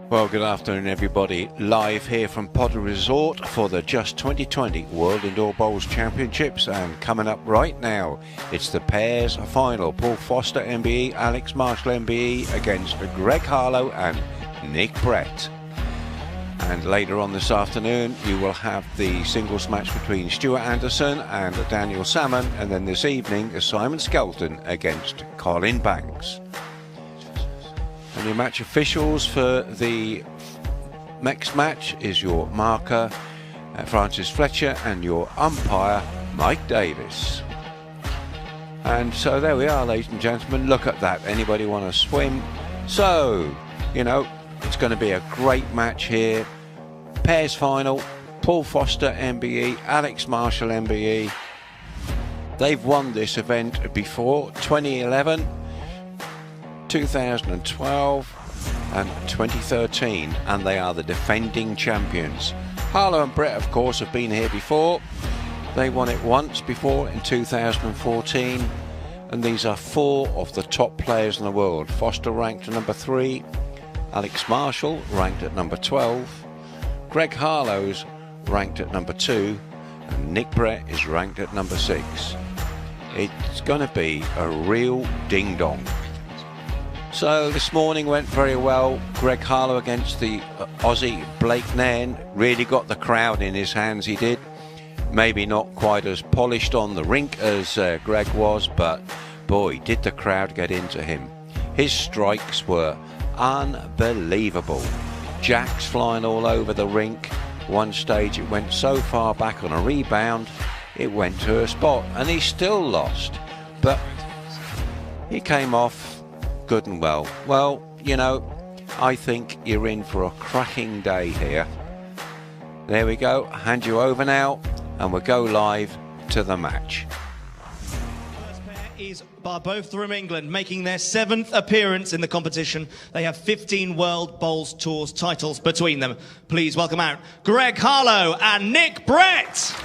Well, good afternoon everybody, live here from Potter Resort for the Just 2020 World Indoor Bowls Championships, and coming up right now, it's the pairs final. Paul Foster MBE, Alex Marshall MBE against Greg Harlow and Nick Brett. And later on this afternoon, you will have the singles match between Stuart Anderson and Daniel Salmon, and then this evening, Simon Skelton against Colin Banks. And your match officials for the next match is your marker, Francis Fletcher, and your umpire, Mike Davis. And so there we are, ladies and gentlemen. Look at that. Anybody want to swim? So, you know, it's going to be a great match here. Pairs final, Paul Foster MBE, Alex Marshall MBE. They've won this event before, 2011. 2012 and 2013, and they are the defending champions. Harlow and Brett, of course, have been here before. They won it once before in 2014, and these are four of the top players in the world. Foster ranked at number 3, Alex Marshall ranked at number 12, Greg Harlow's ranked at number 2, and Nick Brett is ranked at number 6. It's going to be a real ding-dong. So this morning went very well. Greg Harlow against the Aussie Blake Nairn really got the crowd in his hands, he did. Maybe not quite as polished on the rink as Greg was, but boy, did the crowd get into him. His strikes were unbelievable. Jacks flying all over the rink. One stage it went so far back on a rebound, it went to a spot, and he still lost. But he came off good and well. Well, you know, I think you're in for a cracking day here. There we go. Hand you over now, and we'll go live to the match. First pair is both from England, making their 7th appearance in the competition. They have 15 World Bowls Tours titles between them. Please welcome out Greg Harlow and Nick Brett.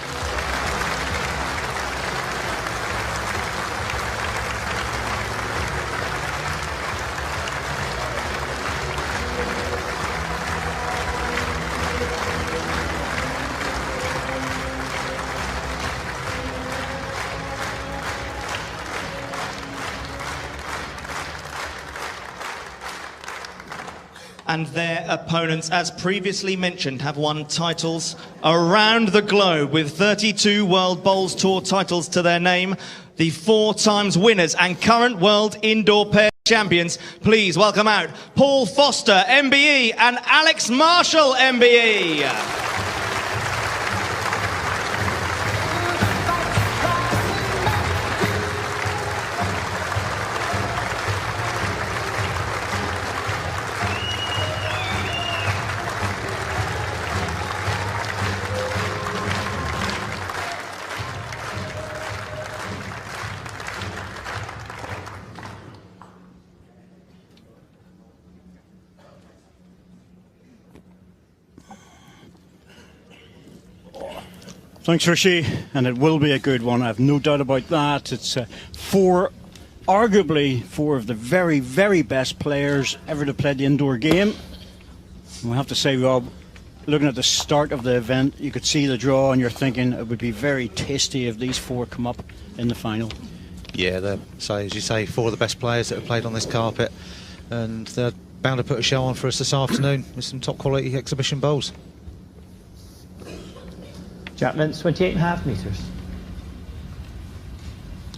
And their opponents, as previously mentioned, have won titles around the globe with 32 World Bowls Tour titles to their name. The 4 times winners and current World Indoor Pair champions. Please welcome out Paul Foster, MBE, and Alex Marshall, MBE. Thanks, Rishi, and it will be a good one. I have no doubt about that. It's arguably four of the very, very best players ever to play the indoor game. We have to say, Rob, looking at the start of the event, you could see the draw and you're thinking it would be very tasty if these 4 come up in the final. Yeah, so as you say, 4 of the best players that have played on this carpet, and they're bound to put a show on for us this afternoon with some top quality exhibition bowls. Jack Lynch, 28.5 metres.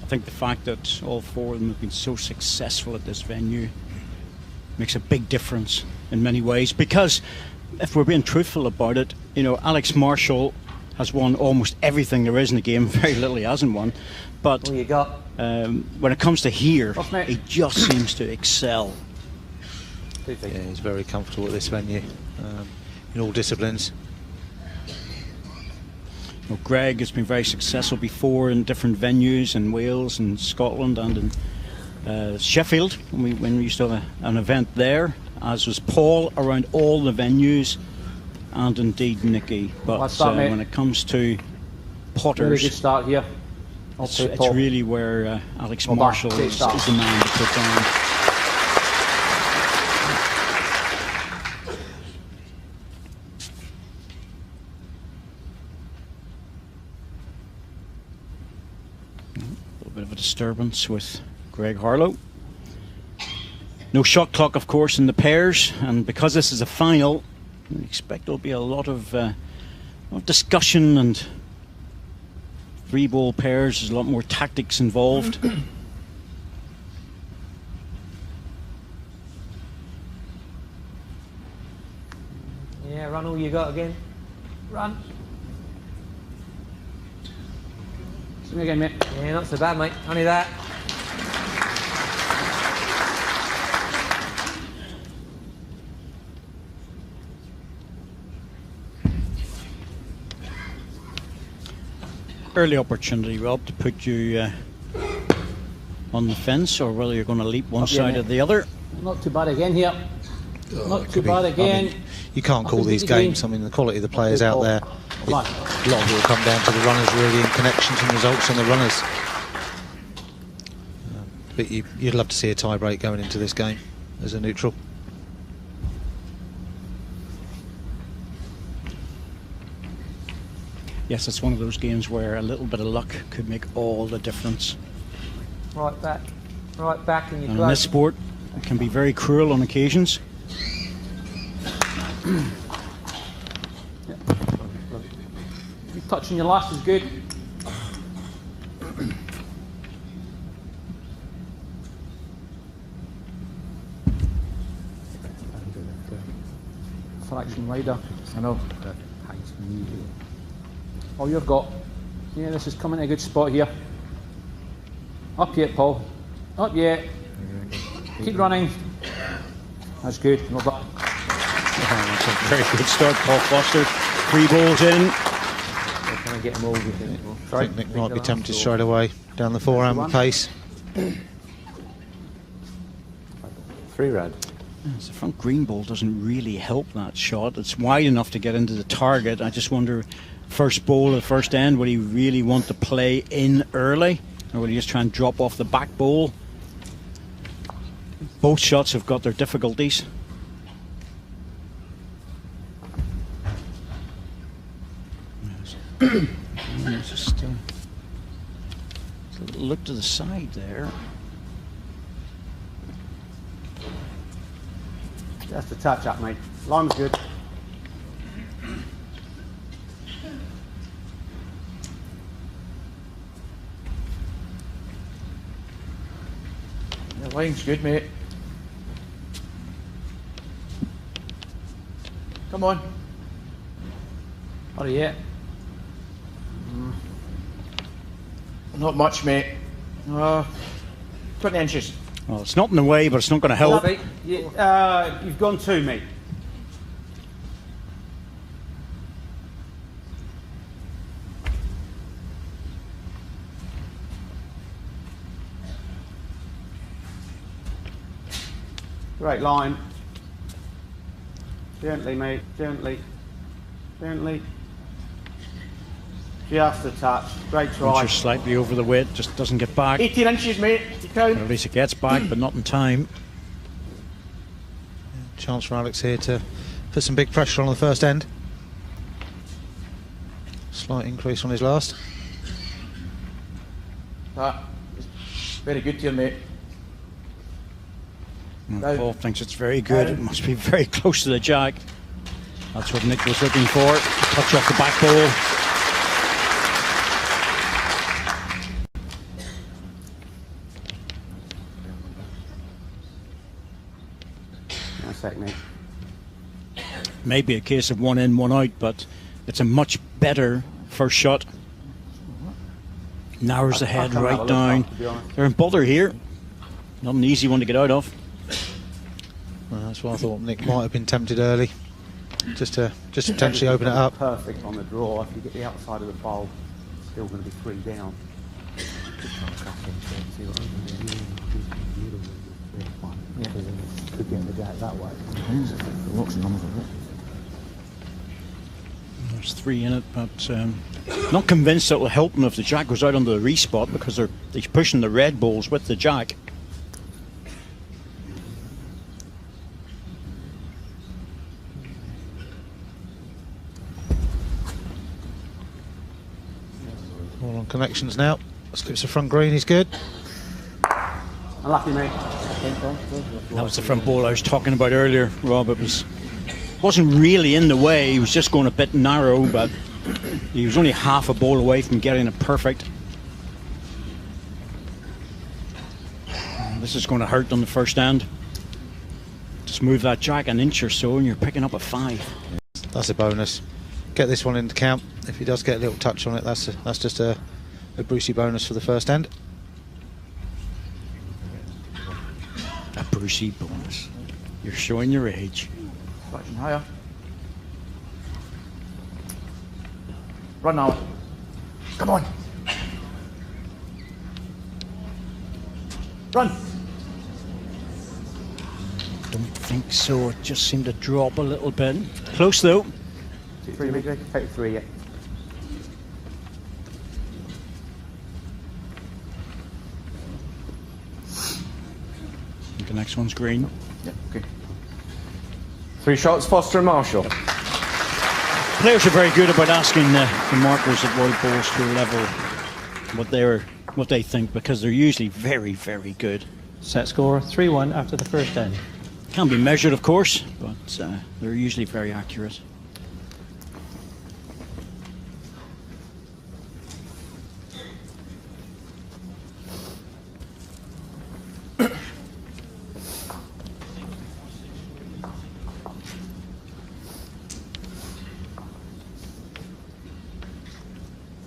I think the fact that all 4 of them have been so successful at this venue makes a big difference in many ways, because if we're being truthful about it, you know, Alex Marshall has won almost everything there is in the game. Very little he hasn't won, but What you got? when it comes to here, he just seems to excel. Yeah, he's very comfortable at this venue in all disciplines. Well, Greg has been very successful before in different venues in Wales and Scotland and in Sheffield when we used to have an event there, as was Paul around all the venues, and indeed Nicky. But when it comes to potters, really good start here. It's really where Alex Marshall is the man to put down. A little bit of a disturbance with Greg Harlow. No shot clock, of course, in the pairs, and because this is a final, I expect there'll be a lot of discussion, and 3-ball pairs, there's a lot more tactics involved. Yeah, run all you got again. Run. Swing again, mate. Yeah, not so bad, mate. Only that. Early opportunity, Rob, to put you on the fence, or whether you're going to leap one side or the other. Not too bad again here. Not too bad again. I mean, you can't call these games. I mean, the quality of the players out there, a lot of it will come down to the runners, really, and connections and results on the runners. But you'd love to see a tie break going into this game as a neutral. Yes, it's one of those games where a little bit of luck could make all the difference. Right back in your And in this sport, it can be very cruel on occasions. You touching your last is good. Fraction wider. I know. Oh, you've got. Yeah, this is coming to a good spot here. Up yet, Paul. Up yet. Keep running. That's good. Well done. That's a very good start, Paul Foster. 3 balls in. Can I get him over? I think Nick might be tempted straight away down the forehand pace. 3 red. The front green ball doesn't really help that shot. It's wide enough to get into the target. I just wonder, first bowl at first end, would he really want to play in early, or would he just try and drop off the back bowl? Both shots have got their difficulties. Just a little look to the side there. That's the touch up, mate. Line's good. The line's good, mate. Come on. Oh yeah. Not much, mate. 20 inches. Well, it's not in the way, but it's not going to help. You've gone 2, mate. Great line. Gently, mate. Gently. Gently. Just a touch. Great try. Just slightly over the weight, just doesn't get back. 18 inches, mate. You count. At least it gets back, but not in time. Chance for Alex here to put some big pressure on the first end. Slight increase on his last. That is very good to you, mate. Paul thinks it's very good. It must be very close to the jack. That's what Nick was looking for. Touch off the back ball. One sec, mate. Maybe a case of one in, one out, but it's a much better first shot. Narrows the head right down. They're in bother here. Not an easy one to get out of. Well, that's why I thought Nick might have been tempted early, just to potentially open it up. Perfect on the draw. If you get the outside of the bowl, it's still going to be 3 down. Could get the jack that way. There's 3 in it, but not convinced that will help them if the jack goes out on the respot, because they're pushing the red balls with the jack. All on connections now. Slips the front green, he's good. Unlucky, mate. That was the front ball I was talking about earlier, Rob. It wasn't really in the way. He was just going a bit narrow, but he was only half a ball away from getting it perfect. This is going to hurt on the first end. Just move that jack an inch or so and you're picking up a 5. That's a bonus. Get this one into count. If he does get a little touch on it, that's just a Brucey bonus for the first end. A Brucey bonus. You're showing your age. Slightly higher. Run now. Come on. Run. Don't think so. It just seemed to drop a little bit. Close though. 3, mate. Take 3, yeah. The next one's green. Yeah, okay. 3 shots, Foster and Marshall. Players are very good about asking the markers at white balls to a level what they think, because they're usually very, very good. Set score 3-1 after the first end. Can be measured, of course, but they're usually very accurate.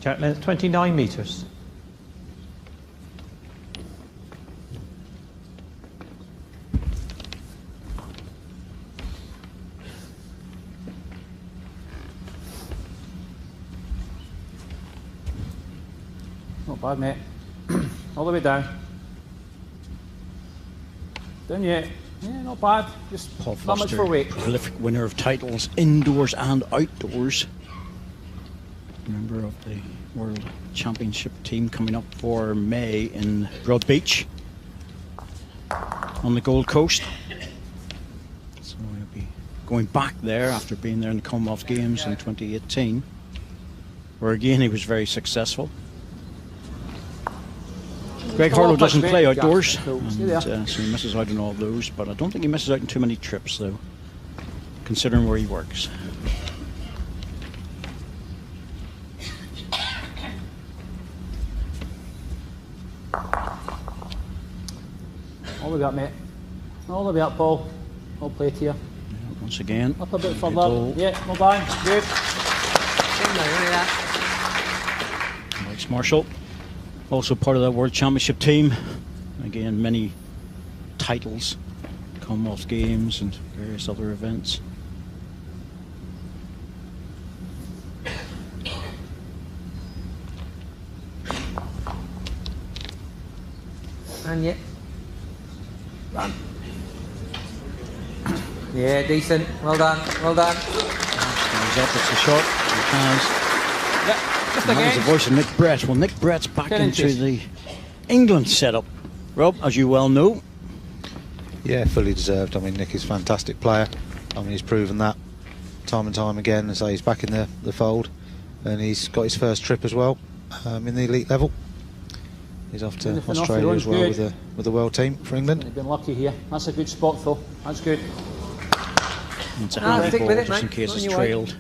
Jack length 29 metres. Not bad, mate. All the way down. Down yet. Yeah, not bad. Just Paul not much Foster, for weight. prolific winner of titles indoors and outdoors. Member of the World Championship team coming up for May in Broadbeach on the Gold Coast. So he'll be going back there after being there in the Commonwealth Games in 2018, where again he was very successful. Greg Harlow doesn't play outdoors, and so he misses out on all those, but I don't think he misses out on too many trips though, considering where he works. All we got, mate. All the way up, Paul. All play to you. Once again, Up a bit further. ball. Yeah, not bad. Good. Alex Marshall, also part of that World Championship team. Again, many titles, Commonwealth Games and various other events. And yeah. Run. Yeah, decent. Well done. Well done. Stands up, it's a shot. He has. Yeah, just And that was again. the voice of Nick Brett. Well, Nick Brett's back 10 into inches. the England setup. Rob, as you well know. Yeah, fully deserved. I mean, Nick is a fantastic player. I mean, he's proven that time and time again. As I say, he's back in the fold. and he's got his first trip as well in the elite level. He's off to Australia as well with the world team for England. You've been lucky here. That's a good spot though. That's good. It's a handy ball just in case it's trailed.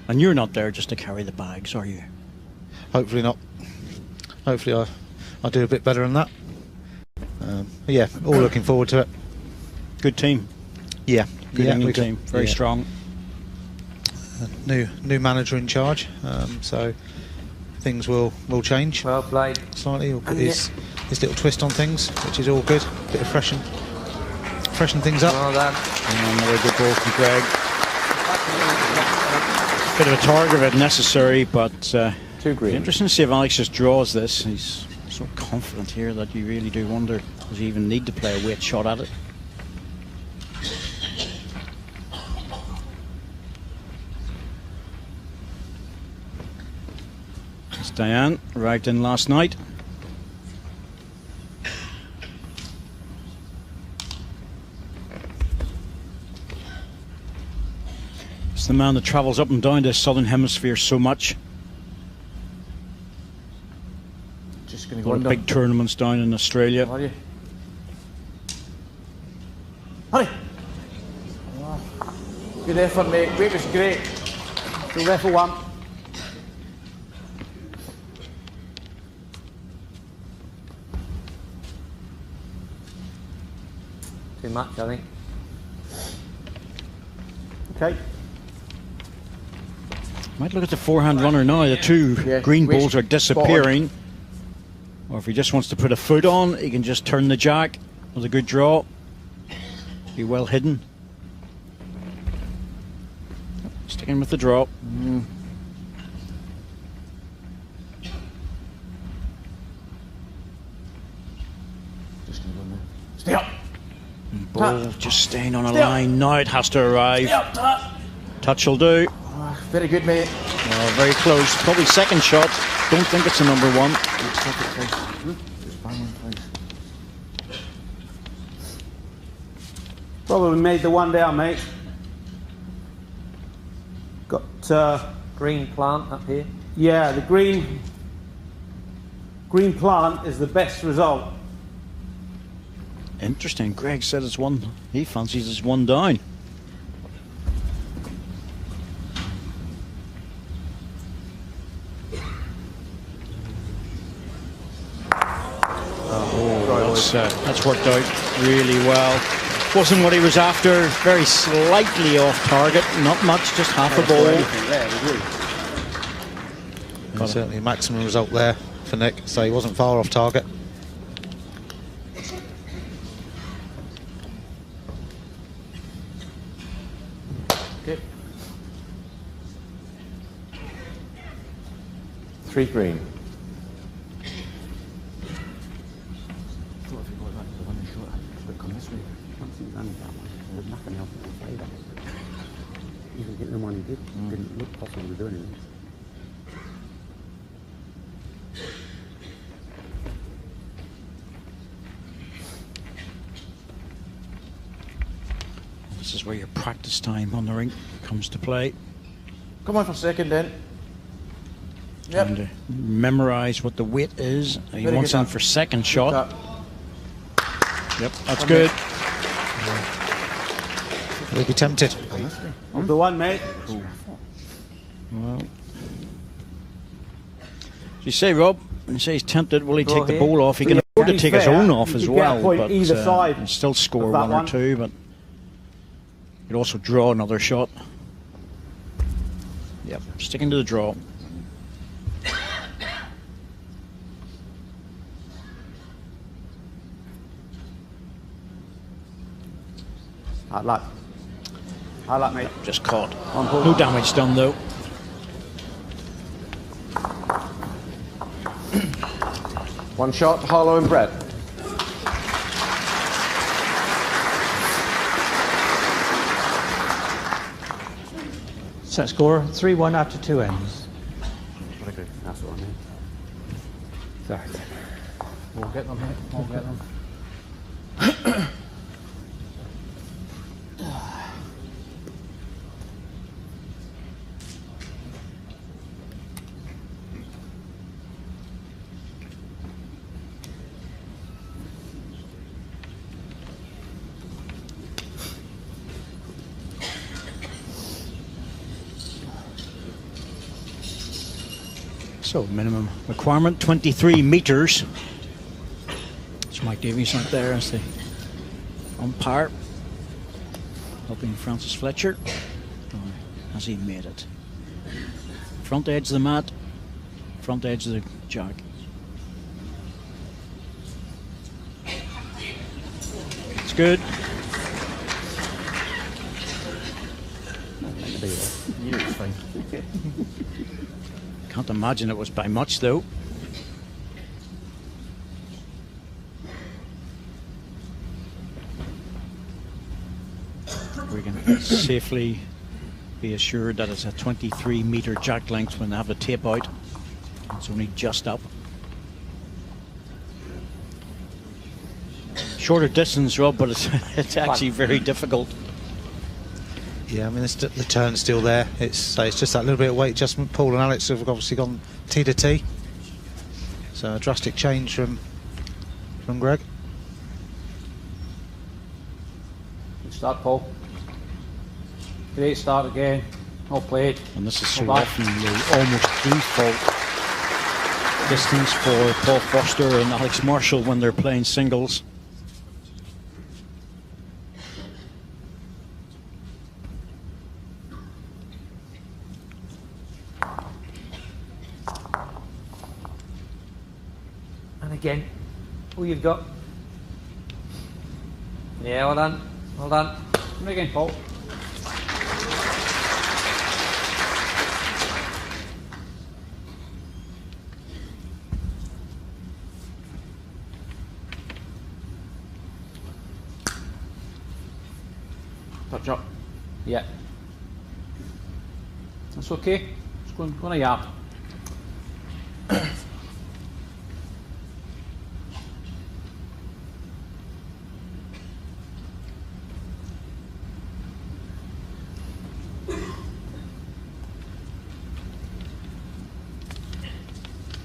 And you're not there just to carry the bags, are you? Hopefully not. Hopefully I do a bit better than that. Yeah, all looking forward to it. Good team. Yeah, good England team. Very strong. New manager in charge, so things will change. Well played. Slightly. He'll put his little twist on things, which is all good. Bit of freshen things up. Well done. And another good ball from Greg. Bit of a target if necessary, but interesting to see if Alex just draws this. He's so confident here that you really do wonder, does he even need to play a weight shot at it? It's Diane, arrived in last night. It's the man that travels up and down the southern hemisphere so much. Just going to go on big tournaments down in Australia. Are you? Hurry! Good effort, mate. Weight was great. So ref for one. Too much, I think. Okay. Might look at the forehand runner now. The two green balls are disappearing. Or if he just wants to put a foot on, he can just turn the jack with a good draw. Be well hidden. Sticking with the draw. Just going to go now. Stay up! Ball just staying on a line. Now it has to arrive. Touch will do. Very good, mate. Oh, very close. Probably second shot. Don't think it's a number one. Probably made the one down, mate. Got Green plant up here. yeah, the green plant is the best result. Interesting. Greg said it's one. He fancies it's one down. That's worked out really well. Wasn't what he was after. Very slightly off target. Not much, just half a ball. Certainly a maximum result there for Nick, so he wasn't far off target. Okay. 3 green. Even getting the one he did didn't look possible to do anything. This is where your practice time on the rink comes to play. Come on for second then. Yep. Trying to memorize what the weight is. He Very wants good in tap. for second shot. Tap. Yep, that's good. We'll be tempted. The one, mate. Well, as you say, Rob, when you say he's tempted, will he take the ball off? He can afford to take his own off as well, but either side and still score that one or two, but he'd also draw another shot. Yep, sticking to the draw. Hard luck. Hard luck, mate. Just caught. No damage done, though. One shot, Harlow and Brett. Set score 3-1 after 2 ends. Very good. That's what I mean. Sorry. We'll get them, mate. We'll get them. So minimum requirement 23 metres. It's Mike Davies not there as the umpire, helping Francis Fletcher. Or has he made it? Front edge of the mat, front edge of the jack. It's good. Can't imagine it was by much though. We can safely be assured that it's a 23-metre jack length when they have the tape out. It's only just up. Shorter distance, Rob, but it's actually very difficult. Yeah, I mean, the turn's still there. It's just that little bit of weight adjustment. Paul and Alex have obviously gone T to T. So a drastic change from Greg. Good start, Paul. Great start again. All played. And this is so often the almost default distance for Paul Foster and Alex Marshall when they're playing singles. Again, all you've got. Yeah, well done. Well done. Come again, Paul. Touch up. Yeah. That's okay. Just go on a yard.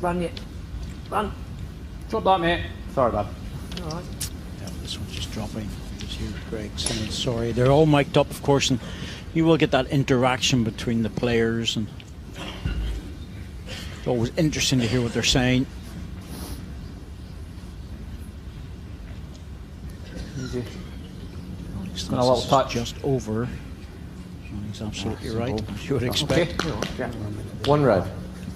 Run yet. Run. Drop that, mate. Sorry, bud. All right. Yeah, this one's just dropping. Just hear Greg saying sorry. They're all mic'd up, of course, and you will get that interaction between the players, and it's always interesting to hear what they're saying. Easy. Alex Got a little touch. just over. He's absolutely right, as you would expect. Okay. One red.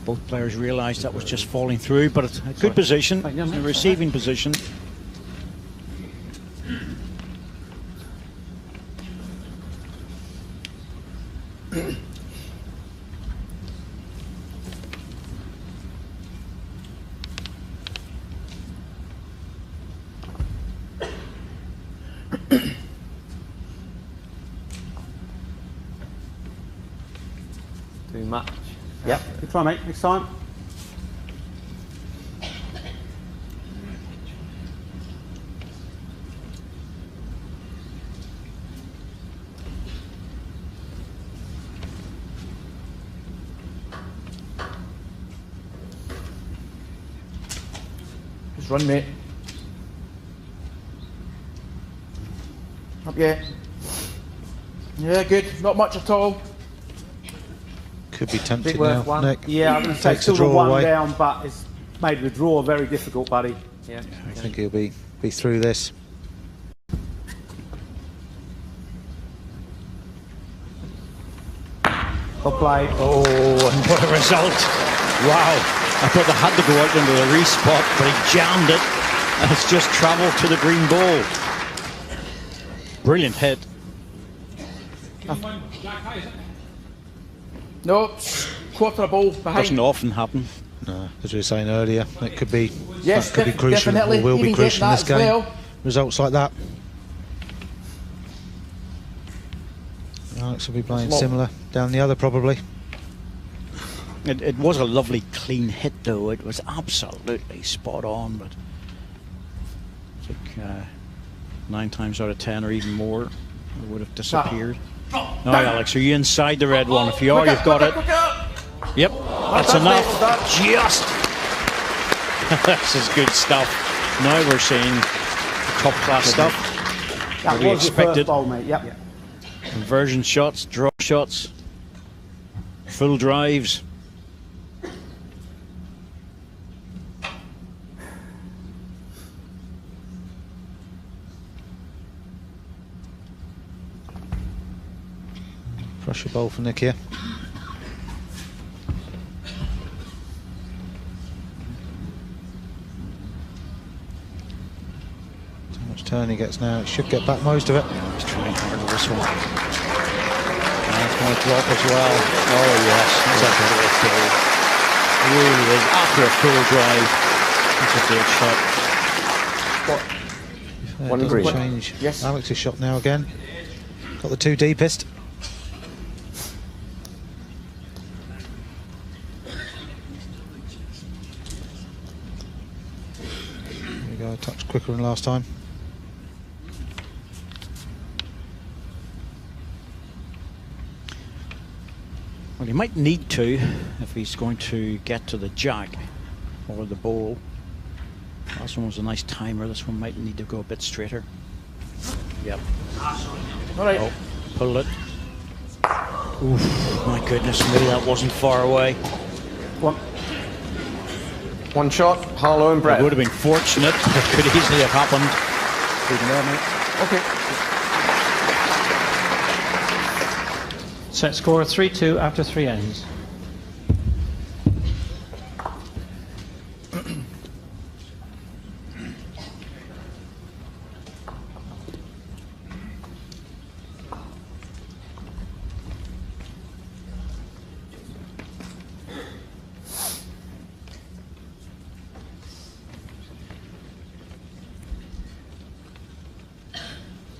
Both players realised that was just falling through, but it's a good position, a receiving position. Too much. Yep. Good try, mate. Next time. Just run, mate. Up, yeah. Yeah, good. Not much at all. Could be tempted Big worth now, one. Nick. Yeah, I'm going to say Takes the still the draw one away. down, but it's made the draw very difficult, buddy. Yeah. I think he'll be through this. Well played. Oh, and what a result. Wow. I thought they had to go out into the respot, but he jammed it, and it's just travelled to the green ball. Brilliant hit. No, quarter ball behind. Doesn't often happen. No, as we were saying earlier, it could be Yes, that could be crucial, definitely. or will be Even crucial in this getting game. that as Results like that. Alex will be playing similar down the other probably. It was a lovely clean hit though. It was absolutely spot on, but I think 9 times out of 10 or even more it would have disappeared. Now, Alex, are you inside the red one? If you are, you've got it. Yep, that's enough. Just. This is good stuff. Now we're seeing top class stuff. That we was expected. the first ball, mate. Yep. Conversion shots, draw shots, full drives. Pressure bowl for Nick here. Too much turn he gets now. It should get back most of it. He's trying hard with this one. That's going to drop as well. Oh yes, that's a ball. It really is. After a full drive, it's a great shot. One doesn't green. change. Yes. Alex's shot now again. Got the 2 deepest. There we go, a touch quicker than last time. Well, he might need to if he's going to get to the jack or the bowl. Last one was a nice timer. This one might need to go a bit straighter. Yep. All right. Oh, pulled it. Oof, my goodness me, that wasn't far away. One shot, Harlow and Brett. It would have been fortunate. It could easily have happened. Okay. Set score 3-2 after 3 ends.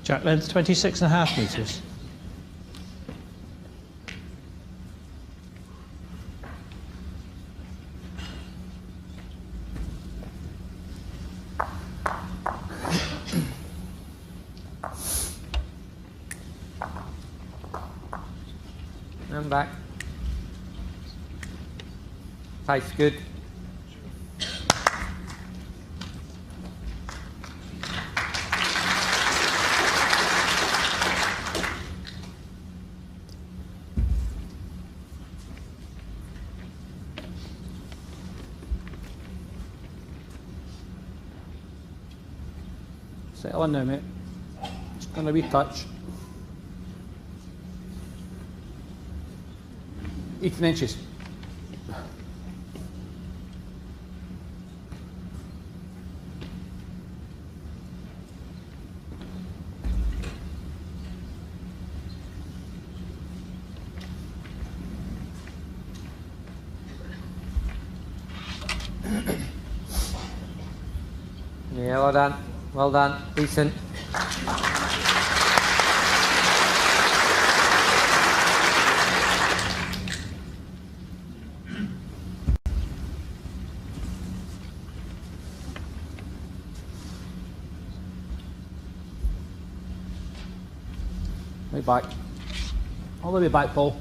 Jack length 26.5 metres. And back. Pace good. Settle in now, mate. It's going to be touch. 18 inches. Yeah, well done. Well done. Decent. Right back. All the way back, Paul.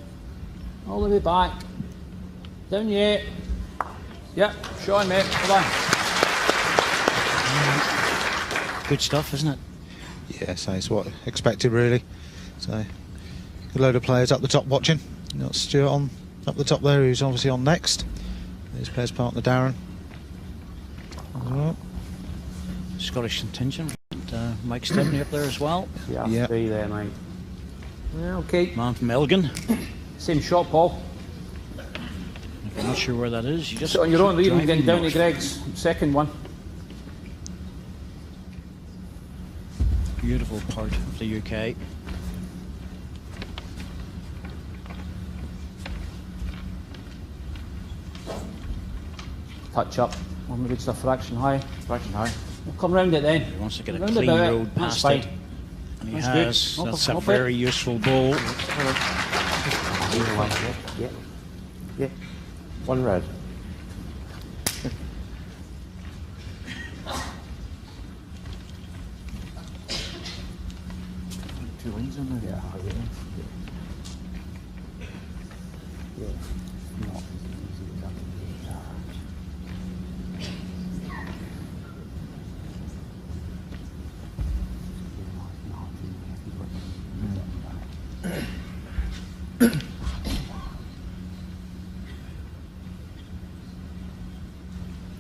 All the way back. Down yet. Yep, Sean, mate. Well done. Good stuff, isn't it? Yeah, so it's what expected really. So a load of players up the top watching. You got Stuart on up the top there, who's obviously on next. His player's partner Darren as well. Scottish contingent. Mike Stepney up there as well. Yeah, Yeah. 3 there, mate. Yeah, okay. Man from Elgin. Same shot, Paul. If you're not sure where that is, you just Sit on your own, leave him drive getting down to north. Greg's second one. Beautiful part of the UK. Touch up. One maybe just a fraction high. Fraction high. We'll come round it then. He wants to get a Round clean about it. road That's past fine. it. And he That's good. has. Up, That's up, a up very it. useful ball. Yeah. Yeah. One red. Two lanes in there. Yeah.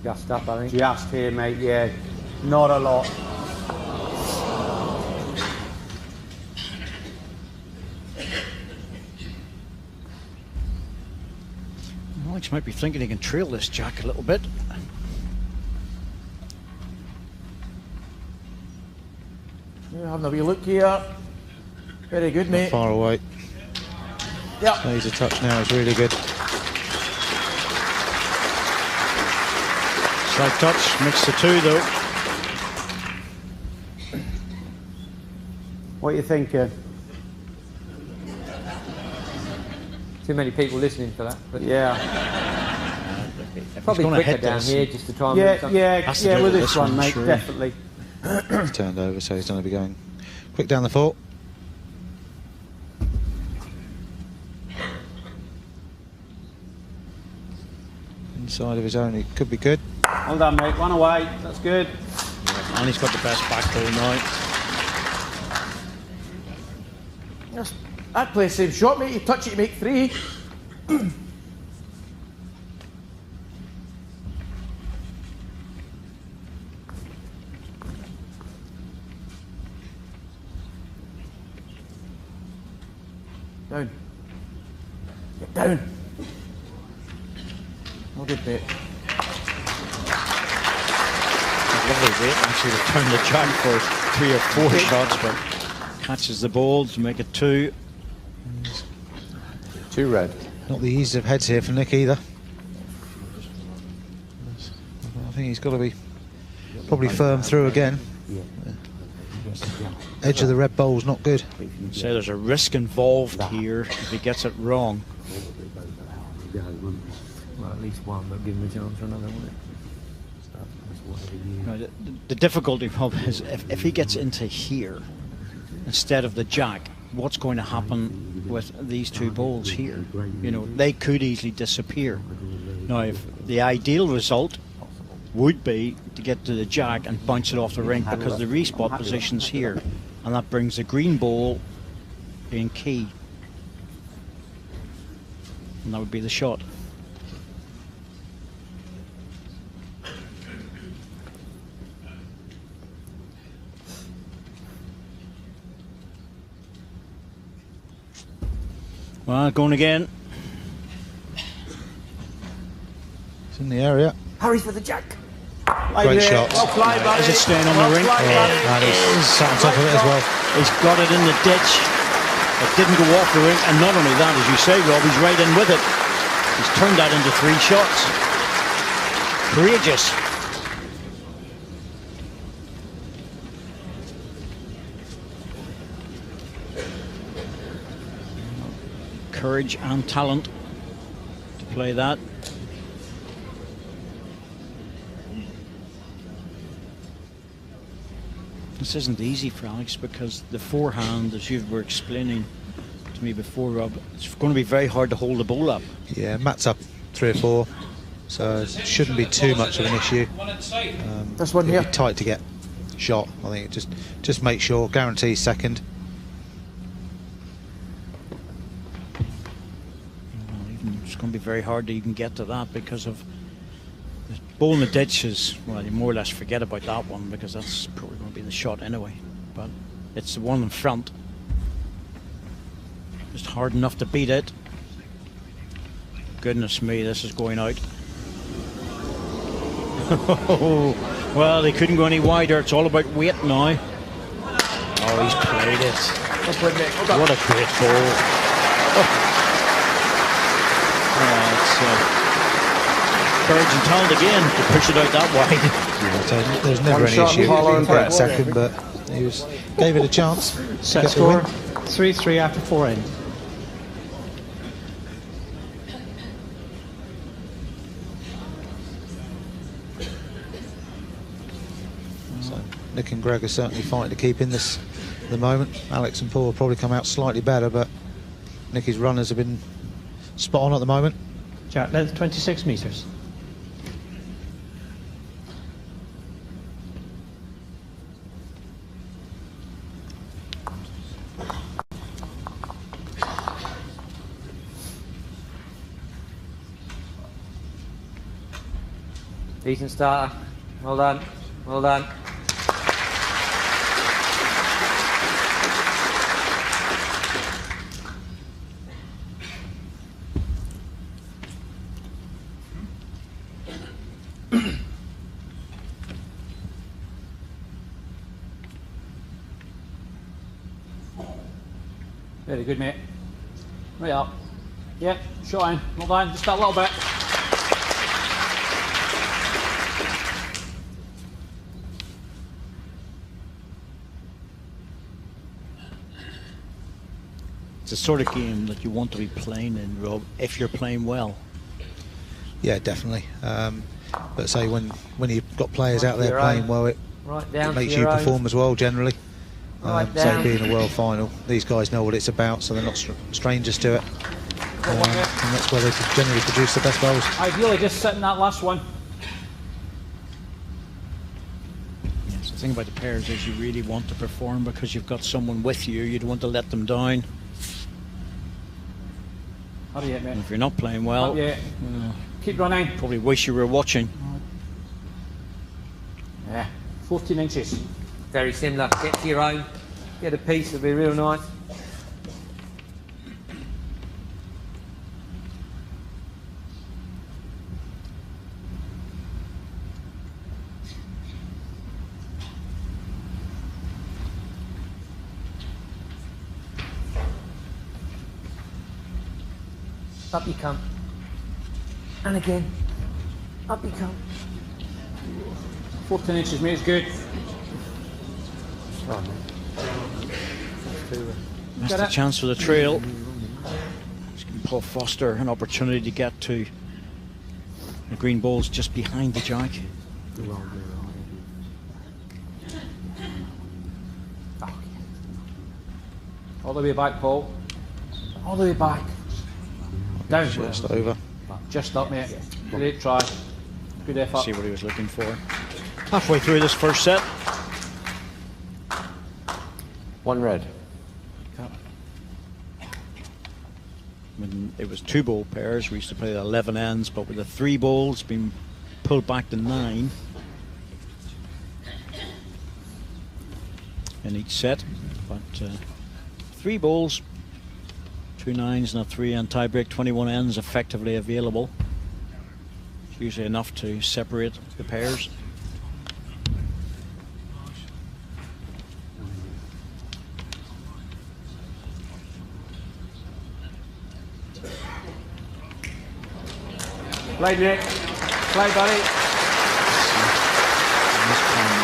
Just up, I think. Just here, mate. Yeah. Not a lot. Alex might be thinking he can trail this jack a little bit. Yeah, having a wee look here. Very good, mate. Not far away. Yeah. Stays a touch now, is really good. Slight touch, makes the 2 though. What do you think? Too many people listening for that. But Yeah. probably gonna quicker hit down this. here just to try and Yeah, move something. Has to yeah, do with with this this one, one, mate, sure. definitely. He's turned over, so he's going to be going quick down the 4. Inside of his own, he could be good. Well done, mate. One away. That's good. And he's got the best back ball now. I'd play the same shot, mate. You touch it, you make 3. Down. Get down. Well good, mate. Lovely weight actually to turn the jack for 3 or 4 shots, but catches the ball to make it 2. 2 red. Not the ease of heads here for Nick either. I think he's got to be probably firm through again. Edge of the red bowl's not good. So there's a risk involved here if he gets it wrong. Well, at least one, but give him a chance for another one. Now, the difficulty Rob, is if he gets into here instead of the jack, what's going to happen with these 2 balls here? You know, they could easily disappear. Now, if the ideal result would be to get to the jack and bounce it off the ring because the respot position's here, and that brings the green ball in key, and that would be the shot. Well, going again. It's in the area. Hurry for the jack. Great shot. Well played, buddy. Is it staying on the ring? Well played, buddy. And he's sat on top of it as well. He's got it in the ditch. It didn't go off the ring, and not only that, as you say, Rob, he's right in with it. He's turned that into 3 shots. Courageous. Courage and talent to play that. This isn't easy for Alex because the forehand, as you were explaining to me before, Rob, it's going to be very hard to hold the ball up. Yeah, Matt's up 3 or 4, so it shouldn't be too much of an issue. This one It'll here. be tight to get shot. I think just make sure, guarantee second. It's going to be very hard to even get to that because of the ball in the ditch is, well, you more or less forget about that one because that's probably going to be the shot anyway. But it's the one in front. Just hard enough to beat it. Goodness me, this is going out. Well, they couldn't go any wider. It's all about weight now. Oh, he's played it. Well played, mate. Well done. What a great ball. Oh. Courage and talent again to push it out that wide. Yeah, so there's never One any shot, issue Harlow and getting Brett. second, but he gave it a chance. Set Get the score win. 3-3 after 4 end. So Nick and Greg are certainly fighting to keep in this at the moment. Alex and Paul will probably come out slightly better, but Nicky's runners have been spot on at the moment. Jack length 26 metres. Decent starter. Well done. Well done. Very good, mate. Right up. Yeah, shot in. Not down, just that little bit. It's the sort of game that you want to be playing in, Rob, if you're playing well. Yeah, definitely. But say when you've got players out there playing well, it makes you perform as well generally. So being a world final, these guys know what it's about, so they're not strangers to it. And that's where they generally produce the best bowls. Ideally, just sit in that last one. Yes, the thing about the pairs is you really want to perform because you've got someone with you. You don't want to let them down. Hurry up, mate. If you're not playing well, Keep running. probably wish you were watching. Yeah, 14 inches. Very similar. Get to your own. Get a piece, it'll be real nice. Up you come. And again. Up you come. 14 inches, mate, it's good. Missed a chance for the trail. Just giving Paul Foster an opportunity to get to the green balls just behind the jack. All the way back, Paul. All the way back. Down. Just over. Just up, mate. Great try. Good effort. See what he was looking for. Halfway through this first set. One red. When it was 2 ball pairs, we used to play the 11 ends, but with the 3 balls being pulled back to 9 in each set. But 3 balls, 2 9s and a 3 and tie break, 21 ends effectively available. It's usually enough to separate the pairs. Play, Nick. Play, buddy.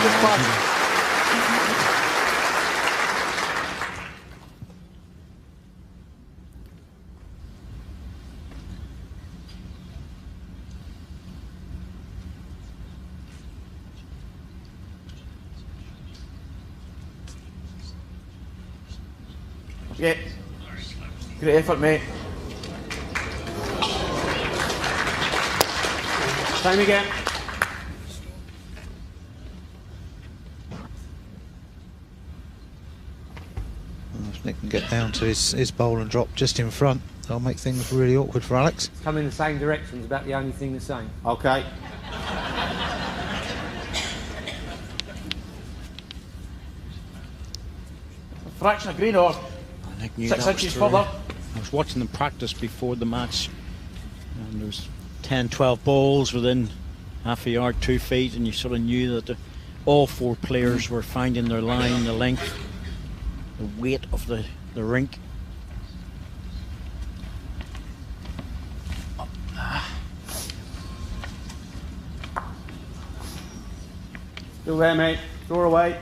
Good pass. Yeah. Great effort, mate. Time again. If Nick can get down to his bowl and drop just in front, that'll make things really awkward for Alex. Come in the same direction is about the only thing the same. Okay. A fraction of green or Nick knew 6 that was inches through. further. I was watching them practice before the match, and there was 10, 12 balls within half a yard, 2 feet, and you sort of knew that all 4 players were finding their line, the length, the weight of the rink. Still there, mate. Throw away.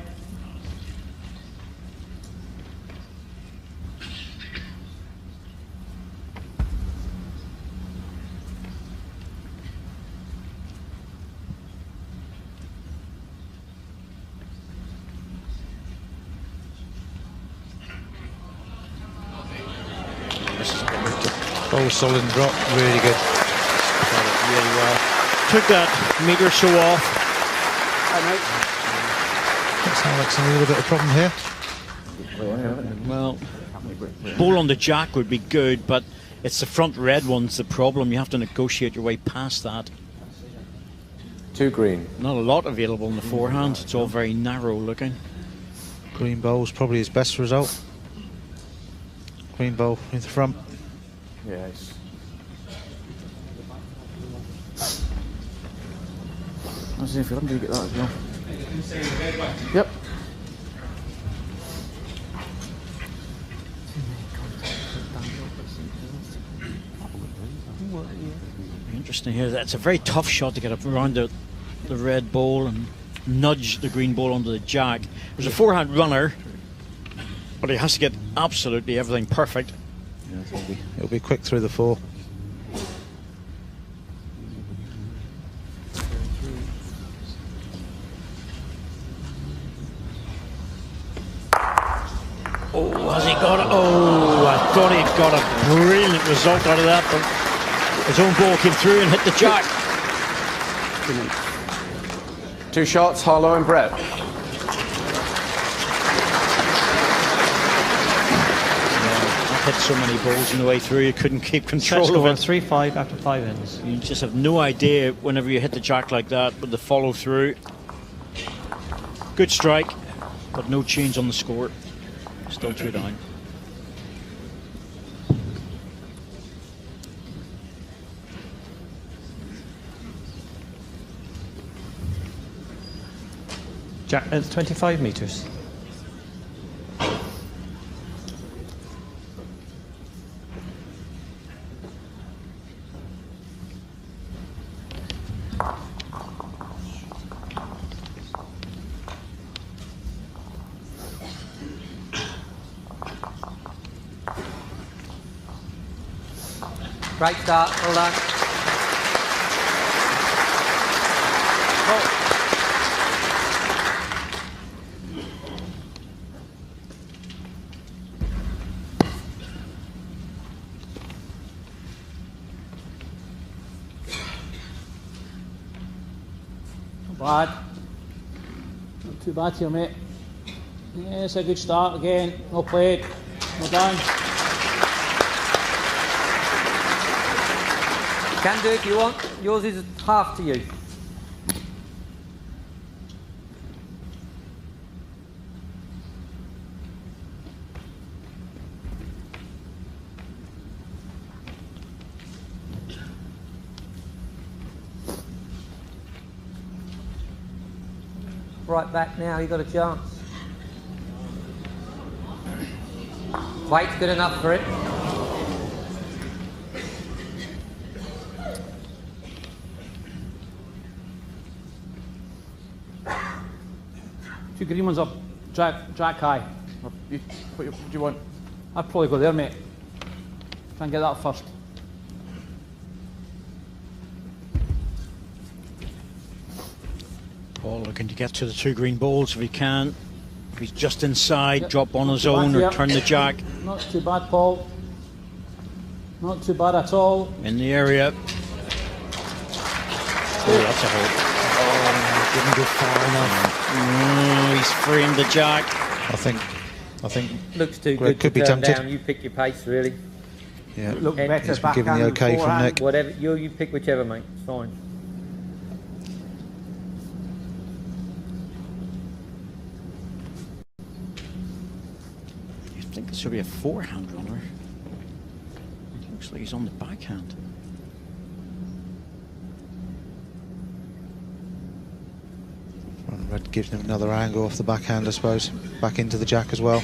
Bowl solid and drop, really good. Got it really well. Took that metre or so off. That's Alex in a little bit of problem here. Well, ball on the jack would be good, but it's the front red one's the problem. You have to negotiate your way past that. 2 green. Not a lot available in the forehand. It's all very narrow looking. Green bowl's probably his best result. Green bowl in the front. Yes. Let's see if we can get that as well. Yep. interesting here. That's a very tough shot to get up around the red ball and nudge the green ball onto the jack. There's a forehand runner, but he has to get absolutely everything perfect. Yeah, it'll be quick through the 4. Oh, has he got it? Oh, I thought he'd got a brilliant result out of that, but his own ball came through and hit the jack. 2 shots, Harlow and Brett. Hit so many balls on the way through, you couldn't keep control Set of score it. 3-5 after 5 ends. You just have no idea whenever you hit the jack like that with the follow through. Good strike, but no change on the score. Still 2 down. Jack, it's 25 metres. Great start, well done. Not bad. Not too bad here, mate. Yeah, it's a good start again. Well played. Well done. You can do it if you want. Yours is half to you. Right back now, you got a chance. Weight's good enough for it. Two green ones up, jack high. What do you want? I'd probably go there, mate. Try and get that first. Paul looking to get to the 2 green balls if he can. If he's just inside, Yep. drop on his Not too own bad or here. turn the jack Not too bad, Paul. Not too bad at all. in the area. Oh, that's a hole. Didn't go far enough. He's framed the jack. I think Looks too Greg good could to be turn tempted. down. You pick your pace, really. yeah. Look He's better been given the backhand okay than from forehand. Nick. Whatever you pick, whichever, mate. It's fine. You think this should be a forehand runner? It looks like he's on the backhand. And Red gives him another angle off the backhand, I suppose. Back into the jack as well.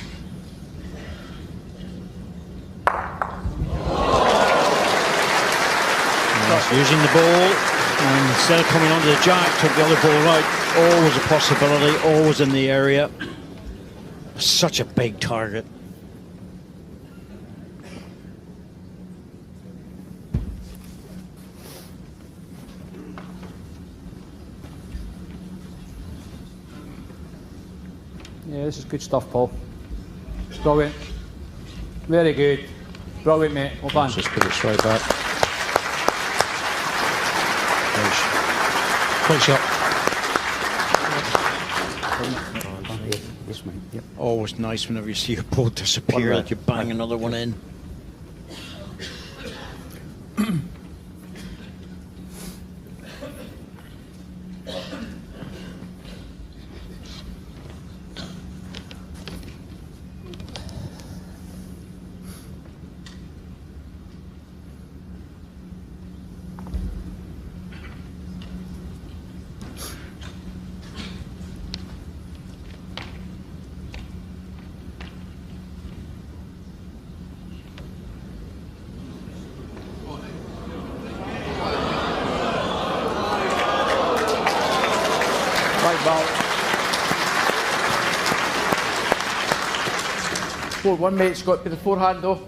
Using the ball, and instead of coming onto the jack, took the other ball out. Always a possibility, always in the area. Such a big target. Yeah, this is good stuff, Paul. Brilliant. Very good. Brilliant, mate. Well done. Just put it straight back. Great shot. This one, yep. Always nice whenever you see a ball disappear that you bang another one in. Well, 4-1, mate. It's got to be the forehand, though.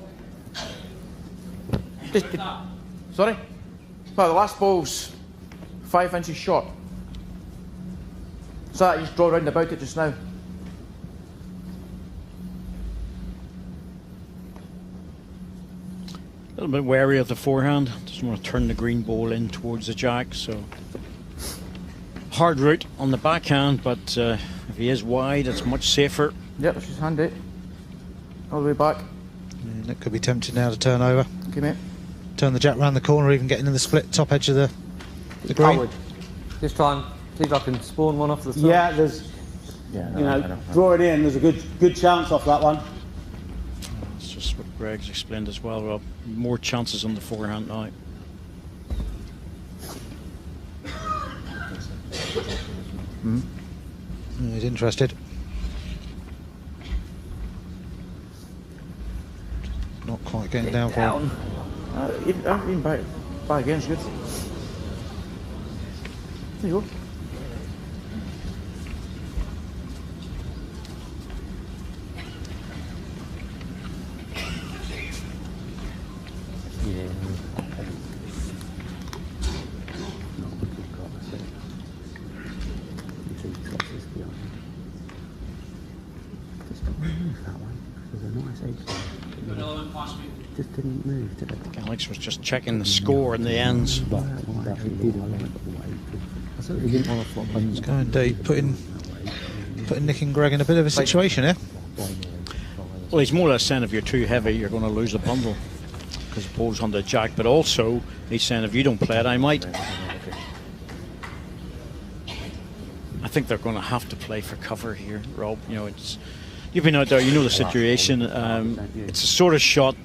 Sorry? Well, the last ball's 5 inches short. So that you just draw round about it just now. A little bit wary of the forehand. Doesn't want to turn the green ball in towards the jack, so hard route on the backhand, but if he is wide, it's much safer. Yep, she's handy. All the way back. And it could be tempting now to turn over. Okay, mate. Turn the jack round the corner, even getting in the split top edge of the green. I would just try and see if I can spawn one off the side. Yeah, there's, draw it in. There's a good chance off that one. It's just what Greg's explained as well, Rob. More chances on the forehand now. He's interested. Not quite getting down for him. Even back again is good. There you go. Just didn't move, did it? Alex was just checking the score in the ends. He's going deep, putting Nick and Greg in a bit of a situation here. Well, he's more or less saying if you're too heavy, you're going to lose a bundle because the ball's on the jack. But also, he's saying if you don't play it, I might. I think they're going to have to play for cover here, Rob. You know, you've been out there, you know the situation. It's a sort of shot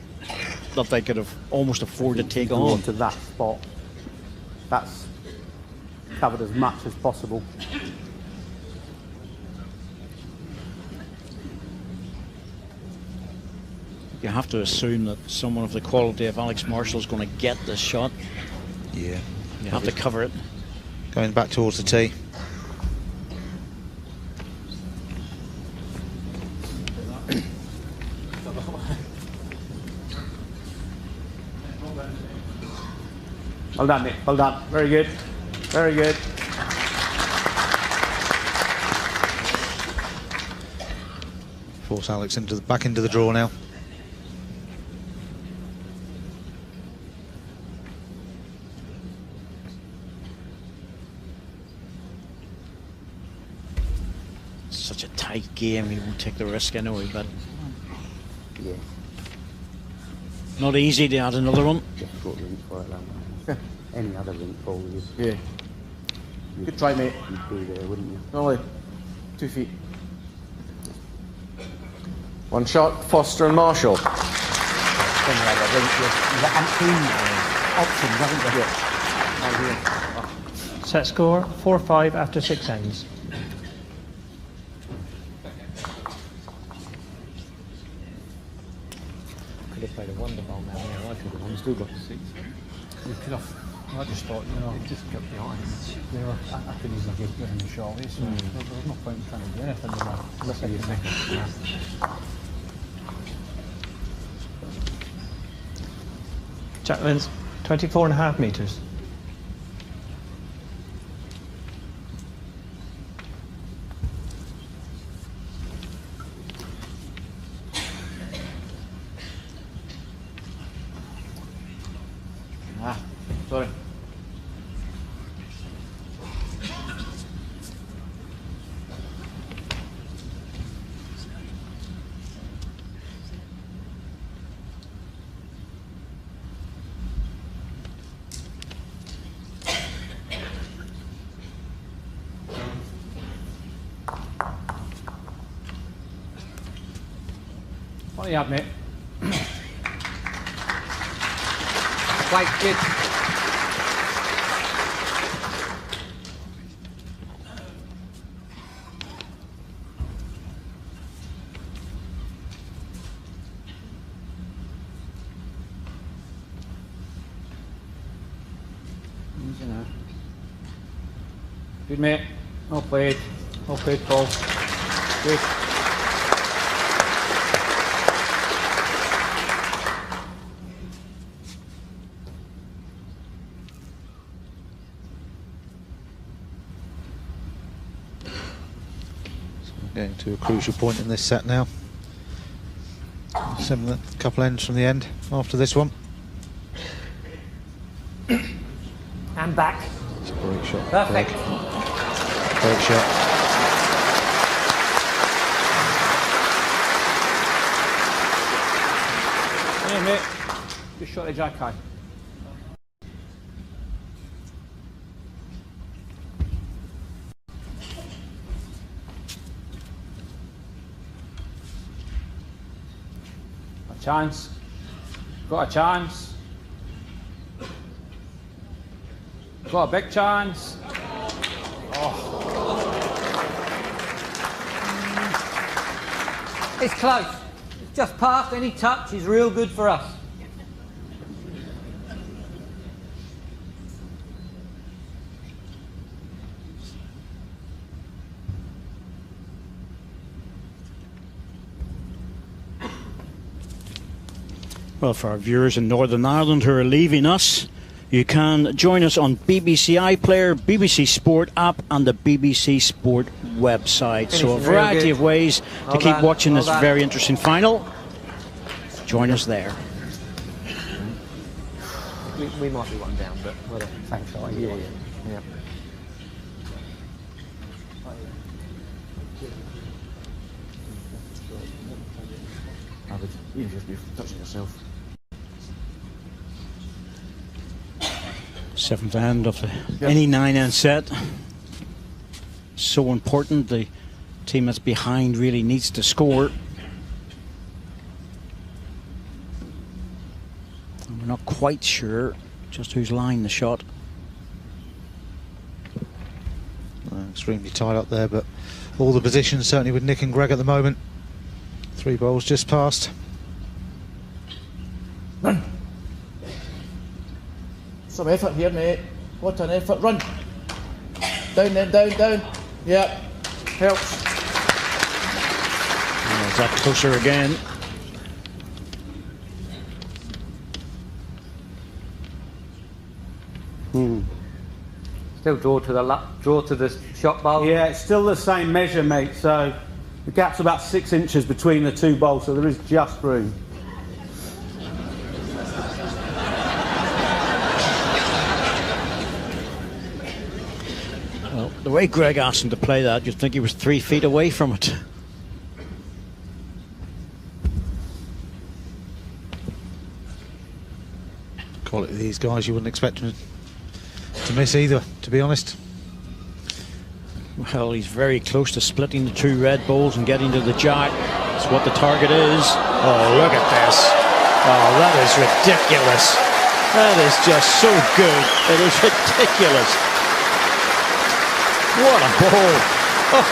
that they could have almost afforded to take on. To that spot, that's covered as much as possible. You have to assume that someone of the quality of Alex Marshall is going to get this shot. Yeah. You have to cover it. Going back towards the tee. Well done, Nick. Well done. Very good. Very good. Force Alex back into the draw now. Such a tight game, he won't take the risk anyway, but Yeah. not easy to add another one. Difficult rink for it, that one. Any other rink ball, Yeah. Good try, mate. you'd be there, wouldn't you? Only 2 feet. One shot, Foster and Marshall. You've got options, haven't you? Set score 4-5 after 6 ends. Could have played a wonder ball now. I could have still got 6. You could have. I just thought, just kept behind. I could easily get in the shot. There was no point in trying to do anything with the second. Jacqueline's 24.5 metres. Sorry. What do you have, mate? Quite good. Good, mate. Well played. Okay, Paul. Good. Getting to a crucial point in this set now. A couple ends from the end after this one. And back. It's a great shot. Perfect. Great shot. Hey, mate. Good shot of Jack high. A chance. Got a chance. Got a big chance. It's close. It's just past. Any touch is real good for us. Well, for our viewers in Northern Ireland who are leaving us, you can join us on BBC iPlayer, BBC Sport app and the BBC Sport website. So a variety of ways to keep watching this very interesting final. Join us there. We might be one down, but whatever. Thanks, yeah. You just be touching yourself. Seventh end of any 9-end set. So important. The team that's behind really needs to score. And we're not quite sure just who's lying the shot. Extremely tight up there, but all the positions certainly with Nick and Greg at the moment. 3 balls just passed. Run. Some effort here, mate. What an effort. Run. Down then, down. Yeah. Helps. Is that closer again? Still draw to the shot bowl. Yeah, it's still the same measure, mate. So the gap's about 6 inches between the 2 bowls, so there is just room. Well, the way Greg asked him to play that, you'd think he was 3 feet away from it. Quality of these guys, you wouldn't expect them to miss either, to be honest. Well, he's very close to splitting the 2 red balls and getting to the jack. That's what the target is. Oh, look at this. Oh, that is ridiculous. That is just so good. It is ridiculous. What a ball. Oh.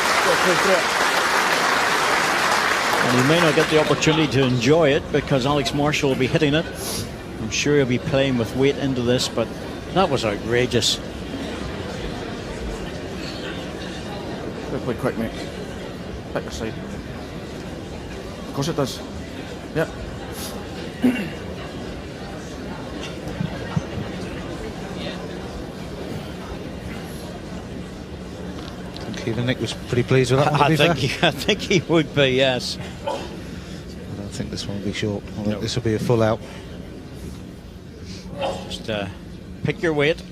And he may not get the opportunity to enjoy it because Alex Marshall will be hitting it. I'm sure he'll be playing with weight into this, but that was outrageous. Play quick, mate. Back your side. Of course it does. Yep. Even Nick was pretty pleased with that one, I think he would be, yes. I don't think this one will be short. I think this will be a full out. Just pick your weight.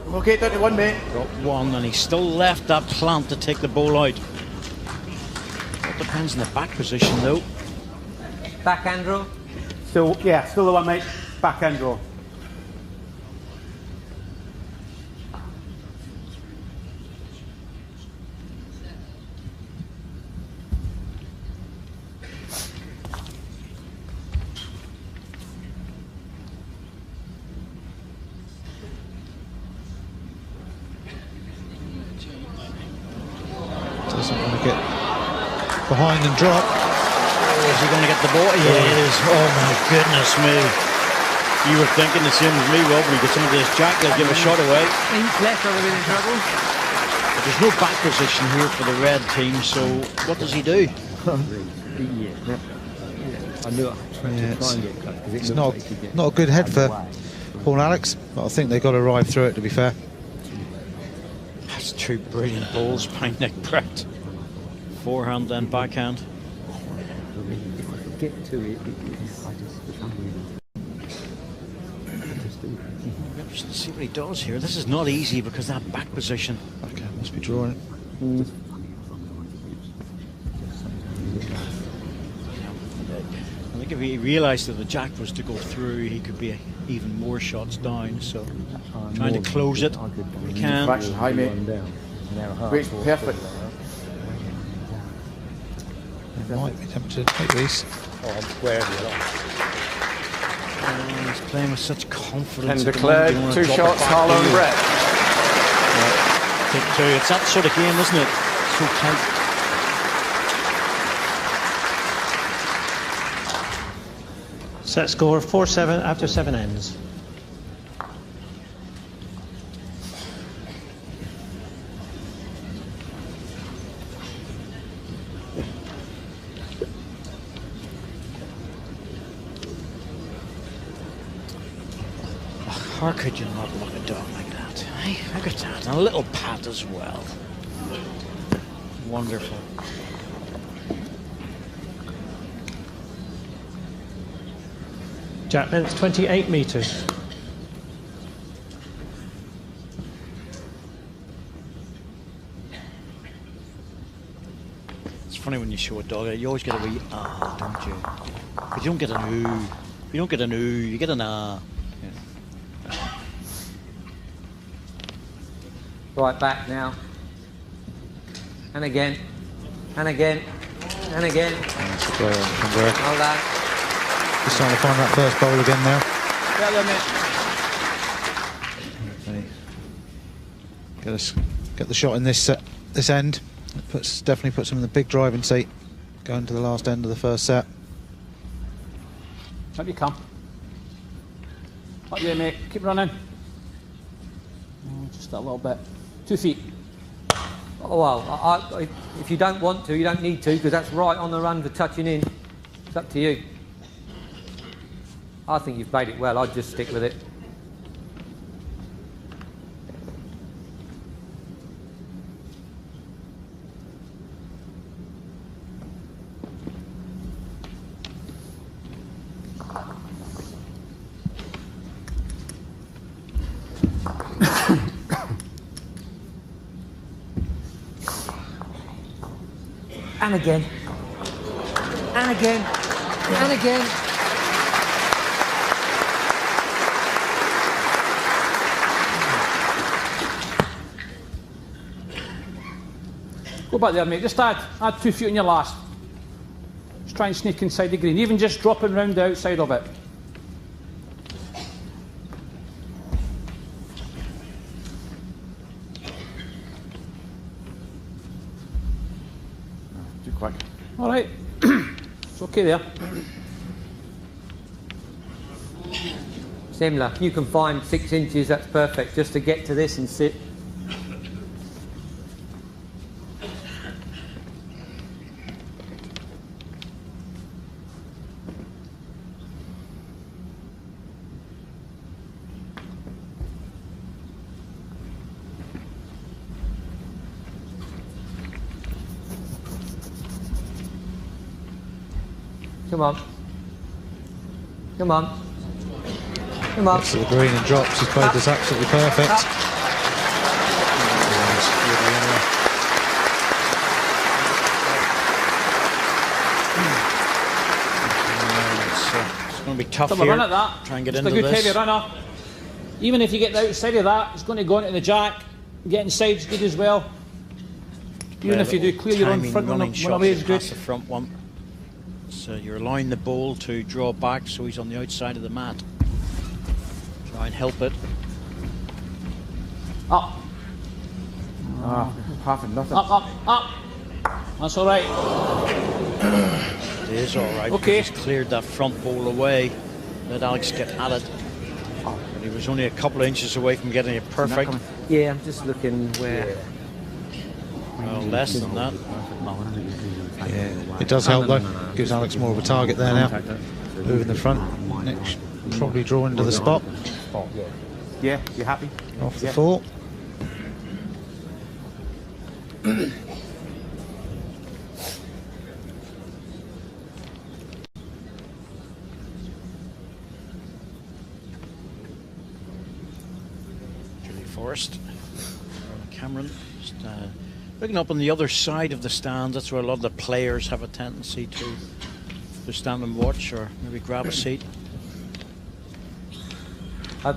Okay, down to 1, mate. Got 1, and he still left that plant to take the ball out. That depends on the back position, though. Backhand draw. Still the one, mate. Backhand draw. Doesn't want to get behind and drop. is he going to get the ball? Yeah, it is. Oh my goodness me. You were thinking the same as me, Rob. When you get some of this jack, they'll give a shot away. Inch left, I'll be in trouble. But there's no back position here for the red team, so what does he do? I knew it. It's not a good head for Paul and Alex, but I think they've got to ride through it, to be fair. That's two brilliant balls by Nick Brett. Forehand then backhand. If I could get to it, Let's see what he does here. This is not easy because that back position. Okay, must be drawing. I think if he realised that the jack was to go through, he could be even more shots down. So trying to close it, he can. Fraction high, mate. Weight's perfect. They might be tempted to take these. He's playing with such confidence. And declared 2 shots, Harlow and Brett. Take 2. It's that sort of game, isn't it? So tight. Set score 4-7 after 7 ends. How could you not look a dog like that? Hey, look at that. And a little pat as well. Wonderful. Jack length 28 metres. It's funny when you show a dog, you always get a wee ah, don't you? But you don't get an ooh. You don't get an ooh, you get an ah. Right, back now. And again. And again. And again. That's a go from Greg. Hold on. Just trying to find that first bowl again now. Get the shot in this end. It definitely puts him in the big driving seat going to the last end of the first set. Up you come. Up you, mate. Keep running. Just a little bit. 2 feet. Oh, well, if you don't want to, you don't need to, because that's right on the run for touching in. It's up to you. I think you've played it well. I'd just stick with it. And again. And again. And again. Go back there, mate. Just add 2 feet on your last. Just try and sneak inside the green. Even just dropping round the outside of it. Too quick. All right. It's okay there. Similar. You can find 6 inches, that's perfect, just to get to this and sit. Come on. Come on. Come on. Gets to the green and drops. He's played this absolutely perfect. It's going to be tough Have a here. run at that. Try and get Just into a good this. heavy runner. Even if you get the outside of that, it's going to go into the jack. Get inside is good as well. Even if you do clear your own front one away is good. The front one. So you're allowing the ball to draw back, so he's on the outside of the mat. Try and help it. Up. Half and nothing. Up. That's all right. It is all right. Okay. He's cleared that front ball away. Let Alex get at it. But he was only a couple of inches away from getting it perfect. Yeah, I'm just looking where. Well, less than that. Yeah, it does help though. Gives Alex more of a target there now. Moving the front. Next, probably draw into the spot. Yeah, you happy? Off the 4. Forrest, Cameron, just looking up on the other side of the stands. That's where a lot of the players have a tendency to stand and watch, or maybe grab a seat.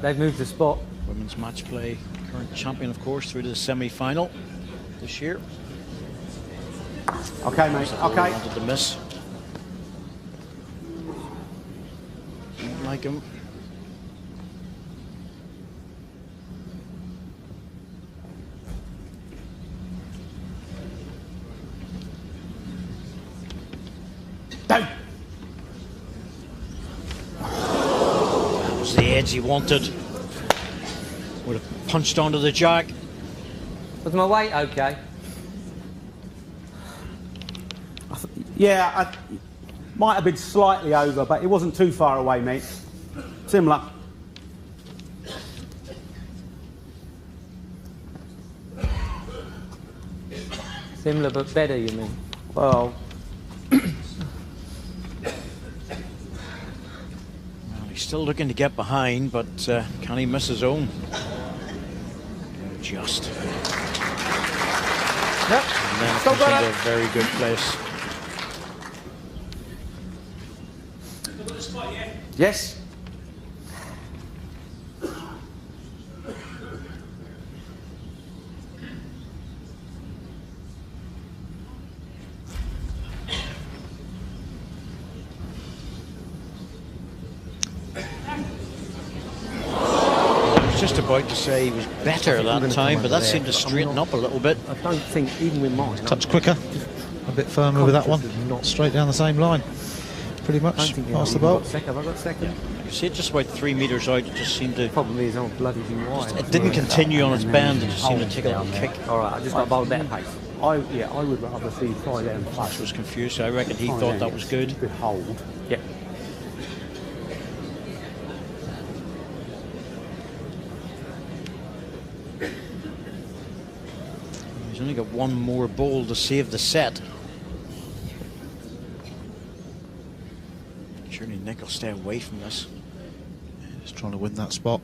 They've moved the spot. Women's match play, current champion, of course, through to the semi-final this year. Okay, mate. Okay. Wanted to miss. Don't like him. Down. That was the edge he wanted. Would have punched onto the jack. Was my weight okay? Yeah, I might have been slightly over, but it wasn't too far away, mate. Similar. Similar but better, you mean? Well, He's still looking to get behind, but can he miss his own? Just. Yep. And then it comes into a very good place. yes. Just about to say he was better that time, but that seemed to straighten up a little bit. I don't think, even with mine... Touch quicker. A bit firmer with that one. Straight down the same line. Pretty much past the bolt. Have I got second? You see it just about 3 metres out, it just seemed to... Probably is on bloody wide. It didn't continue on its bend, it just seemed to take a little kick. Alright, I just got about better pace. I would rather see try them. Fox was confused, so I reckon he thought that was good. Hold. Yeah. He's only got one more ball to save the set. Surely Nick will stay away from this. Just trying to win that spot.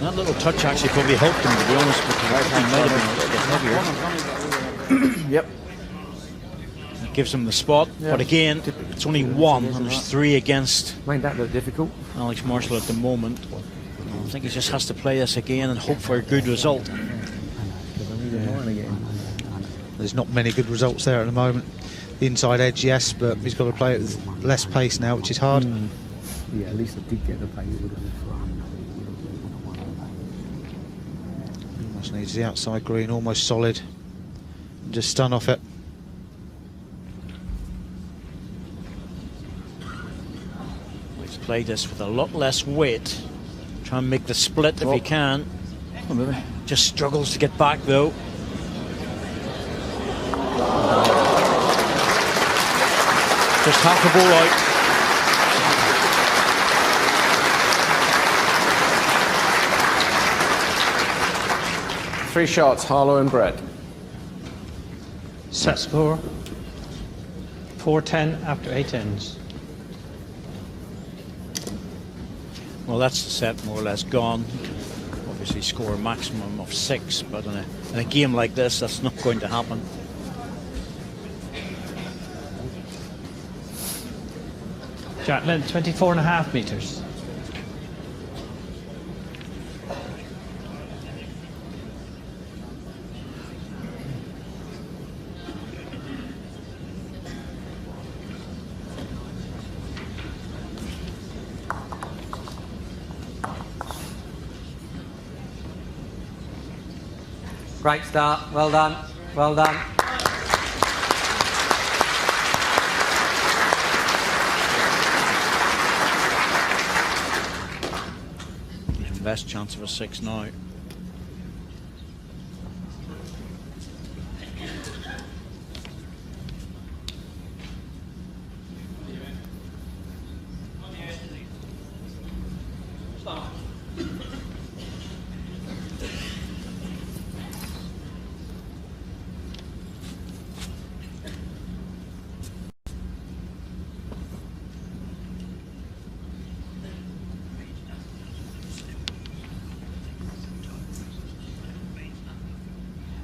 That little touch actually probably helped him, to be honest, because he might have been a bit heavier. Yep. It gives him the spot, but again, it's only one, and there's 3 against Made that look difficult. Alex Marshall at the moment. I think he just has to play this again and hope for a good result. There's not many good results there at the moment. The inside edge, yes, but he's got to play it with less pace now, which is hard. Yeah, at least I did get the pace. Almost needs the outside green, almost solid. And just stun off it. He's played this with a lot less weight. Try and make the split if he can. Just struggles to get back though. Just half the ball out. Three shots, Harlow and Brett. Set score 4-10 after 8 ends. Well, that's the set more or less gone. Obviously score a maximum of 6, but in a game like this, that's not going to happen. Jack length 24.5 metres. Great start. Well done. Well done. Even best chance of a 6 now.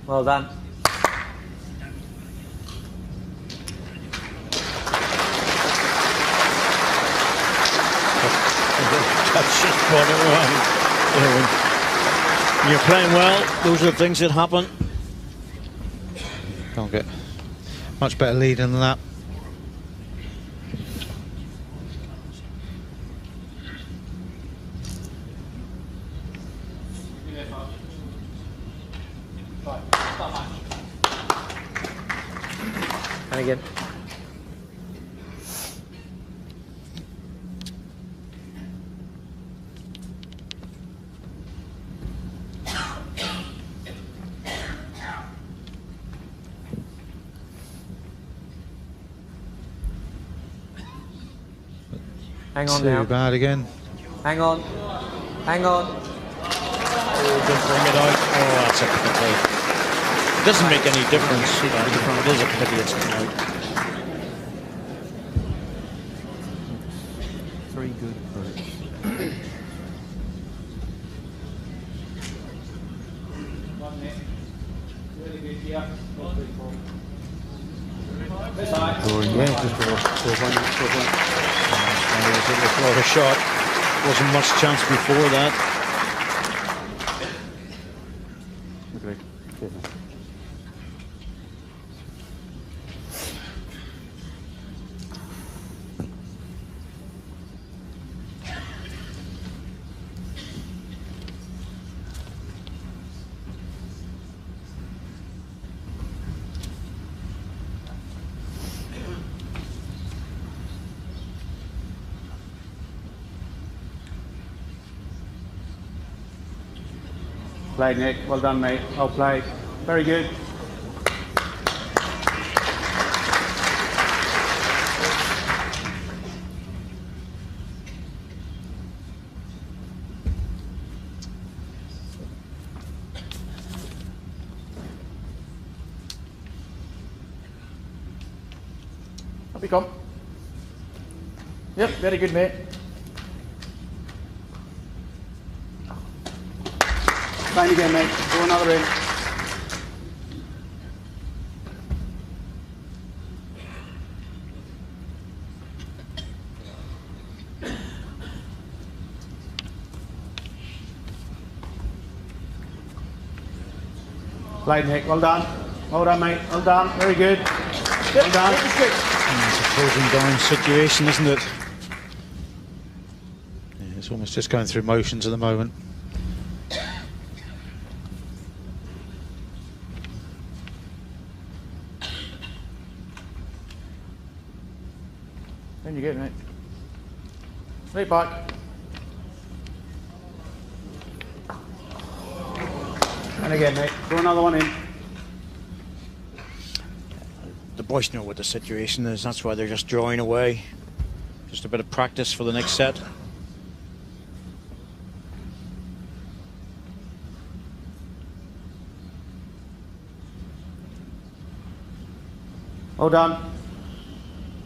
Well done. That's just brought it around. When you're playing well, those are the things that happen. Can't get much better lead than that. And again. Hang on now. Too bad again. Hang on. Hang on. Oh, don't bring it out. Oh, that's a pity. It doesn't make any difference. It is a pity it's come out. 3 good groups. A shot. Wasn't much chance before that. Okay. Played, Nick. Well done, mate. Well played. Very good. Up you come. Yep, very good, mate. Fine again, mate. Go another in. Played, Nick. Well done. Well done, mate. Well done. Very good. Well done. It's a closing down situation, isn't it? Yeah, it's almost just going through motions at the moment. Then you get it, mate. Right back. And again, mate. Go another one in. The boys know what the situation is. That's why they're just drawing away. Just a bit of practice for the next set. Well done.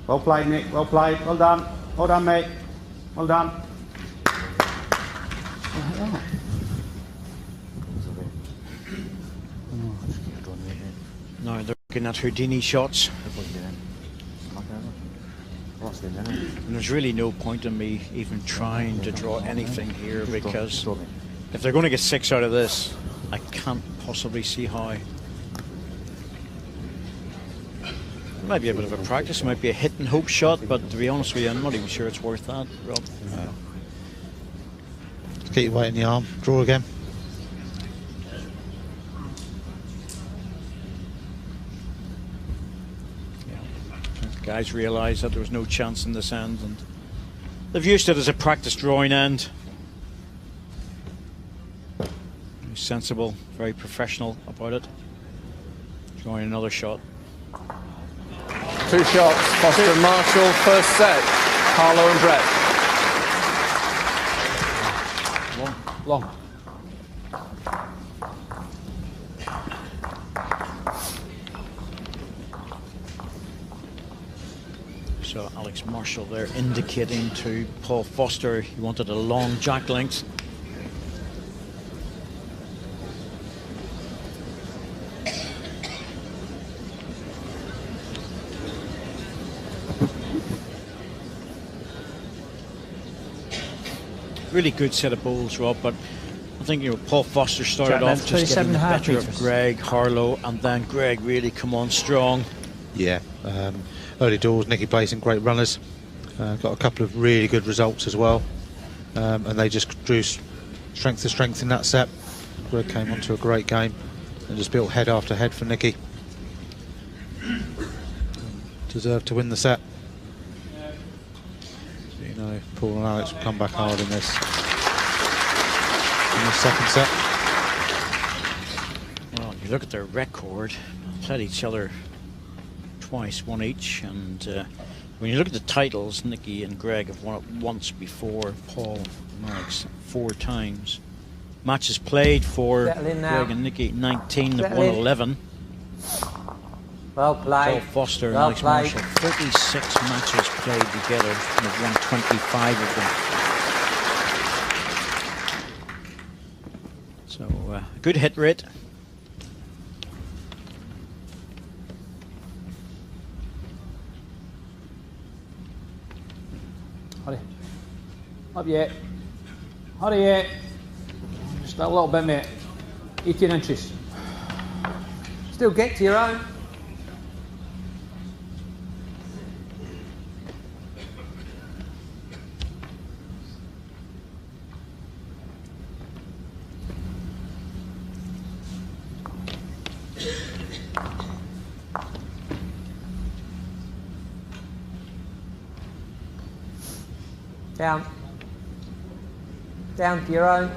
Well played, Nick. Well played. Well done. Well done, mate. Well done. Now they're looking at Houdini shots. And there's really no point in me even trying to draw anything here, because if they're going to get 6 out of this, I can't possibly see how. It might be a bit of a practice, it might be a hit and hope shot, but to be honest with you, I'm not even sure it's worth that, Rob. Keep your weight in the arm. Draw again. Guys realised that there was no chance in this end, and they've used it as a practice drawing end. Very sensible, very professional about it. Drawing another shot. 2 shots, Foster and Marshall, first set. Harlow and Brett. Long. So Alex Marshall there indicating to Paul Foster he wanted a long jack length. Really good set of bowls, Rob, but I think Paul Foster started off just getting the better of Greg Harlow, and then Greg really come on strong. Yeah, early doors, Nicky placing great runners. Got a couple of really good results as well, and they just drew strength to strength in that set. Greg came onto a great game and just built head after head for Nicky. Deserved to win the set. So, Paul and Alex will come back hard in this second set. Well, you look at their record, played each other twice, won each, and when you look at the titles, Nicky and Greg have won it once before, Paul and Alex 4 times. Matches played for Greg and Nicky, 19, they've won 11. Well played. Paul Foster and Alex Marshall, 36 matches played together, and they've won 25 of them. So, good hit rate. Hurry. Up yet. Hurry yet. Just a little bit, mate. 18 inches. Still get to your own. Down. Down to your own.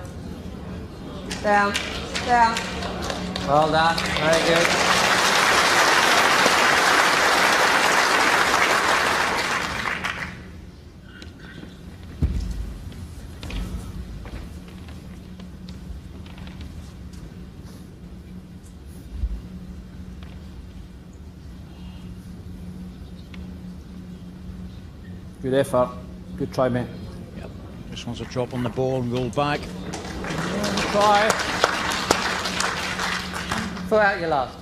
Down. Down. Well done. Very good. Good effort. Good try, mate. Yep. Just wants to drop on the ball and roll back. Try. Throw out your last.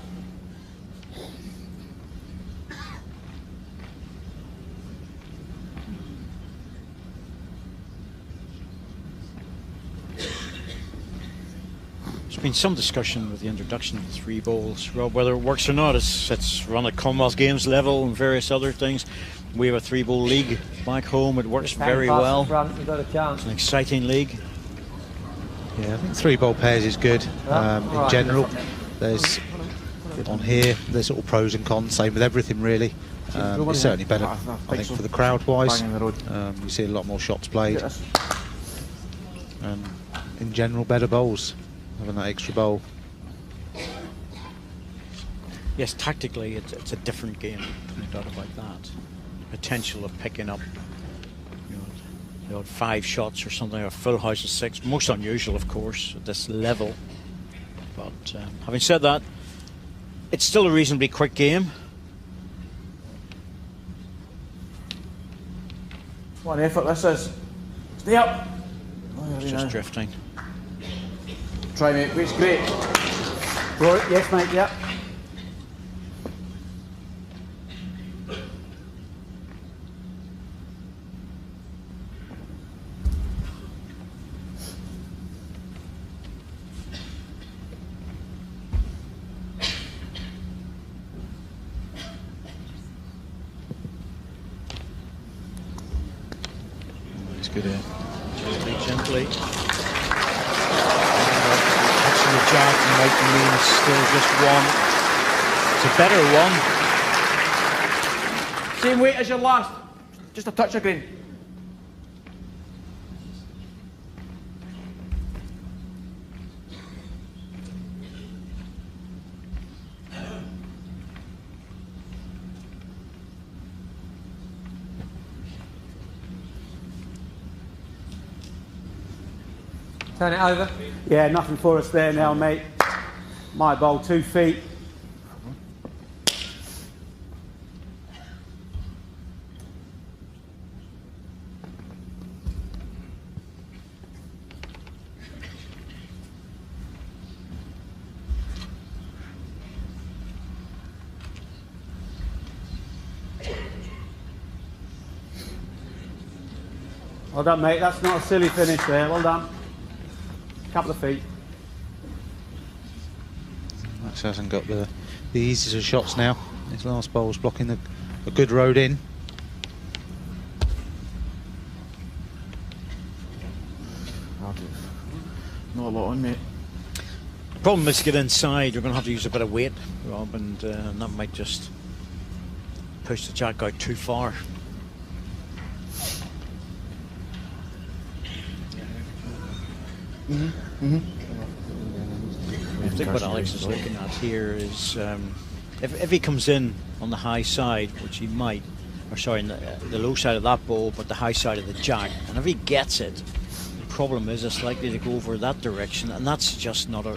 There's been some discussion with the introduction of the 3 bowls, Rob, whether it works or not. It's run at Commonwealth Games level and various other things. We have a 3-bowl league back home. It works very well. You've got a chance. It's an exciting league. Yeah, I think 3-bowl pairs is good in general. There's on here, there's all pros and cons, same with everything really. It's certainly better, I think, for the crowd-wise. You see a lot more shots played, and in general, better bowls, having that extra bowl. Yes, tactically, it's a different game, no doubt about that. Potential of picking up, the odd 5 shots or something, or a full house of 6. Most unusual, of course, at this level. But having said that, it's still a reasonably quick game. What an effort this is. Stay up. It's just drifting. Try, mate. Weight's great. Right, yes, mate, yep. Good gently. Catching the jab might mean still just 1. It's a better 1. Same weight as your last. Just a touch of green. Turn it over. Yeah, nothing for us there now, mate. My bowl, 2 feet. Well done, mate. That's not a silly finish there. Well done. Couple of feet. Max hasn't got the easiest of shots now. His last bowl's blocking a good road in. Not a lot on, mate. The problem is to get inside, you're going to have to use a bit of weight, Rob, and that might just push the jack out too far. The thing what Alex is looking at here is if he comes in on the high side, which he might, or sorry, the low side of that ball, but the high side of the jack, and if he gets it, the problem is it's likely to go over that direction, and that's just not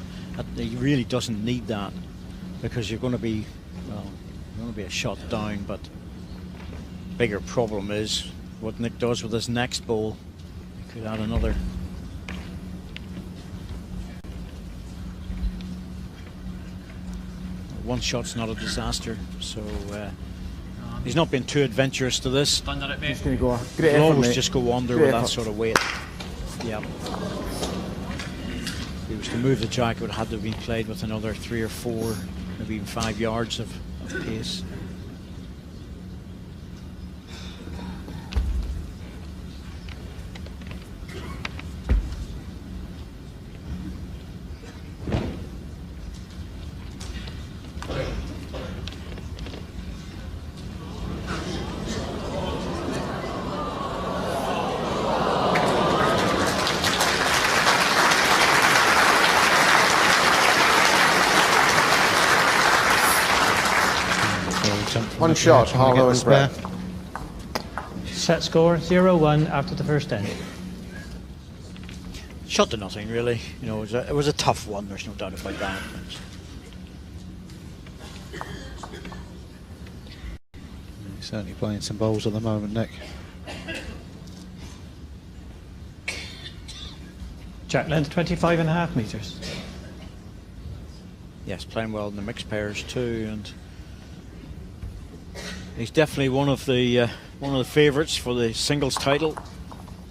he really doesn't need that, because you're going to be, well, you're going to be a shot down, but bigger problem is what Nick does with his next ball. He could add another. One shot's not a disaster, so he's not been too adventurous to this. Just going to go. Great He'll effort, always mate. just go under Great with effort. that sort of weight. Yeah. If he was to move the jack, it would have to have been played with another 3 or 4, maybe even 5 yards of pace. One shot, Harlow and Brett. Set score 0-1 after the first end. Shot to nothing, really. You know, it was a tough one. There's no doubt about that. He's certainly playing some bowls at the moment, Nick. Jack length 25.5 metres. Yes, playing well in the mixed pairs too, and he's definitely one of the favourites for the singles title,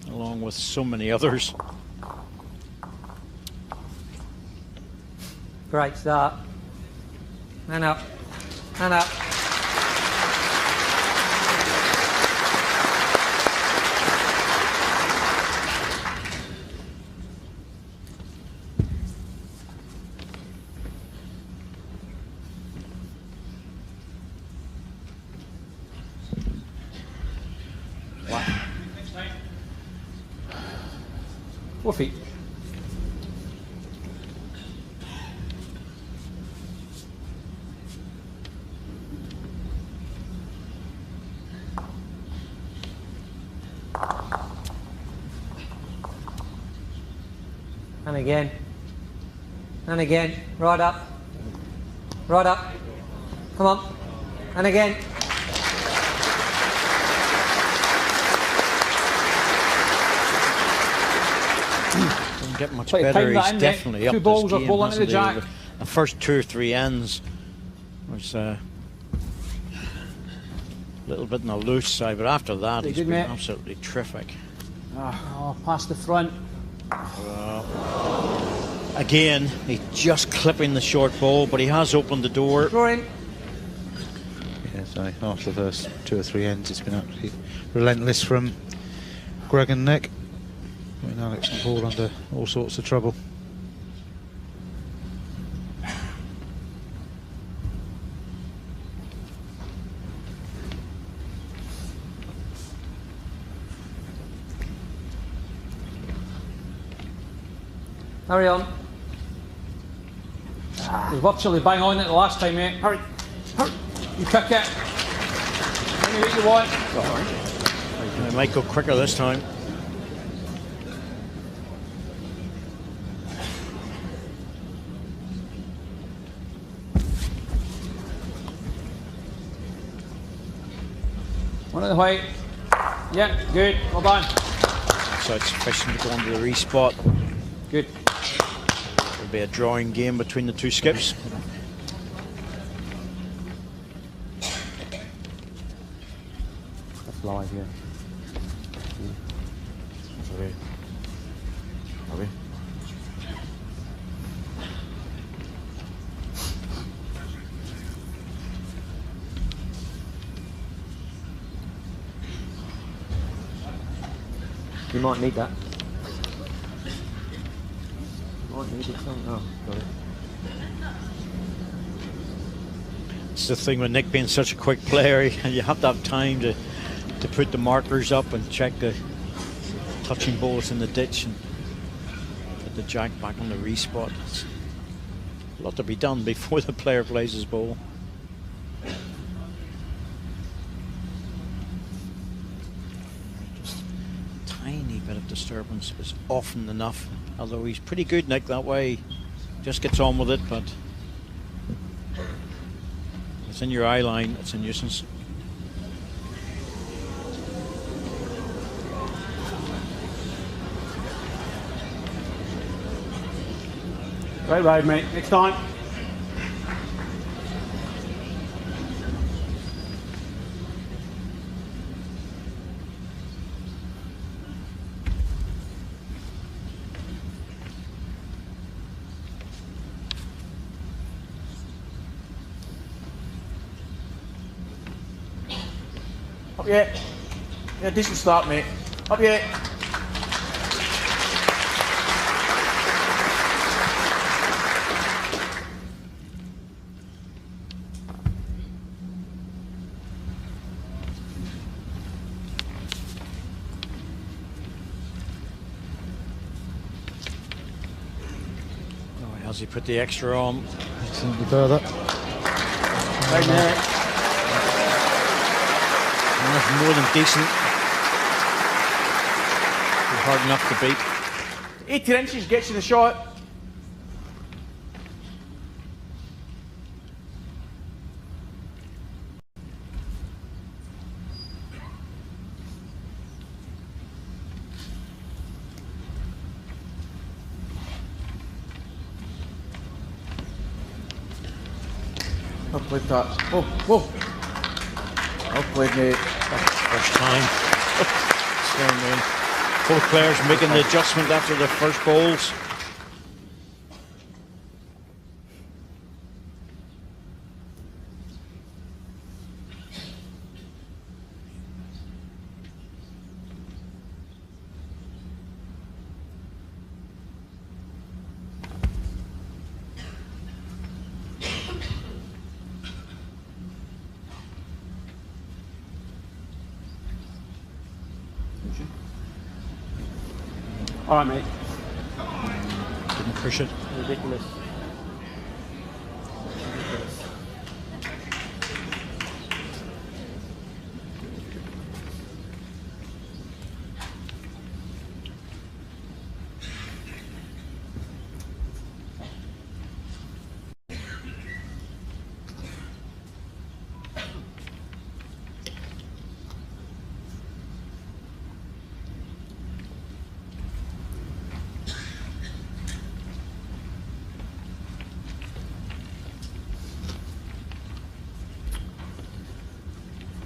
along with so many others. Great start. And up. And up. Wow. 4 feet. And again. And again. Right up. Right up. Come on. And again. Doesn't get much Play better. time that He's in, definitely mate. up Two his balls or game, ball into the hasn't he? jack. The first 2 or 3 ends was a little bit on the loose side, but after that he's good, been mate. absolutely terrific. Oh, past the front. Again, he's just clipping the short ball, but he has opened the door. Drawing. Yeah, so after the first 2 or 3 ends, it's been absolutely relentless from Greg and Nick. I mean, Alex and Paul under all sorts of trouble. Hurry on. He was virtually bang on it the last time, mate. Hurry. Hurry. You pick it. Give me what you want. It might go quicker this time. One of the white. Yeah, good. Well done. So it's sufficient to go under the respot. Good. It'll be a drawing game between the two skips. That's live, yeah. Sorry. Hurry. You might need that. Might need it. Oh, got it. It's the thing with Nick being such a quick player, you have to have time to put the markers up and check the touching balls in the ditch and put the jack back on the respot. It's a lot to be done before the player plays his ball. Tiny bit of disturbance is often enough, although he's pretty good, Nick, that way. Just gets on with it, but it's in your eye line, it's a nuisance. Great road, mate. Next time. Up yet. Yeah, decent start, mate. Up yet. Has he put the extra on? Something further. Right there. That's more than decent. Hard enough to beat. 18 inches gets you the shot. Well played, that. Whoa, whoa. Well played, mate. First time. Both players making the adjustment after their first balls. All right, mate. Didn't push it. Ridiculous.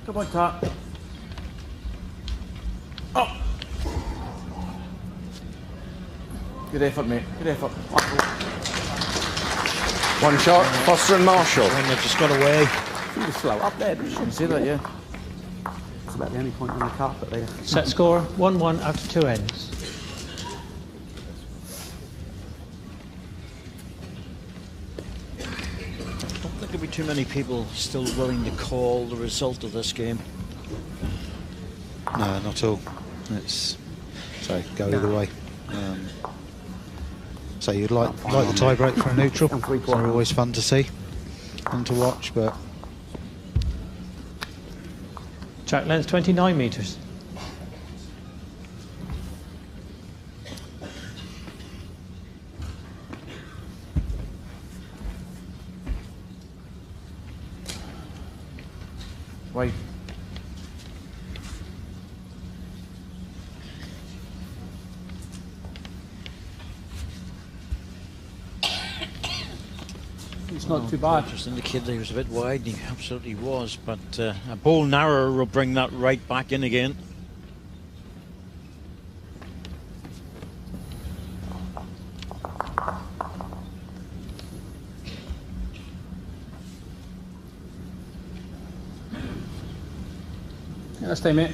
Come on, Tot. Oh! Good effort, mate. Good effort. One shot, Foster and Marshall. And they just got away. You just slow up there, didn't you? Can see that, yeah. It's about the only point on the carpet there. Set score 1-1 after 2 ends. I don't think there'll be too many people still willing to call the result of this game. No, not all. It's go either way. So you'd like the tie break for a neutral. They're always fun to see and to watch, but Track length 29 metres. Wait. It's not too bad. Just indicated he was a bit wide, and he absolutely was, but a bowl narrower will bring that right back in again. Yeah, stay, mate.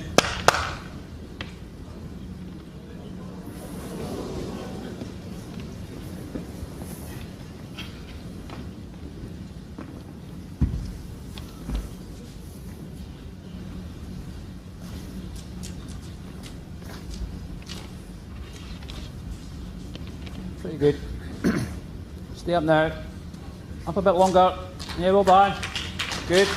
Pretty good. Stay up now. Up a bit longer. Yeah, well done. Good.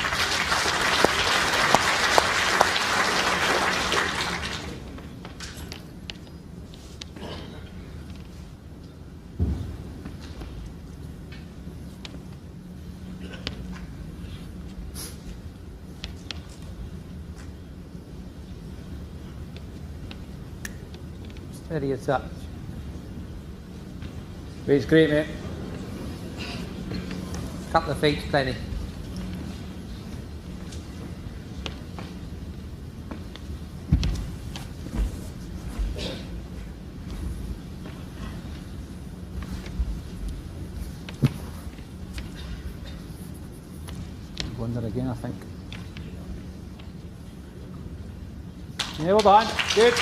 Steady as that. Weight's great, mate. Couple of feet's plenty. Go under again, I think. Yeah, well done. Good.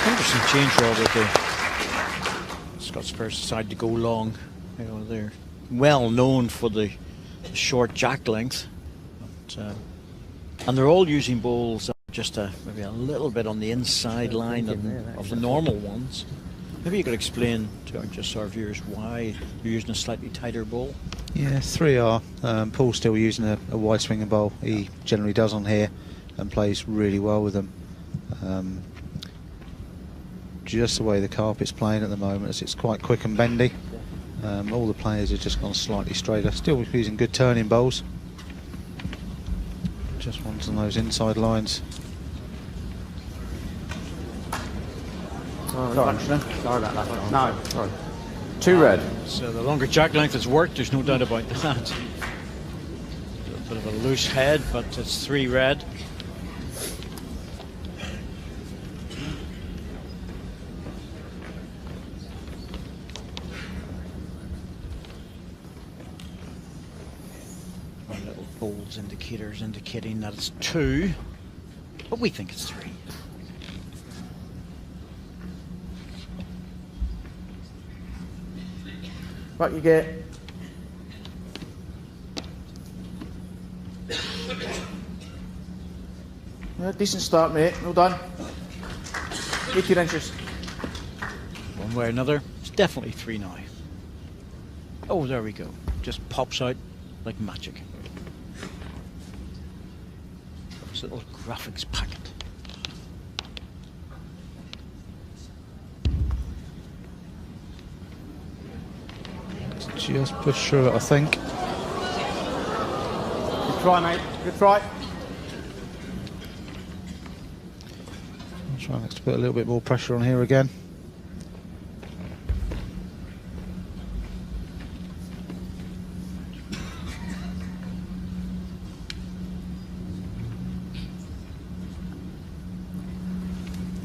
Interesting change role with the Scots first decide to go long. You know, they're well known for the short jack length, but, and they're all using bowls that are just maybe a little bit on the inside line of the normal ones. Maybe you could explain to just our viewers why you're using a slightly tighter bowl. yeah, 3 are. Paul's still using a wide swinging bowl. He generally does on here and plays really well with them. Just the way the carpet's playing at the moment, as it's quite quick and bendy. All the players have just gone slightly straighter. Still using good turning bowls. Just ones on those inside lines. Sorry about that. No, sorry. 2 red. So the longer jack length has worked, there's no doubt about that. A bit of a loose head, but it's 3 red. Little bowls indicators indicating that it's 2, but we think it's 3. Back you get. Yeah, decent start, mate. Well done. 18 inches. One way or another, it's definitely 3 now. Oh, there we go. Just pops out like magic. This little graphics packet. Just push through it, I think. Good try, mate. Good try. I'll try next to put a little bit more pressure on here again.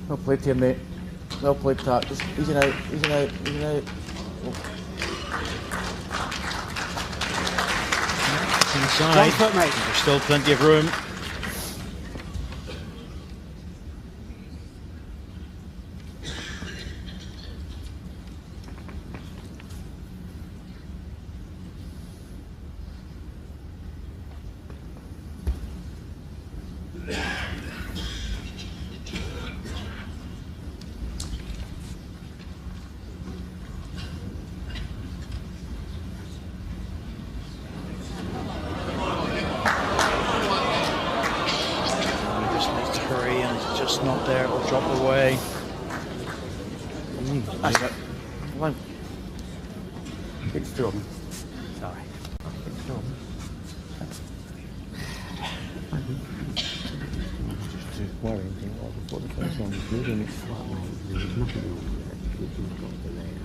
Well played here, mate. Well played, Pat. Just easy now, easy now, easy now. Inside. 1 foot, mate. There's still plenty of room. That's it. Line. It's two of them. Sorry. Just worrying, think, well, before the first one was good and it's flat, there was nothing wrong with it. It's just got to there.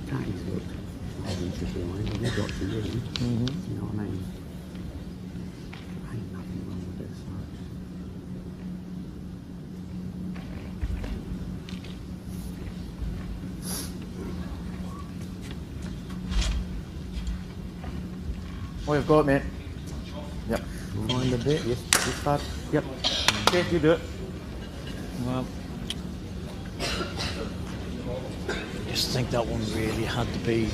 That is looked orange to blind, and they got to you. You know what I mean? Ain't nothing wrong with this. Oh, you've got it, mate. Yep. Mind a bit, yes, bad. Yep. Okay, you do it. Well, I just think that one really had to be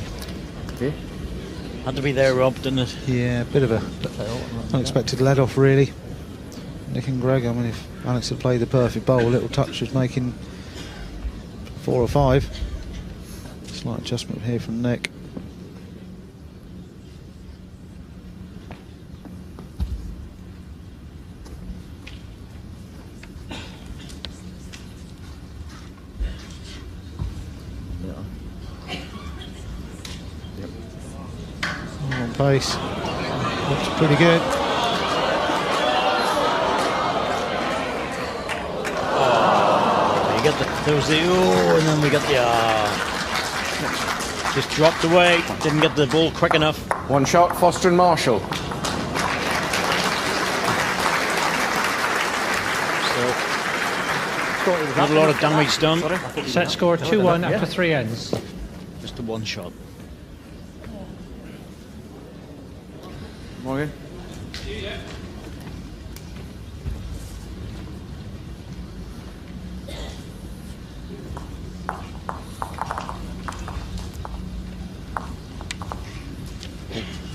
there, Rob, didn't it? Yeah, a bit of a unexpected let off, really. Nick and Greg, I mean, if Alex had played the perfect bowl, little touch was making 4 or 5. Slight adjustment here from Nick. Pace looks pretty good. You get there was the and then we got the just dropped away. Didn't get the ball quick enough. One shot, Foster and Marshall. Not a lot of damage done. Set score 2-1 after 3 ends. Just a one shot. Morgan.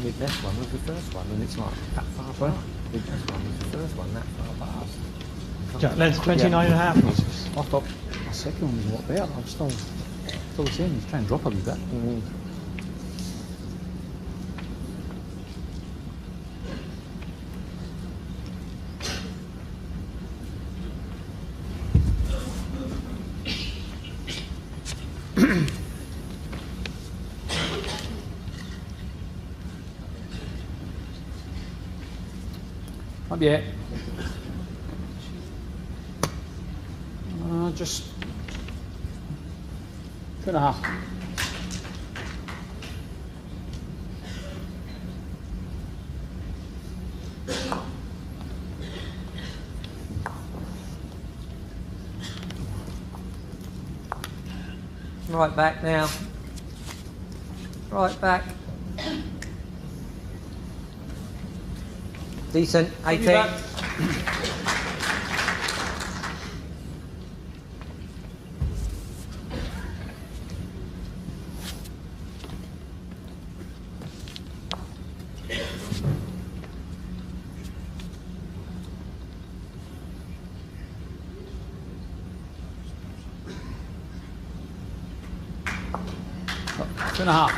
The best one was the first one, and it's like that far apart. The best one was the first one, that far past. Length 29.5 metres. I thought the second one was a lot better. I'm still the same. He's trying to drop a wee bit. Not yet. Just 2.5. Right back now. Right back. Decent, 18. Two and a half.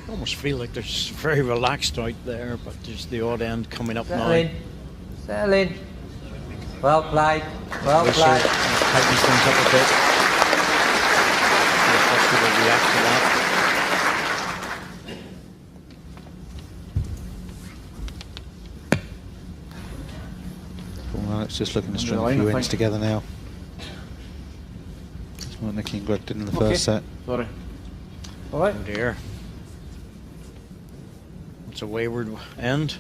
Almost feel like they're just very relaxed out there, but there's the odd end coming up Settle now. in. Settle in. Well played. Well Whistle, played. tightens things up a bit. Foster will react to that. Well, Alex just looking to string a few ends together now. That's what Nicky and Greg did in the first set. Sorry. All right. Oh dear. It's a wayward end.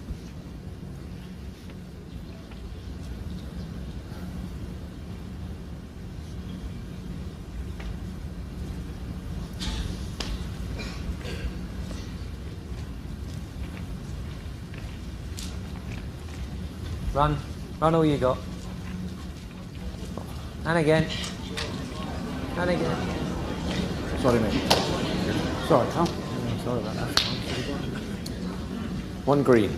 Run. Run all you got. And again. And again. Sorry, mate. Sorry, Tom. Sorry about that. One green.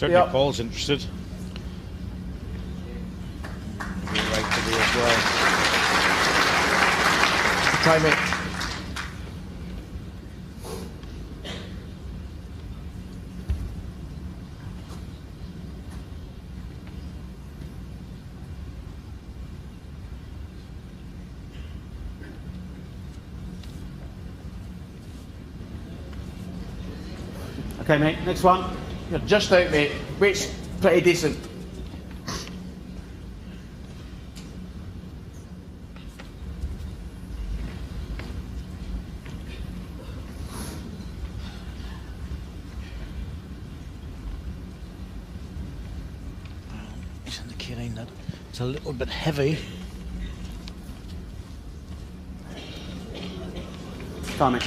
Certainly Paul's interested. Maybe right to be as well. Try mate. Okay, mate, next one. You're just out, mate. Weight's pretty decent. He's indicating that it's a little bit heavy. Time it.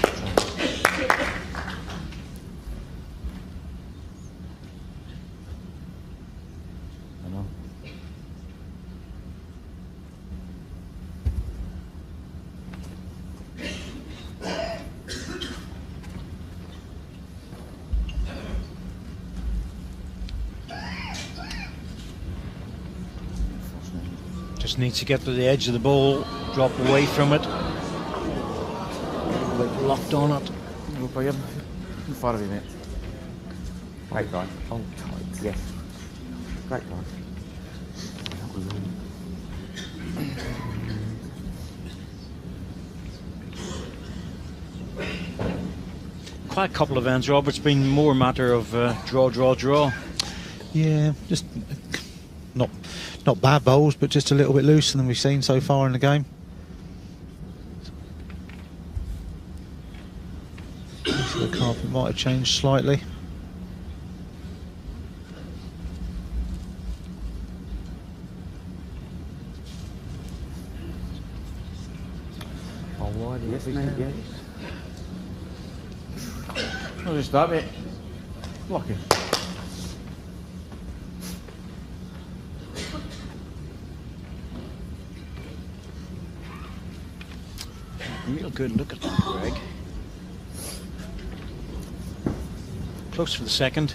Just needs to get to the edge of the bowl, drop away from it. Locked on it. No problem. How far have you, mate? Great guy. Oh, tight. Yes. Great guy. Quite a couple of ends, Rob. It's been more a matter of draw, draw, draw. Yeah, just not bad bowls, but just a little bit looser than we've seen so far in the game. So the carpet might have changed slightly. Oh, why do you Yes, mate, yes. I'll just that, mate. Lucky. Real good look at that, Greg. Close for the second.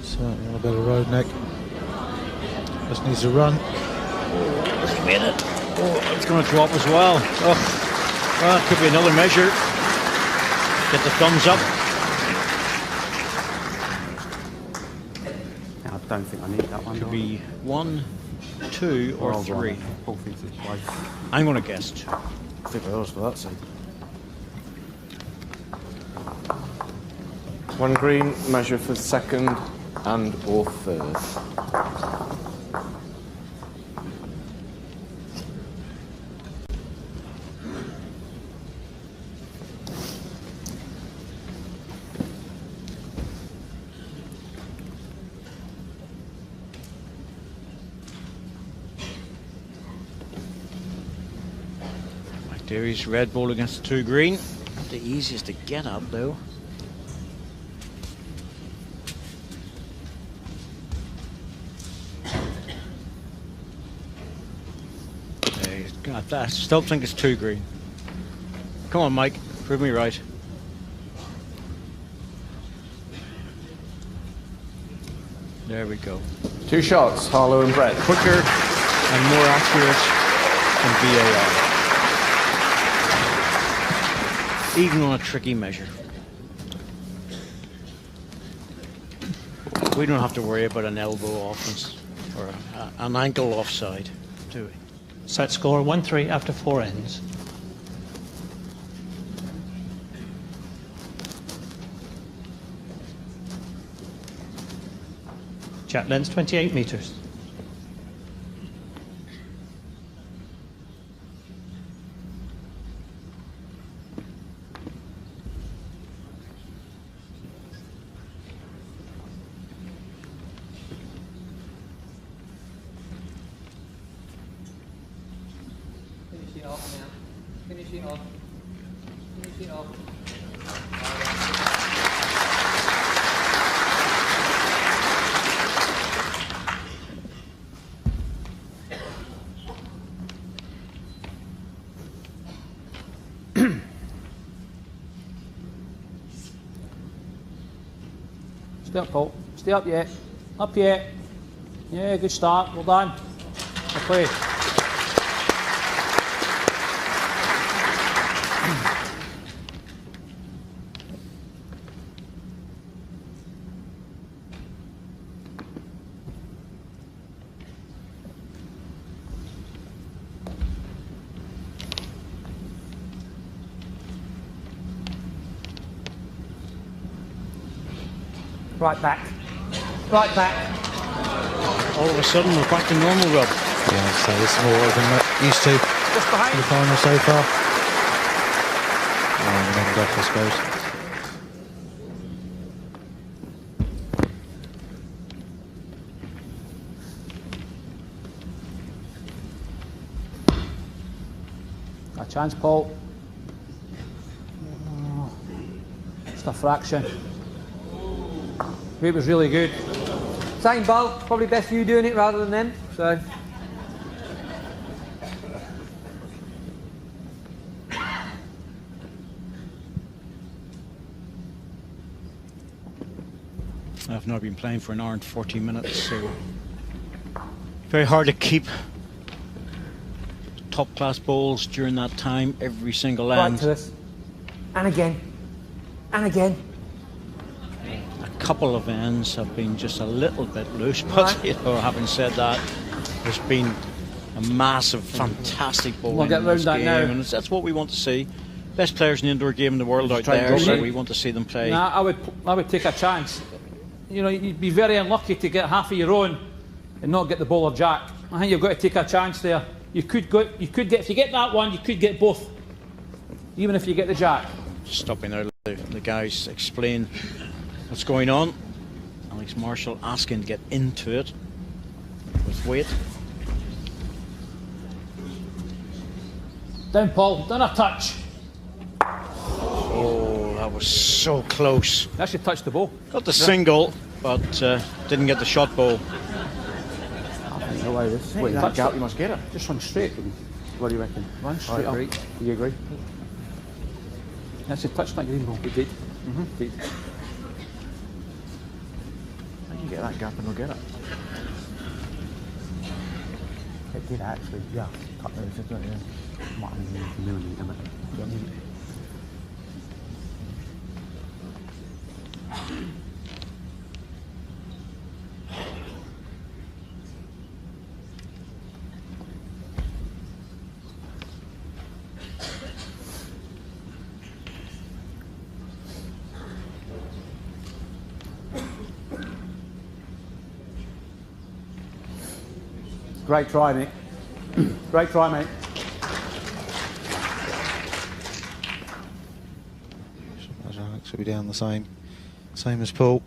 Certainly on a better road, Nick. Just needs to run. He made it. Oh, it's going to drop as well. Oh, well, it could be another measure. Get the thumbs up. I don't think I need that one. Could be 1, 2, or 3. Paul thinks it's close. I'm going to guess 2. I think I was for that side. One green, measure for second and or third. Derry's red ball against the 2 green. Not the easiest to get up though. He's got that. Still think it's 2 green. Come on, Mike. Prove me right. There we go. 2 shots, Harlow and Brett. Quicker and more accurate than VAR. Even on a tricky measure. We don't have to worry about an elbow offense or an ankle offside, do we? Set score 1-3 after 4 ends. Chat length 28 metres. Finish it off now. Finish it off. Finish it off. Stay up, Paul. Stay up yet. Up yet. Yeah, good start. Well done. Well played. Right back. Right back. All of a sudden, we're back to normal, Rob. Yeah, so this is more than we're used to Just behind. in the final so far. And end off, I suppose. A chance, Paul. Just a fraction. It was really good. Same bowl. Probably best you doing it rather than them. So. I've now been playing for an hour and 40 minutes, so very hard to keep top class bowls during that time, every single Right end. to this. And again. And again. A couple of ends have been just a little bit loose, but Right. you know, having said that, there's been a massive, fantastic bowling We'll get in round this that game, now. and that's what we want to see. Best players in the indoor game in the world out try and there, drop so it. we want to see them play. Nah, I would take a chance. You know, you'd be very unlucky to get half of your own and not get the bowler jack. I think you've got to take a chance there. You could get, if you get that one, you could get both, even if you get the jack. Stopping there, the guys explain what's going on. Alex Marshall asking to get into it with weight. Down, Paul. Down a touch. Oh, that was so close. Actually touched the ball. Got the single, but didn't get the shot ball. No way this. Wait, that gap, you must get it. Just run straight. What do you reckon? Run straight up. Do you agree? That's a touch that green ball. We did. Did. I can get that gap and we'll get it. It did actually. Yeah. Cut those, didn't it? Yeah. Might have been a millimetre, but great try, Nick. Great try, mate. Alex will be down the same as Paul.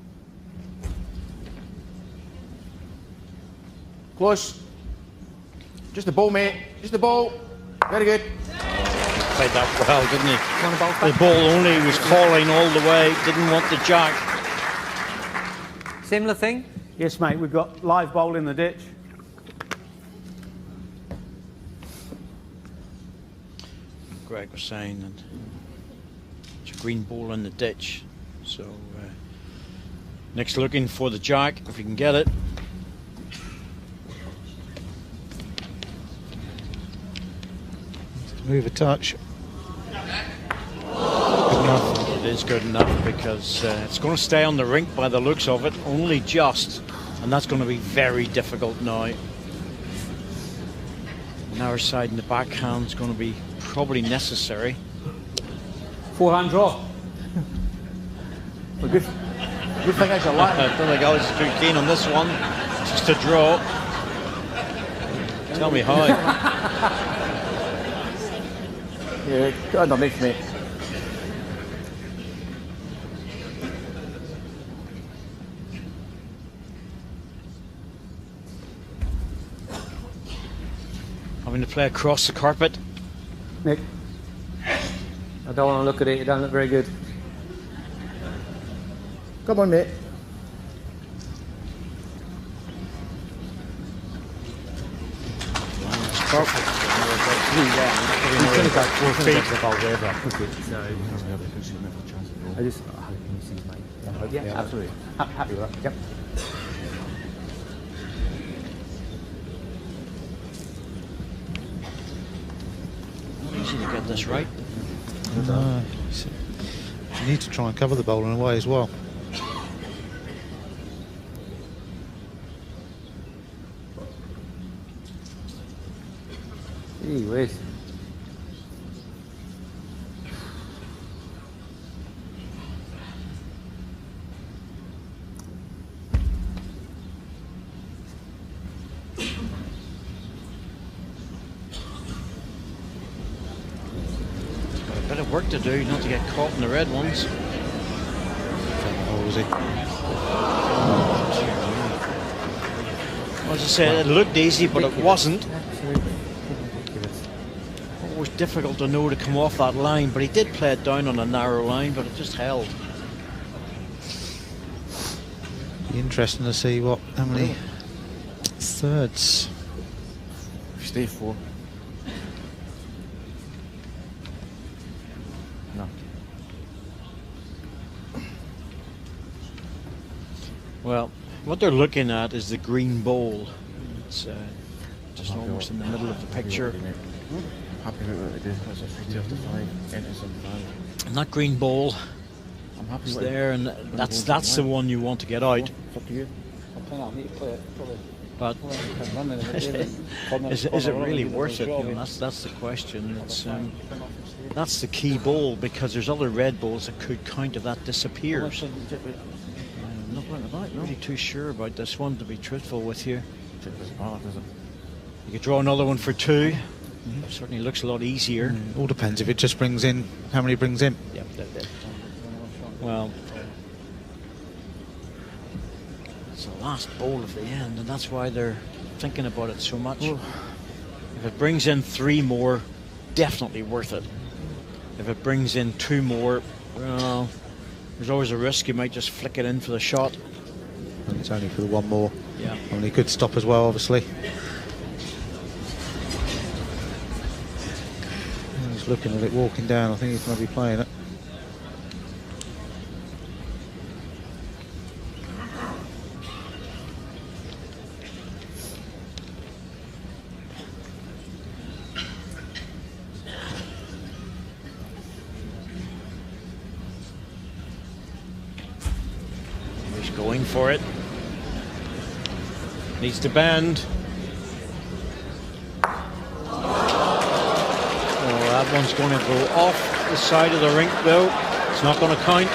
Close. Just the ball, mate. Just the ball. Very good. Played that well, didn't he? The ball only was falling all the way, didn't want the jack. Similar thing? Yes, mate. We've got live bowl in the ditch. Greg was saying that it's a green ball in the ditch, so Nick's looking for the jack if he can get it. Move a touch. Good enough. It is good enough because it's going to stay on the rink by the looks of it, only just, and that's going to be very difficult now. Narrow side in the backhand is going to be probably necessary. Forehand draw. Well, good thing is you're I landing. don't think Alex is too keen on this one. Just a draw. Tell me how. Yeah, go underneath, mate. Having to play across the carpet. Nick. I don't want to look at it. It don't look very good. Come on, mate. Perfect. He's about 4 feet. I just, yeah, absolutely. Happy with that. Yep. Easy to get this right. No, you need to try and cover the bowler in a way as well. Gee whiz. A bit of work to do not to get caught in the red ones. Oh, was he? As I said, it looked easy, but it wasn't. It was difficult to know to come off that line, but he did play it down on a narrow line, but it just held. Be interesting to see how many thirds. Stay 4. No. Well, what they're looking at is the green bowl. It's just almost in the middle of the picture. Happy with what they do. That's a 3 after 5. Enter some 5. And that green bowl I'm happy is with there, and that's the one you want to get out. It's up to you. I need to play it probably. But is it really worth it? You know, that's the question. It's that's the key bowl, because there's other red bowls that could count if that disappears. I'm not really too sure about this one, to be truthful with you. You could draw another one for 2. It certainly looks a lot easier. All depends if it just brings in how many it brings in. Yep. Well, it's the last bowl of the end, and that's why they're thinking about it so much. If it brings in 3 more, definitely worth it. If it brings in 2 more, well, there's always a risk you might just flick it in for the shot. And it's only for the 1 more. Yeah. And he could stop as well, obviously. He's looking at it walking down. I think he's going to be playing it. He's going for it. Needs to bend. That one's going to go off the side of the rink, though. It's not going to count.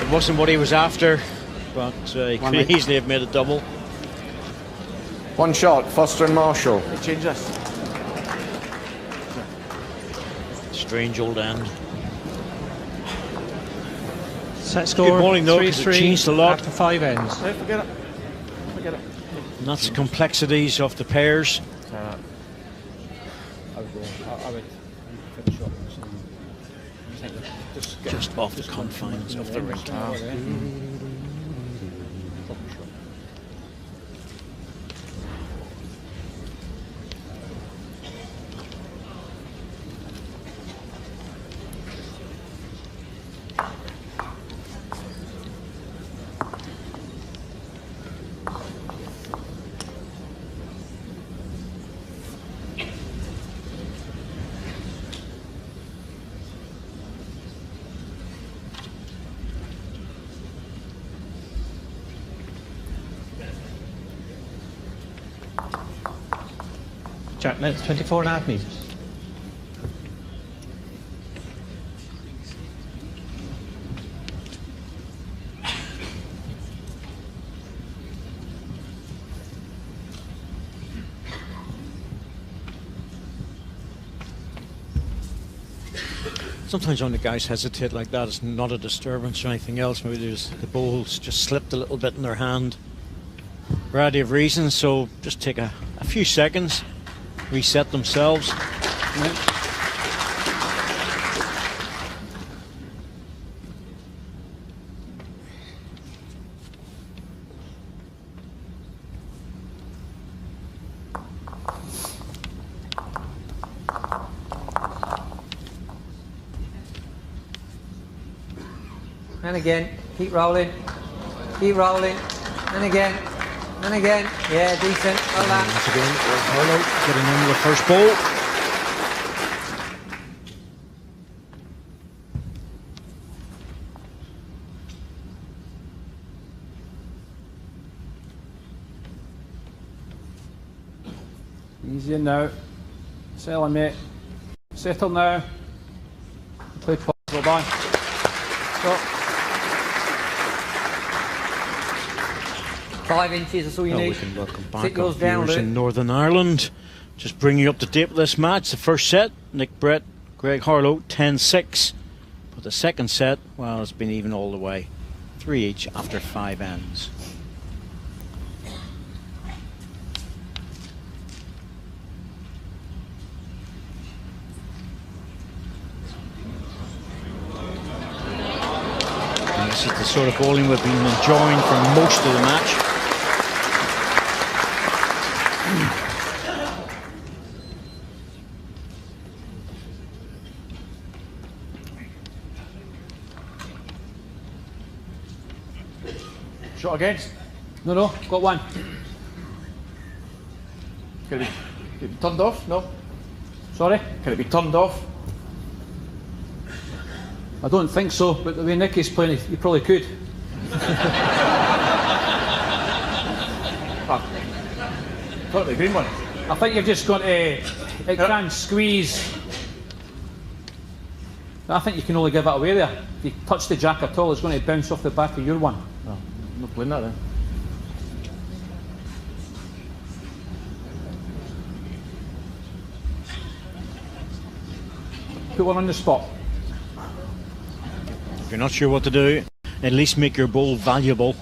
It wasn't what he was after, but he could easily have made a double. 1 shot, Foster and Marshall. Change this. Strange old end. Set score. Good bowling though, because it changed a lot. After 5 ends. Hey, forget it. Forget it. And that's the complexities of the pairs. I would finish up. Just off the confines of the rink. Jack Nets, 24.5 metres. Sometimes when the guys hesitate like that, it's not a disturbance or anything else. Maybe there's the bowls just slipped a little bit in their hand. Variety of reasons, so just take a few seconds, reset themselves. and again. Keep rolling. Keep rolling. And again. And again. Yeah, decent. Well done. Once again, Greg Harlow getting in with the first ball. Easy now. Settle, mate. Settle now. Play possible. Bye. Stop. 5 inches, that's all you need. We can welcome back Sit our yours down, viewers Luke. in Northern Ireland. Just bringing you up to date with this match. The first set, Nick Brett, Greg Harlow, 10-6. But the second set, well, it's been even all the way. 3 each after 5 ends. And this is the sort of bowling we've been enjoying for most of the match. Shot against? No, got one. Can it be turned off? No? Sorry? Can it be turned off? I don't think so, but the way Nicky's playing, you probably could. Put the green one. I think you've just got to it can squeeze. I think you can only give it away there. If you touch the jack at all, it's going to bounce off the back of your one. No, I'm not playing that then. Put one on the spot. If you're not sure what to do, at least make your ball valuable.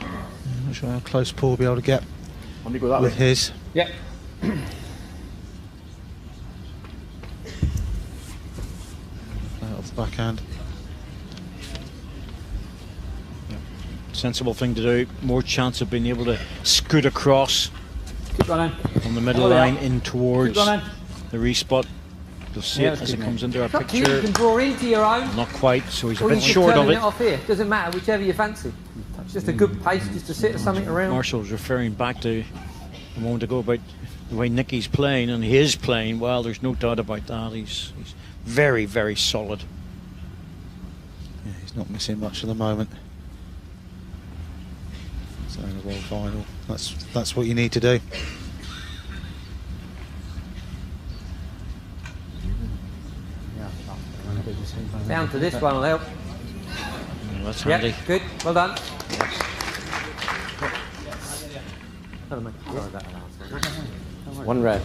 I'm not sure how close Paul will be able to get Let me go that with way. his. Yep. Out of the backhand. Sensible thing to do. More chance of being able to scoot across Keep running. on the middle Oh, yeah. line in towards Keep running. the respot. You'll see Yeah, it that's as it good, comes mate. into our It's up to you. picture. You can draw into your own. Not quite, so he's a Or bit you can short turn of it it. off here. Doesn't matter, whichever you fancy. It's just a good pace just to sit something around. Marshall's referring back to a moment ago about the way Nicky's playing, and he is playing well. There's no doubt about that. He's very, very solid. Yeah, he's not missing much at the moment. So in the world final, that's what you need to do. Down to this one will help. Well, that's Yep, handy. good. Well done. Sorry about that last one. One red.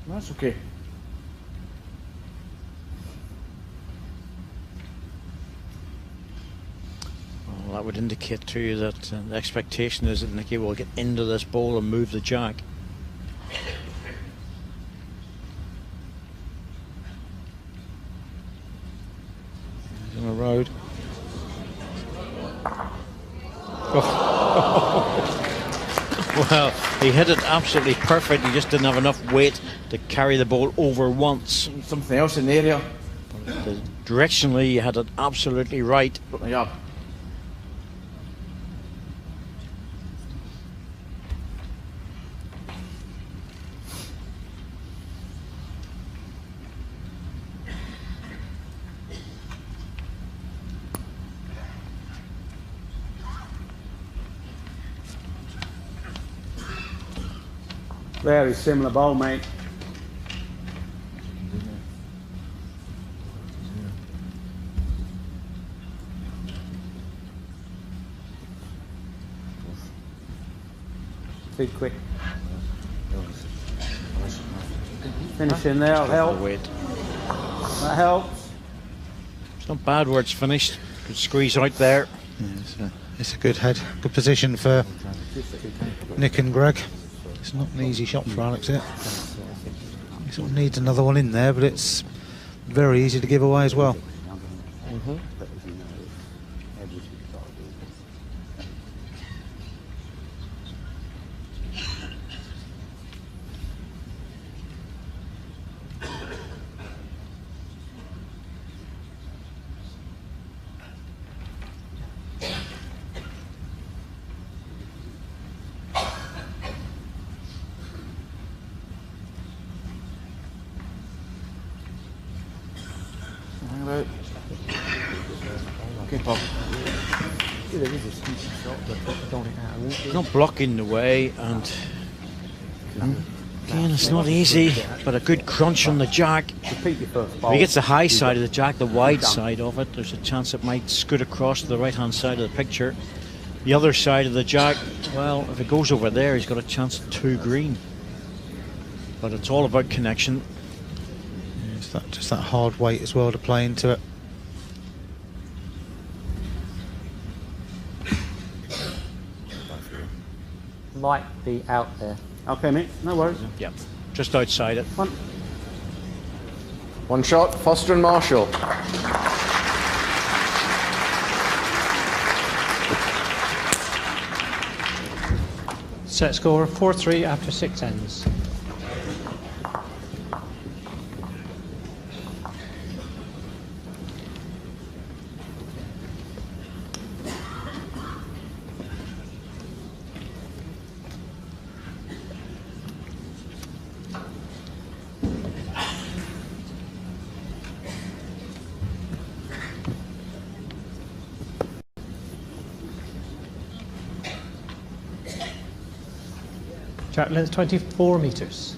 That's okay. Well, that would indicate to you that the expectation is that Nicky will get into this ball and move the jack. He's on the road. Well, he hit it absolutely perfect. He just didn't have enough weight to carry the ball over once. Something else in the area. Directionally, he had it absolutely right. Put my yard. Very similar bowl, mate. Too quick. Finish in there, will help. Weight. That helps. It's not bad where it's finished. Good squeeze out there. Yeah, it's a good head, good position for Nick and Greg. It's not an easy shot for Alex here. He sort of needs another one in there, but it's very easy to give away as well. Not blocking the way, and again, it's not easy, but a good crunch on the jack. If he gets the high side of the jack, the wide side of it, there's a chance it might scoot across to the right hand side of the picture. The other side of the jack, well, if it goes over there, he's got a chance at 2 green. But it's all about connection. Yeah, it's just that hard weight as well to play into it. Might be out there. Okay, mate, no worries. Yep, just outside it. One shot, Foster and Marshall. Set score 4-3 after 6 ends. Track length 24 metres.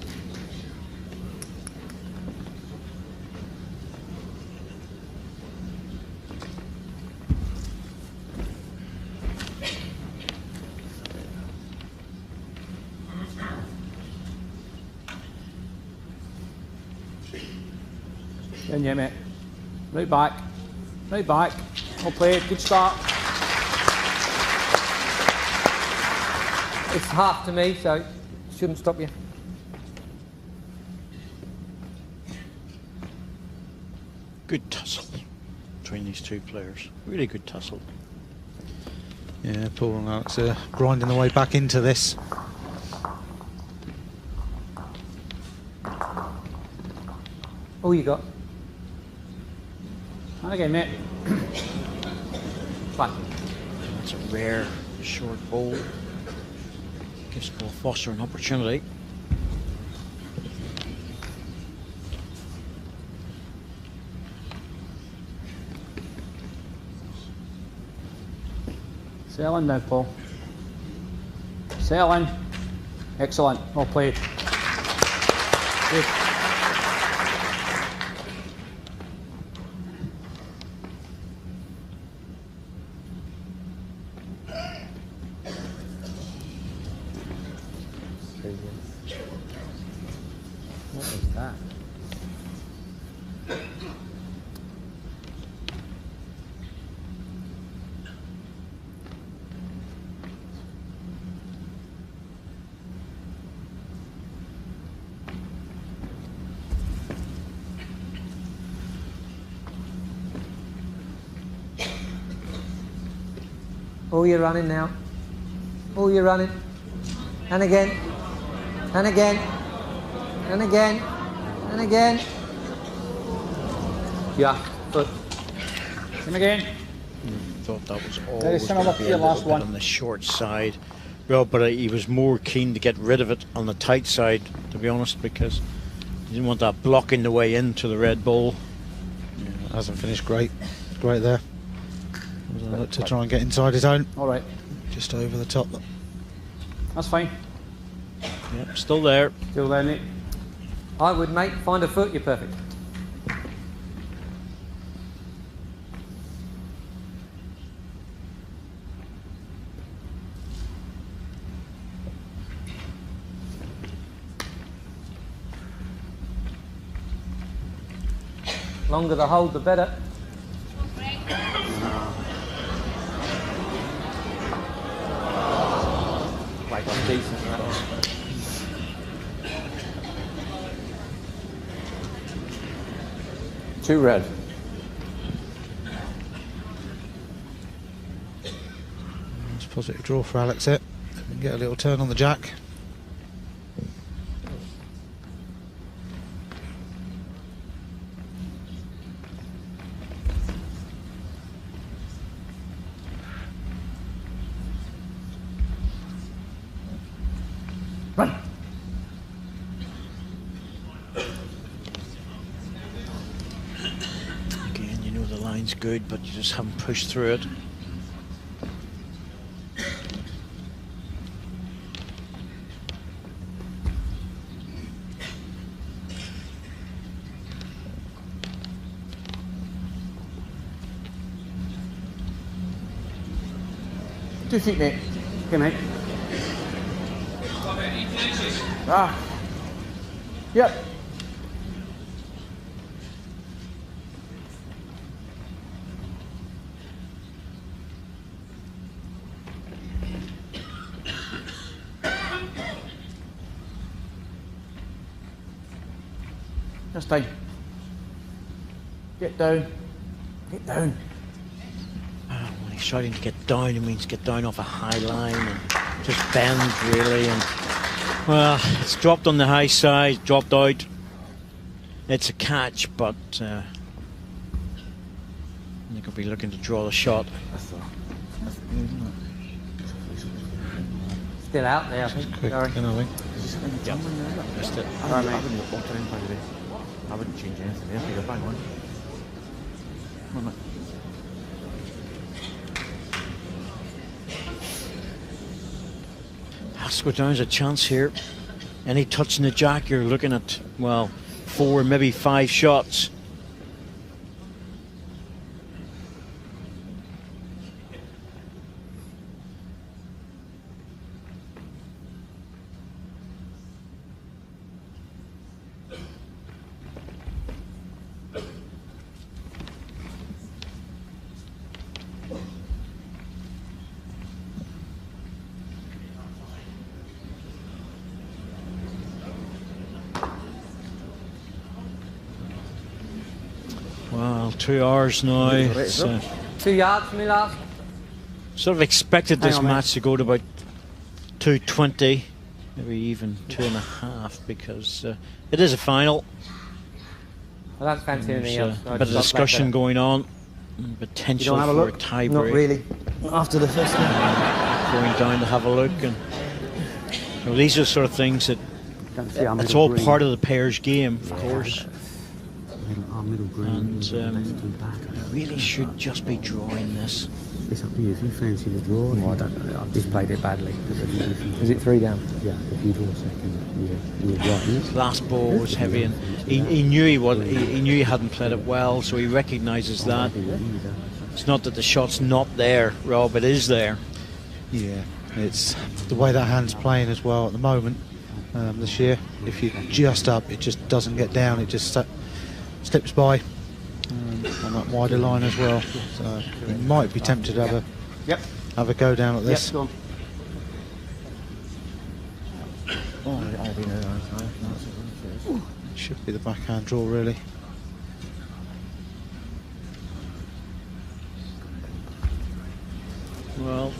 In yeah, mate. Right back. Right back. Well played. Good start. It's half to me, so it shouldn't stop you. Good tussle between these two players. Really good tussle. Yeah, Paul and Alex are grinding their way back into this. Oh, you got. And again, mate. Fine. That's a rare short ball. Gives Paul Foster an opportunity. Sailing now, Paul. Sailing. Excellent. Well played. Good. What was that? Oh, you're running now. Oh, you're running. And again. And again. And again. And again. Yeah, but. And again. Thought that was Very always similar going to to be your a last little bit one. on the short side. Well, but he was more keen to get rid of it on the tight side, to be honest, because he didn't want that blocking the way into the red ball. Yeah, hasn't finished great. Great there. Look to try and get inside his own. All right. Just over the top. That's fine. Yep, still there. Still there, Nick. I would, mate. Find a foot, you're perfect. Longer the hold, the better. That's decent. That. 2 red. It's a positive draw for Alex here. Get a little turn on the jack. Run. Again, you know the line's good, but you just haven't pushed through it. Two feet, mate. Okay, mate. Ah. Yep. This time. Get down. Get down. When he's trying to get down, he means get down off a high line and just bend really. And well, it's dropped on the high side, dropped out. It's a catch, but they could be looking to draw the shot. Still out there, I think. Quick, Sorry. you know, Yep. Missed it. I wouldn't look water in, by the way. I wouldn't change anything there. You're bang on. Come on, mate. Has to go down as a chance here. Any touch in the jack, you're looking at, well, 4, maybe 5 shots. Well, 2 hours now. It's, 2 yards from me last. sort of expected this Hang on, match to go to about 2:20, maybe even 2.5, because it is a final. Well, that's fancy anything else. A bit of discussion going on. Potential have a for look? a tie Not break. really. After the first one. Going down to have a look, and well, these are the sort of things that our it's middle all green. part of the pairs game, of course. Our middle green. And really should just be drawing this. It's up to you. If you fancy the draw, Well, I don't know. I've just played it badly. Is it 3 down? Yeah, if you draw second, you're right. Last ball was heavy, and he knew he knew he hadn't played it well, so he recognises that. It's not that the shot's not there, Rob. It is there. Yeah, it's the way that hand's playing as well at the moment this year. If you're just up, it just doesn't get down. It just slips by on that wider line as well. So you might be tempted to have a go down at this. Go on. Should be the backhand draw, really. Well,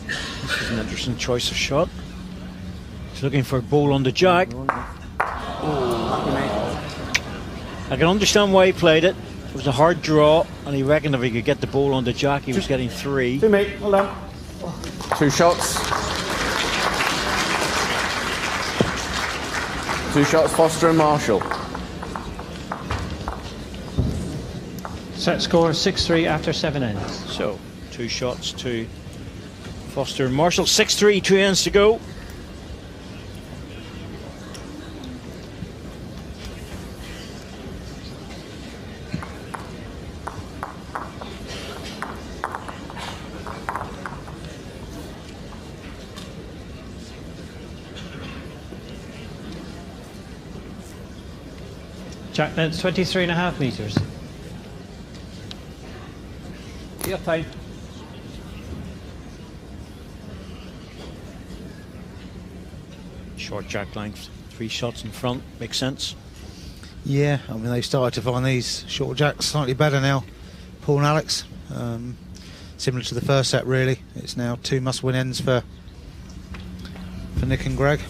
this is an interesting choice of shot. He's looking for a ball on the jack. I can understand why he played it. It was a hard draw, and he reckoned if he could get the ball on the jack, he was getting 3. 2, mate. Hold on. 2 shots. 2 shots, Foster and Marshall. Set score 6-3 after 7 ends. So, 2 shots to Foster and Marshall. 6-3, 2 ends to go. Jack length 23.5 metres. Your time. Short jack length, 3 shots in front, makes sense. Yeah, I mean, they've started to find these short jacks slightly better now, Paul and Alex. Similar to the first set, really. It's now 2 must-win ends for Nick and Greg.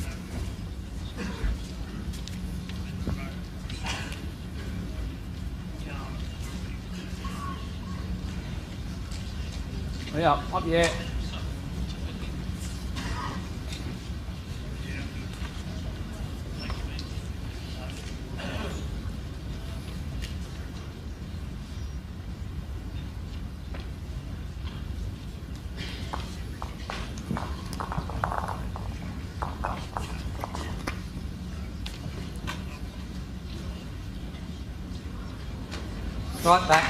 Yeah, up yet. Right back.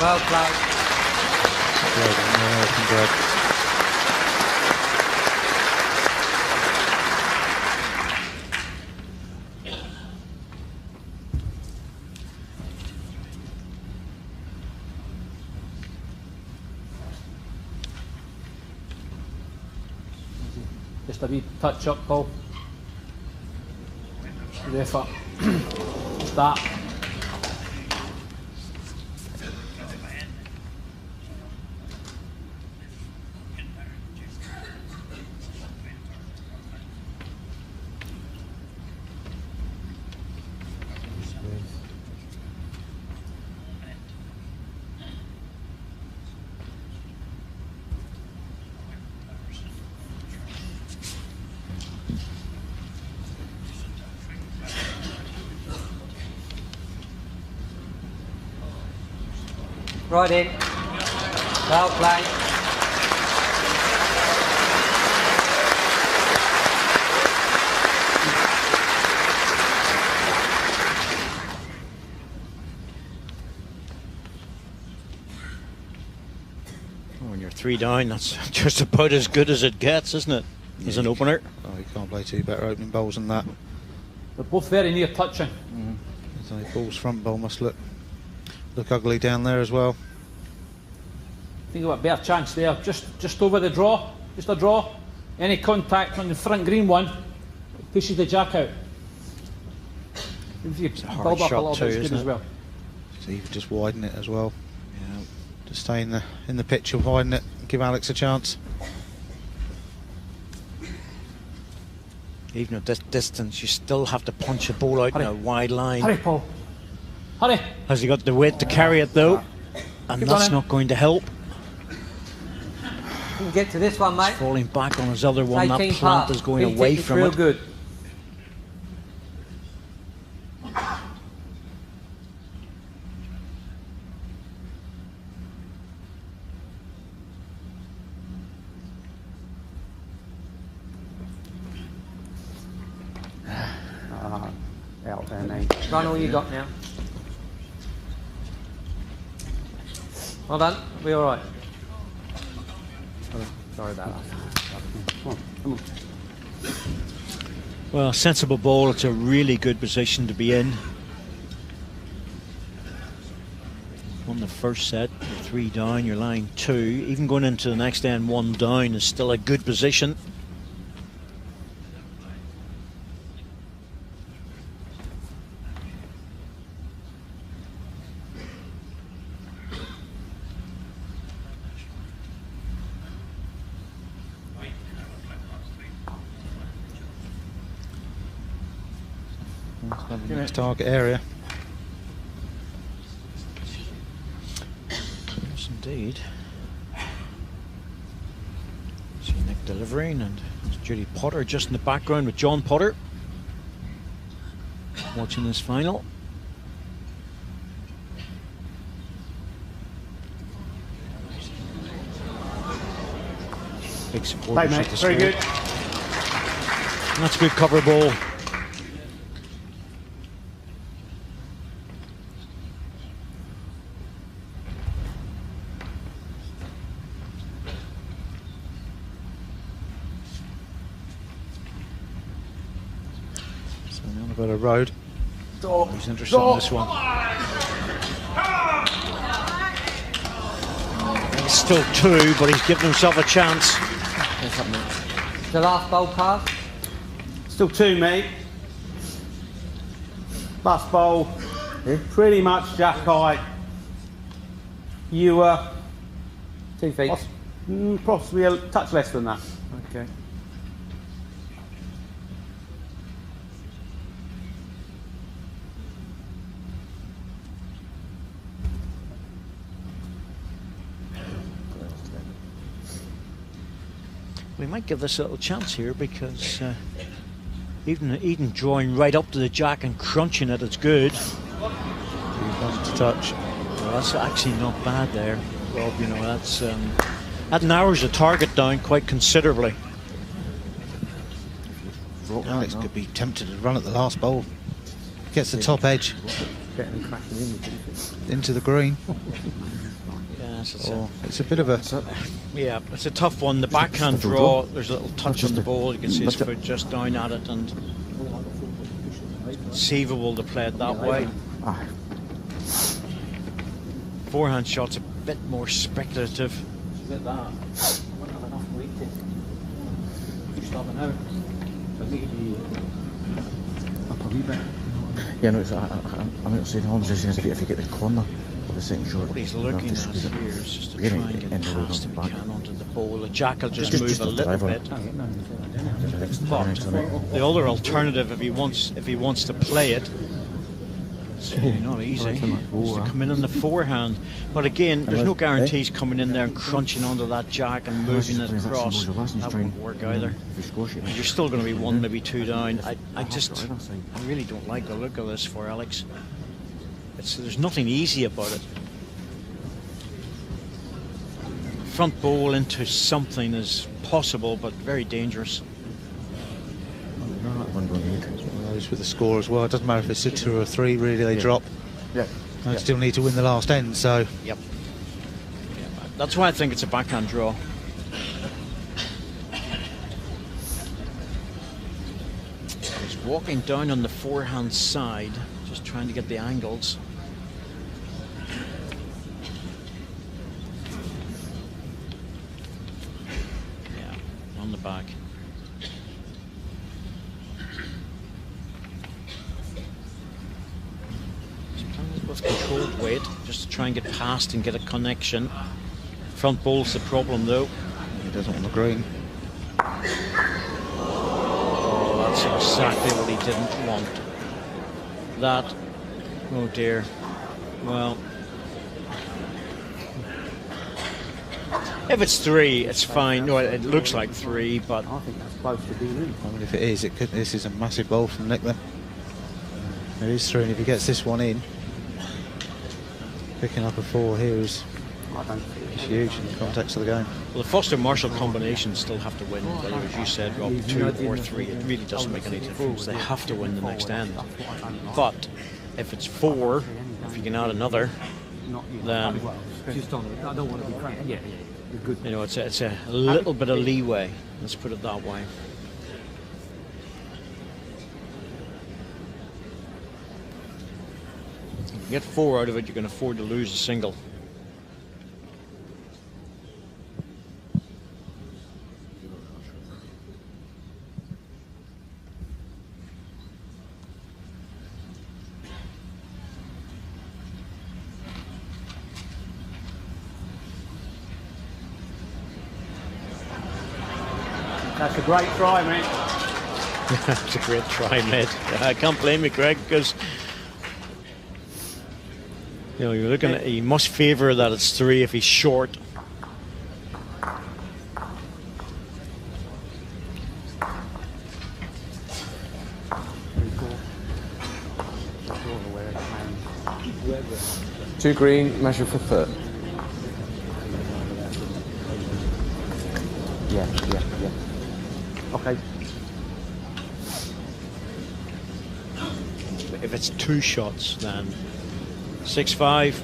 Well played. Greg. Just a wee touch up, Paul. Good effort. Just that. Right in. Well played. When you're 3 down, that's just about as good as it gets, isn't it? As an opener. Oh, you can't play 2 better opening bowls than that. They're both very near touching. Paul's front bowl must look ugly down there as well. I think you've got a better chance there. Just over the draw. Just a draw. Any contact on the front green one pushes the jack out. If you build up a little bit, it's good as well. So you could just widen it as well. Yeah. Just stay in the pitch and widen it and give Alex a chance. Even at this distance, you still have to punch a ball out in a wide line. Hurry, Paul. Hurry. Has he got the weight to carry it though? And Keep that's running. not going to help. You can get to this one, mate. He's falling back on his other one. That 18 plant par. is going Beat away it's from real it. good. Out there, mate. Run all you got now. Well done. We're all right. Sorry about that. Come on. Well, sensible ball. It's a really good position to be in. Won the first set, you're 3 down, you're lying 2. Even going into the next end 1 down is still a good position. Next target area. Yes, indeed. See Nick delivering, and there's Judy Potter just in the background with John Potter watching this final. Big supporters Hey, at mate. the Very score. good. And that's a good cover ball. So now we've got a road. He's interested in this one. It's still 2, but he's given himself a chance. The last bowl pass. Still 2, mate. Last bowl. Pretty much jack high. You were 2 feet. possibly a touch less than that. Okay. We might give this a little chance here because even drawing right up to the jack and crunching it, it's good. To touch. Well, that's actually not bad there, Rob. You know, that's that narrows the target down quite considerably. Alex could be tempted to run at the last bowl. Gets the top edge into the green. Yes, it's a bit of a... Yeah, it's a tough one. The backhand draw, there's a little touch on the ball. You can see his foot just down at it, and it's conceivable to play it that way. Forehand shot's a bit more speculative. Yeah, no, I'm not saying Holmes is if you get the corner of the second shot. What he's looking at here is just to try and get past him can onto the ball. The jack will just move a little bit. But the other alternative, if he wants to play it, it's really not easy. It's to come in on the forehand. But again, there's no guarantees coming in there and crunching onto that jack and moving it across. That won't work either. You're still going to be 1, maybe 2 down. I really don't like the look of this for Alex. There's nothing easy about it. Front bowl into something is possible, but very dangerous. With the score as well, it doesn't matter if it's a 2 or a 3, really, they drop. They still need to win the last end, so... Yep. That's why I think it's a backhand draw. He's walking down on the forehand side, just trying to get the angles. Yeah, on the back. With controlled weight, just to try and get past and get a connection. Front bowl's the problem, though. He doesn't want the green. Oh, that's exactly what he didn't want. That, oh dear. Well, if it's 3, it's fine. No, it looks like 3, but I think that's close to being in. I mean, if it is, this is a massive bowl from Nick then. It is 3, and if he gets this one in, picking up a 4 here is huge in the context of the game. Well, the Foster Marshall combinations still have to win, whether, as you said, Rob, 2 or 3. It really doesn't make any difference. They have to win the next end. But if it's 4, if you can add another, then you know it's a little bit of leeway. Let's put it that way. Get 4 out of it, you can afford to lose a single. That's a great try, mate. That's a great try, mate. I can't blame you, Greg, because you know, you're looking at, he must favour that it's 3 if he's short. Two green, measure for foot. Yeah. Okay. If it's 2 shots, then 6-5.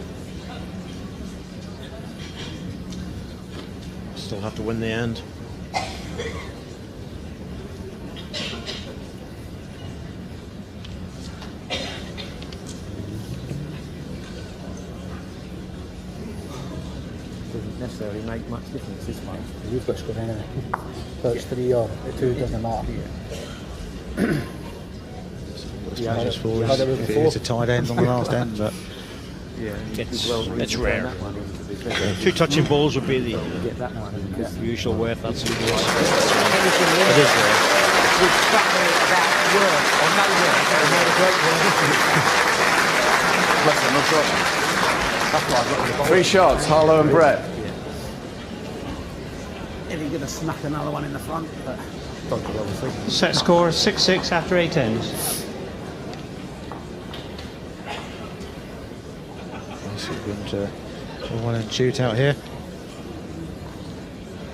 Still have to win the end. Doesn't necessarily make much difference this way. You've got to score anyway. So it's 3 or 2, doesn't matter. If it is a tight end on the last end, but it's rare. Two touching balls would be the usual width. That's it. It is rare. 3 shots, Harlow and Brett. If you're going to smack another one in the front, but Set score 6-6 after 8 ends. Going to one and shoot out here.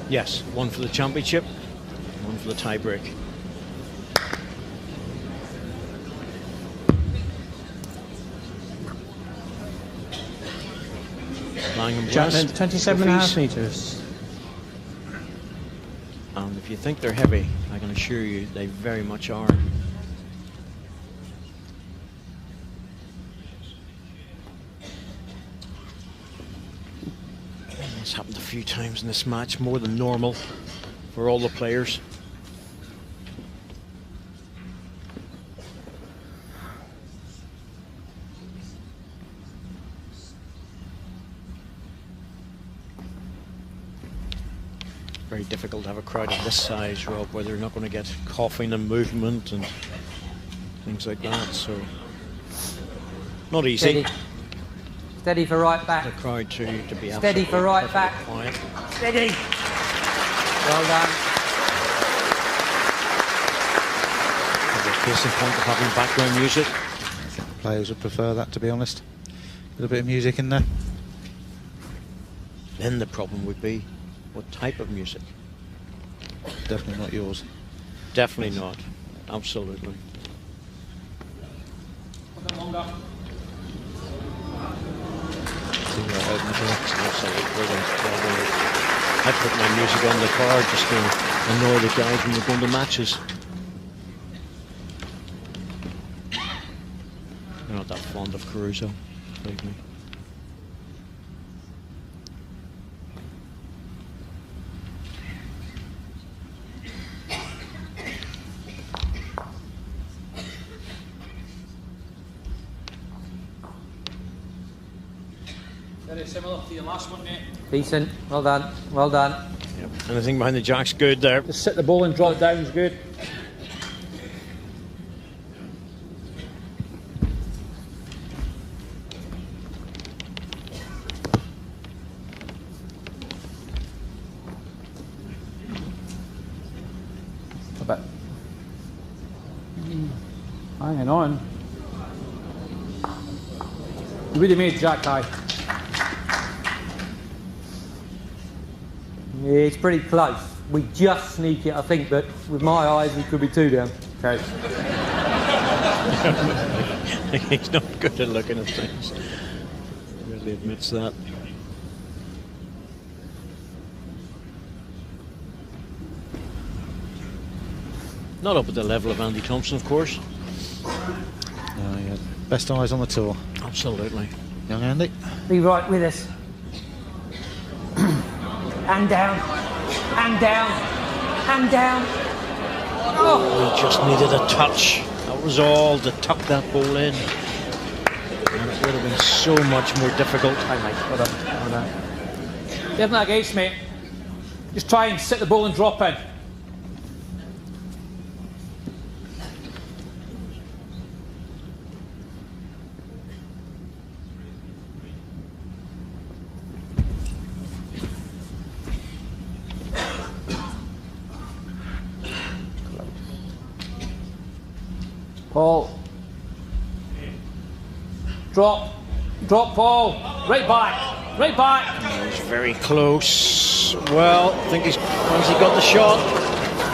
Yes, one for the championship, one for the tie break. Chapman, 27.5 metres. And if you think they're heavy, I can assure you they very much are. It's happened a few times in this match, more than normal for all the players. Very difficult to have a crowd of this size, Rob, where they're not going to get coughing and movement and things like that, so not easy. Steady. Steady for right back. The crowd to be steady for right back. Quiet. Steady. Well done. The case in point of having background music. Players would prefer that, to be honest. A little bit of music in there. Then the problem would be, what type of music? Definitely not yours. Definitely not. Absolutely. I put my music on the car just to annoy the guys when they're going to matches. They're not that fond of Caruso, believe me. Very similar to your last one, mate. Decent. Well done. Well done. Yep. Anything behind the jack's good there. Just sit the ball and draw it down is good. A bit. Hanging on. You really made jack high. Yeah, it's pretty close. We just sneak it, I think, but with my eyes, we could be 2 down. Okay. He's not good at looking at things. He really admits that. Not up at the level of Andy Thompson, of course. No, yeah. Best eyes on the tour. Absolutely. Young Andy. Be right with us. And down. And down. And down. Oh. We just needed a touch. That was all to tuck that ball in. And it would have been so much more difficult. Hi, mate. Hold on. Hold on. Give that against, mate. Just try and sit the ball and drop in. Paul. Drop. Drop, Paul. Right back. Right back. He's very close. Well, I think he's once he got the shot.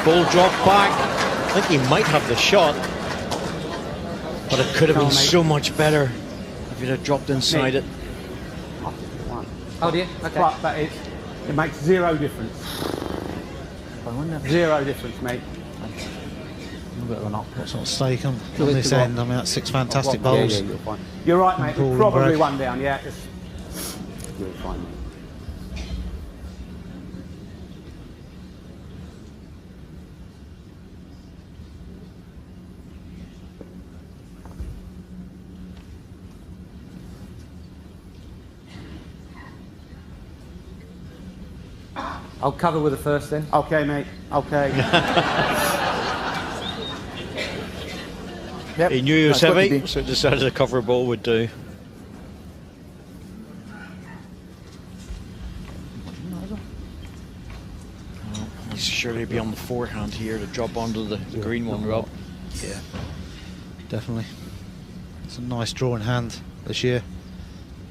Ball dropped back. I think he might have the shot. But it could have been so much better if he'd have dropped inside it. Oh dear. Okay. But that is, it makes zero difference. Zero difference, mate. A bit of an up. What's on stake on this end? I mean, that's 6 fantastic bowls. Yeah, you're fine. You're right, mate. Paul There's probably Greg. one down. Yeah. You're fine, mate. I'll cover with the first then. Okay, mate. Okay. Yep. He knew he was That's what heavy, to so decided a cover ball would do. He's surely be on the forehand here to drop onto the green one, Rob. Yeah, definitely. It's a nice drawing hand this year,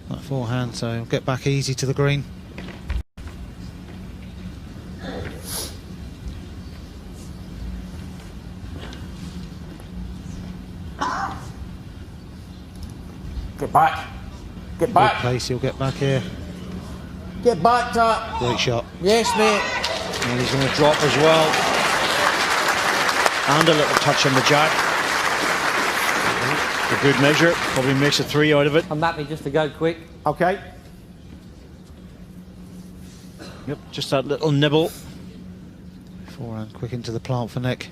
that forehand, so he'll get back easy to the green. Get back. Get Good back. place, he'll get back here. Get back, Tat. Great shot. Yes, mate. And he's going to drop as well. And a little touch on the jack. A good measure. Probably makes a 3 out of it. I'm happy just to go quick. Okay. Yep, just that little nibble. Forehand quick into the plant for Nick.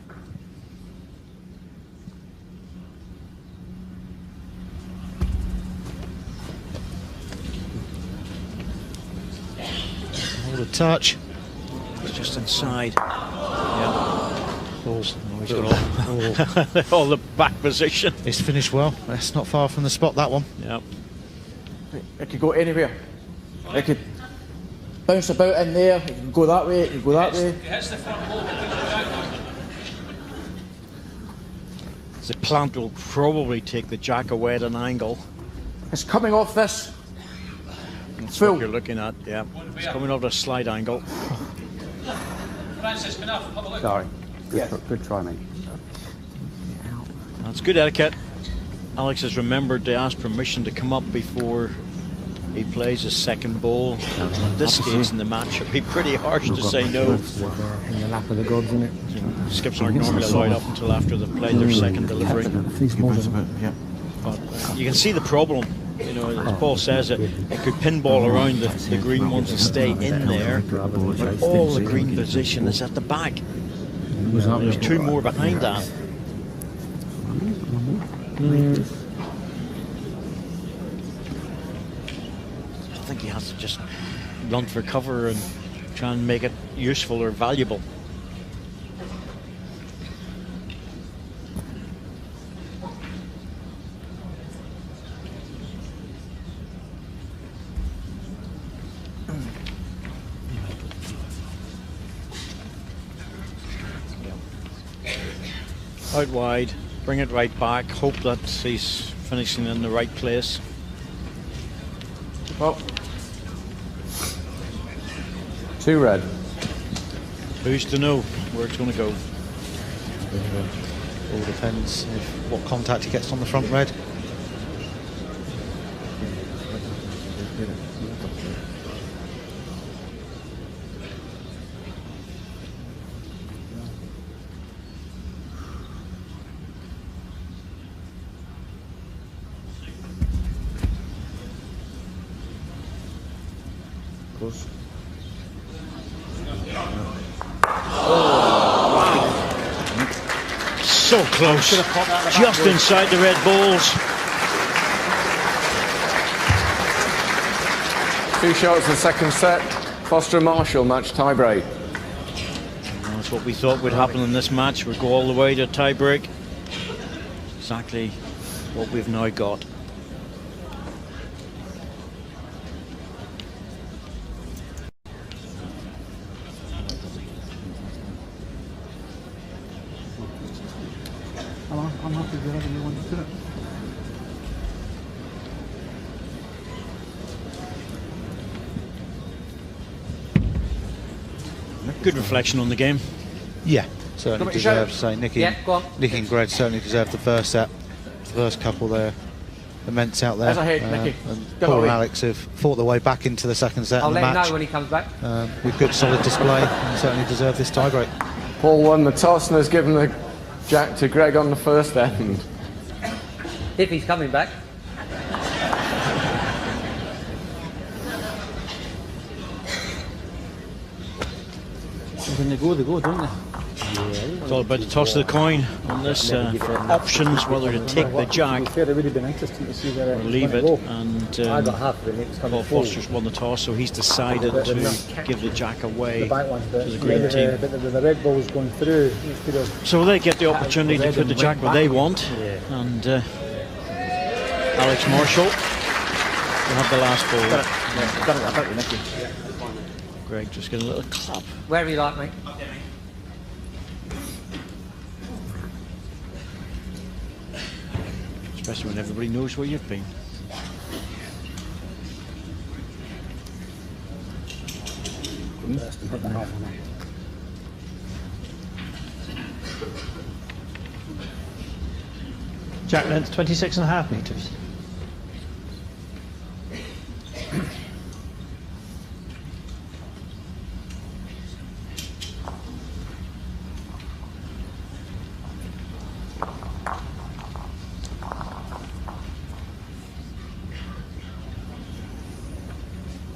Hold a touch. It's just inside. Yeah. Balls. Oh, he's got all the back position. It's finished well. That's not far from the spot, that one. Yep. It could go anywhere. It could bounce about in there. It could go that way. It could go that way. The plant will probably take the jack away at an angle. It's coming off this. That's Full. what you're looking at, yeah. It's coming off a slight angle. Francis, enough. Have a look. Sorry. Yeah. Good try, mate. That's good etiquette. Alex has remembered to ask permission to come up before he plays his second ball. At this stage in the match, it'd be pretty harsh to say no. In the lap of the gods, isn't it? Skips aren't normally allowed up until after they've played their second delivery. Yeah. But you can see the problem. You know, as Paul says, it could pinball around the green ones and stay in there, but all the green position is at the back. There's 2 more behind that. I think he has to just run for cover and try and make it useful or valuable. Out wide, bring it right back, hope that he's finishing in the right place. Well, 2 red. Who's to know where it's going to go? All depends what contact he gets on the front red. So close, just inside the red balls. 2 shots in the second set. Foster and Marshall match tie-break. That's what we thought would happen in this match. We'd go all the way to tie-break. Exactly what we've now got. I'm happy with whatever you want to do it. Good reflection on the game. Yeah, certainly deserves. So Nicky and Greg certainly deserved the first set, the first couple there. Immense out there. As I heard, Nicky. And Paul and Alex have fought their way back into the second set. I'll of the let him match know when he comes back. With good solid display, and certainly deserve this tiebreak. Paul won the toss and has given the jack to Greg on the first end. If he's coming back. When they go, don't they? Yeah, It's all about the toss of the coin on this for options, whether to take the jack It would have been interesting to see where or leave it. And Paul Foster's won the toss, so he's decided to give the jack away to the green team. But the red ball was going through. So they get the opportunity to put the jack where they want, and Alex Marshall will have the last ball. Greg just get a little clap. Wherever you like, mate. Especially when everybody knows where you've been. Jack length 26.5 metres.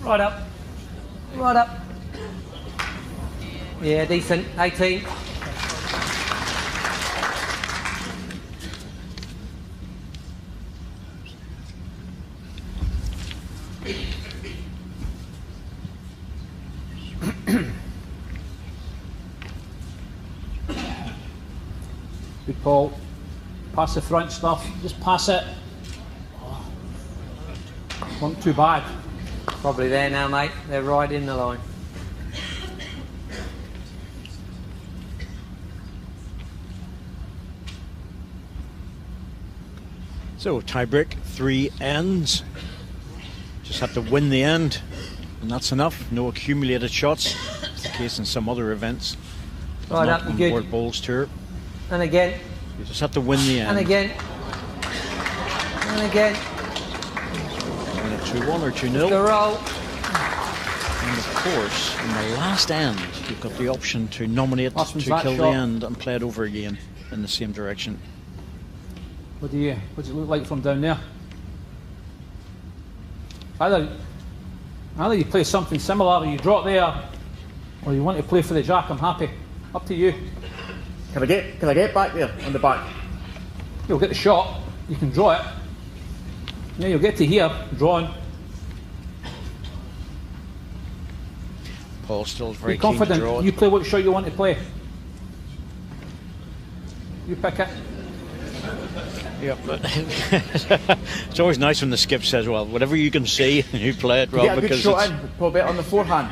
Right up. Right up. Yeah, decent. 18. Good Paul. Pass the front stuff. Just pass it. Wasn't too bad. Probably there now, mate. They're right in the line. So tie-break, 3 ends. Just have to win the end, and that's enough. No accumulated shots. It's the case in some other events. Right Not up, on good. World Bowls Tour. And again. You just have to win the end. And again. And again. And a 2-1 or 2-0. The roll. And of course, in the last end, you've got the option to nominate to kill the end and play it over again in the same direction. What does it look like from down there? Either you play something similar, or you drop there, or you want to play for the jack. I'm happy. Up to you. Can I get back there on the back? You'll get the shot. You can draw it. Yeah, you'll get to here, drawing. Paul's still very Be confident. keen to draw it. You play what shot you want to play. You pick it. Yeah, but it's always nice when the skip says, well, whatever you can see, you play it, Rob, Get a good because shot in, probably on the forehand.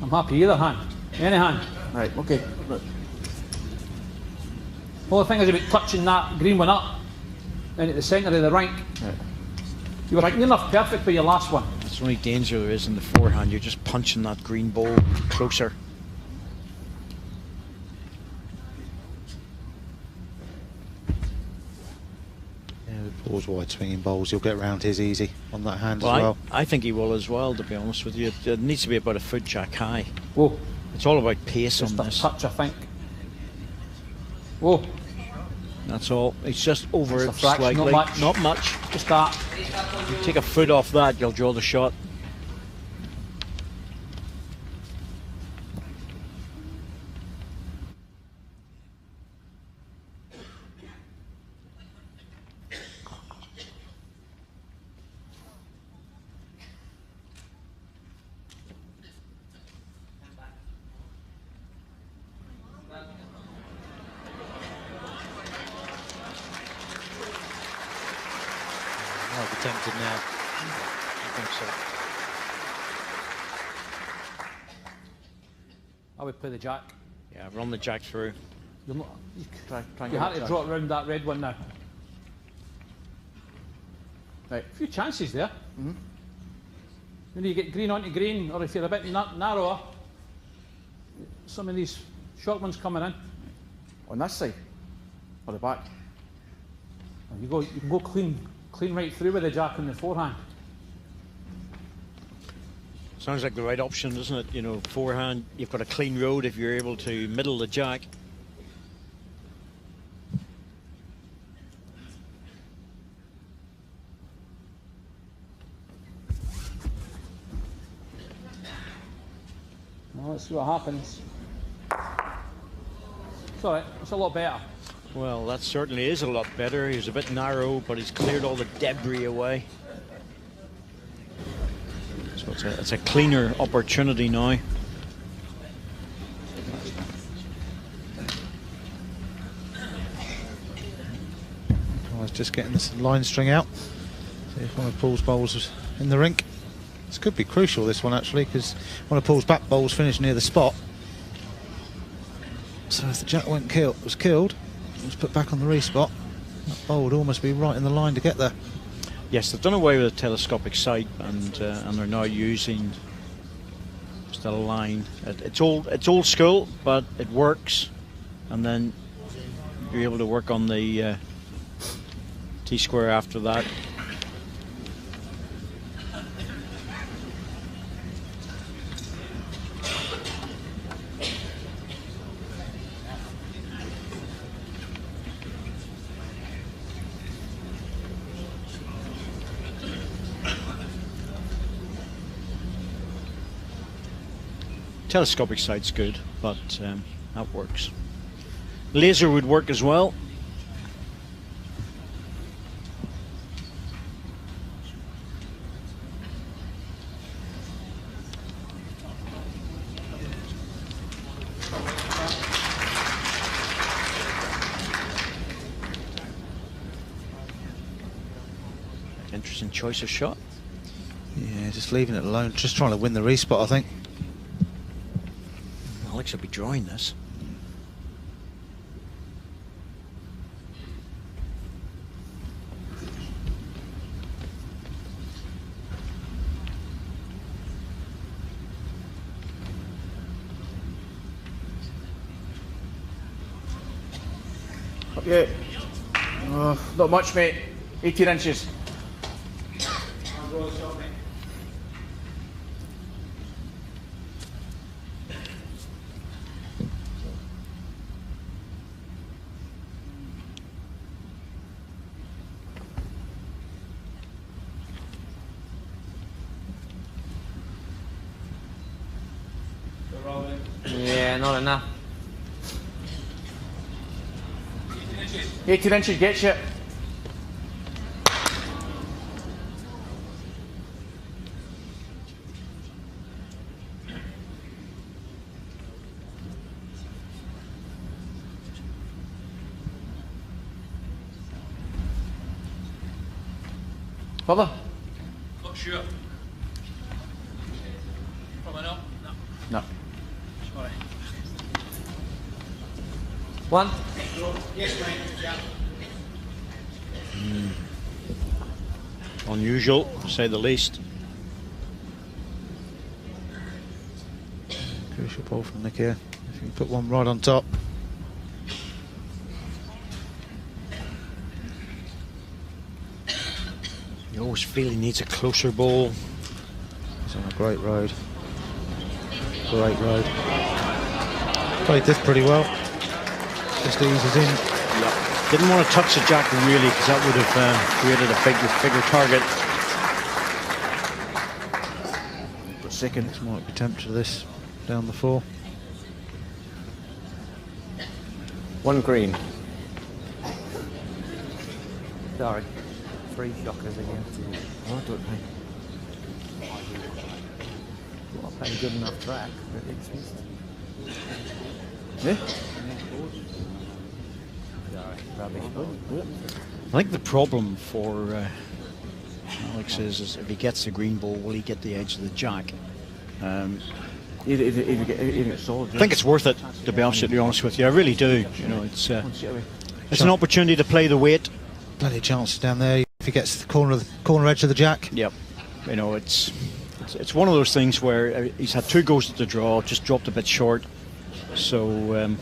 I'm happy either hand. Any hand. Right, okay. Right. The only thing is about touching that green one up and at the centre of the rink. Right. You were near enough perfect for your last one. that's the only danger there is in the forehand. You're just punching that green ball closer. Paul's wide swinging bowls, he'll get round his easy on that hand as well. I think he will as well, to be honest with you. It needs to be about a foot jack high. Whoa. It's all about pace Just on a this. touch, I think. Whoa. That's all. It's just over Just it a fraction, slightly. not much. Just that. You take a foot off that, you'll draw the shot. I'll be tempted now. I think so. I would play the jack. Yeah, run the jack through. You're not, Try and you get had it, to draw it around that red one now. Right. A few chances there. Mm-hmm. When you get green onto green, or if you're a bit narrower, some of these short ones coming in. On this side? Or the back? You can go clean right through with the jack in the forehand. Sounds like the right option, doesn't it? You know, forehand, you've got a clean road if you're able to middle the jack. Well, let's see what happens. It's all right. It's a lot better. Well, that certainly is a lot better. He was a bit narrow, but he's cleared all the debris away. So it's a cleaner opportunity now. I was just getting this line string out. See if one of Paul's bowls was in the rink. This could be crucial, this one, actually, because one of Paul's back bowls finished near the spot. So if the jack was killed, it was put back on the respot, that bowl would almost be right in the line to get there. Yes, they've done away with a telescopic sight, and they're now using just a line. It's old school, but it works. And then you're able to work on the T-square after that. Telescopic sight's good, but that works. Laser would work as well. Interesting choice of shot. Yeah, just leaving it alone, just trying to win the respot, I think. Alex will be drawing this. Up yet? Not much, mate. 18 inches. Yeah, not enough. 18 inches gets you. Further? Not sure. Probably not. No. No. Sorry. One. Yes, mate. Yeah. Unusual, to say the least. Crucial ball from Nick here. If you can put one right on top. You always feel he needs a closer ball. He's on a great road. Great road. Played this pretty well. Just eases in. Yep. Didn't want to touch the jack really, because that would have created a bigger target. But second, might be tempted to this down the 4. One green. Sorry. 3 shockers again. Oh, I don't think. Not playing good enough track. Yeah? I think the problem for Alex is if he gets the green ball, will he get the edge of the jack? If you get solid. I think it's worth it, to be absolutely honest with you. I really do. You know, it's an opportunity to play the weight. Plenty of chances down there if he gets the corner edge of the jack. Yep. You know, it's one of those things where he's had 2 goes at the draw, just dropped a bit short. So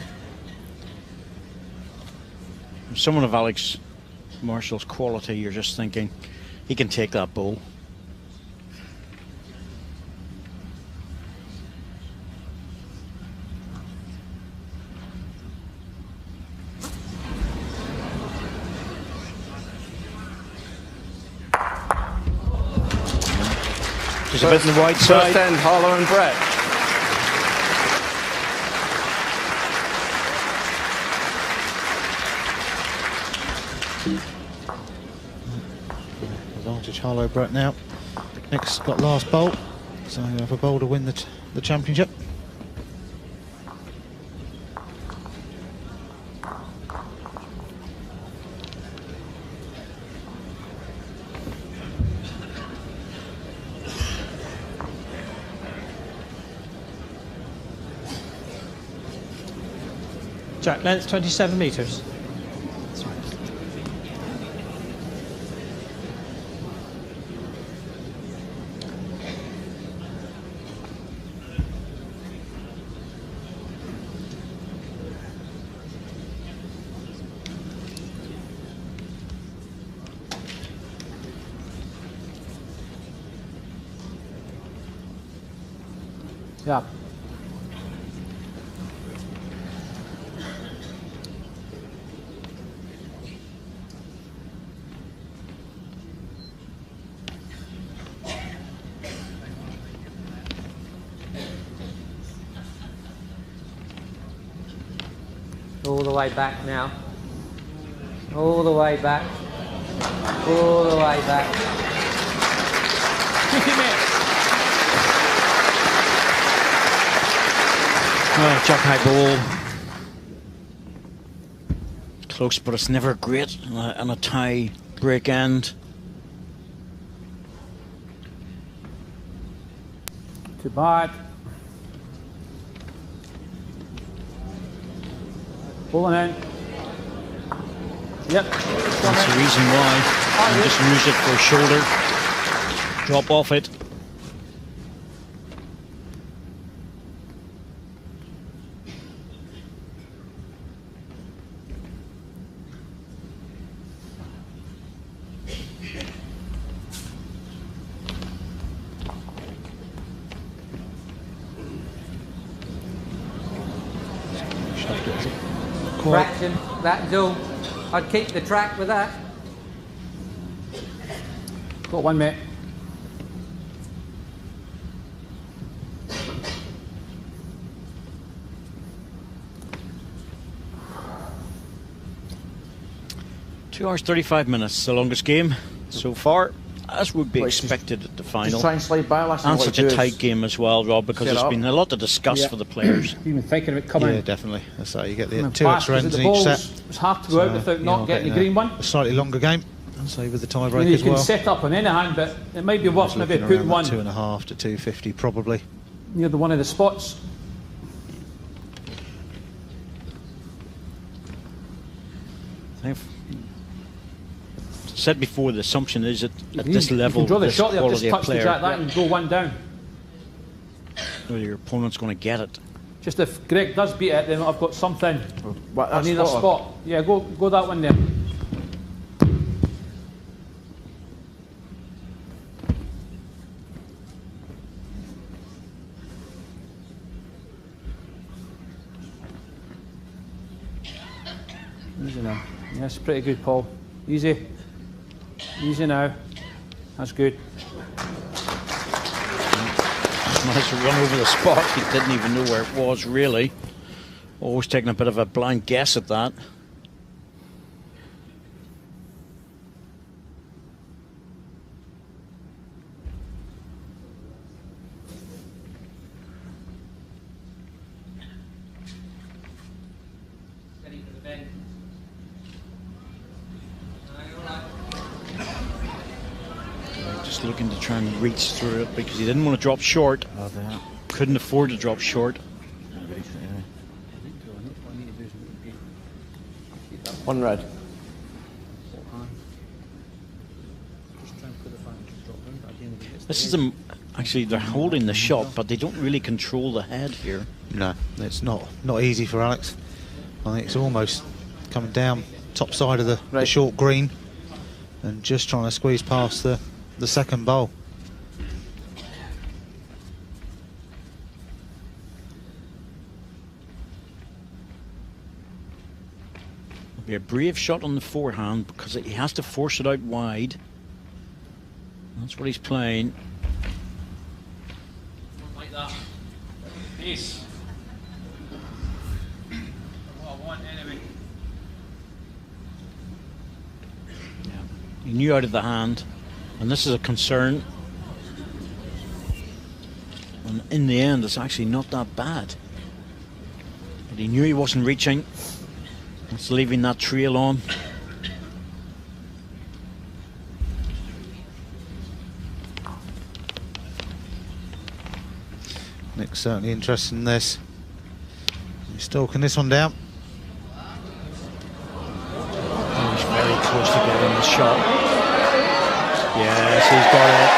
someone of Alex Marshall's quality, you're just thinking he can take that ball. Just a bit on the right side. First end, Harlow and Brett. advantage, Harlow Brett now. Nick's got last bowl, so you have a bowl to win the championship. Jack length 27 metres. Yeah. All the way back now. All the way back. All the way back. 50 minutes. Well, Jack high ball. Close, but it's never great on a tie break end. Too bad. Pulling in. Yep. That's the reason why. And just use it for shoulder. Drop off it. Fraction, that's all. I'd keep the track with that. Got 1 minute. Two hours 35 minutes, the longest game so far, as would be expected at the final. Just try and slide by last And such a tight game as well, Rob, because there's been a lot to discuss for the players. Even thinking of it coming. Yeah, definitely. That's how you get the And two fast, extra was it ends the in each balls? set. It was hard to go out without not getting the green one. A slightly longer game, and so with the tiebreak You as can well. set up on any hand, but it might be worth maybe Looking putting around one that 2.5 to 250 probably. near the one of the spots. I've said before, the assumption is that at this You level, can draw the this shot there, just quality of touch the player, jack that and go one down. your opponent's going to get it. Just if Greg does beat it, then I've got something. What, I need a spot. Yeah, go that one there. Easy now. Yes, pretty good, Paul. Easy. Easy now. That's good. Managed to run over the spot. He didn't even know where it was, really. Always taking a bit of a blind guess at that. Just looking to try and reach through it because he didn't want to drop short. Couldn't afford to drop short. One red. This is them. Actually, they're holding the shot, but they don't really control the head here. No, it's not easy for Alex. I think it's almost coming down top side of the short green and just trying to squeeze past the second bowl. It'll be a brave shot on the forehand because he has to force it out wide. That's what he's playing. Like that. Peace. What I want anyway. He knew out of the hand. And this is a concern. And in the end, it's actually not that bad. But he knew he wasn't reaching. It's leaving that trail on. Nick's certainly interested in this. He's stalking this one down. Oh, he's very close to getting the shot. Yes, he's got it.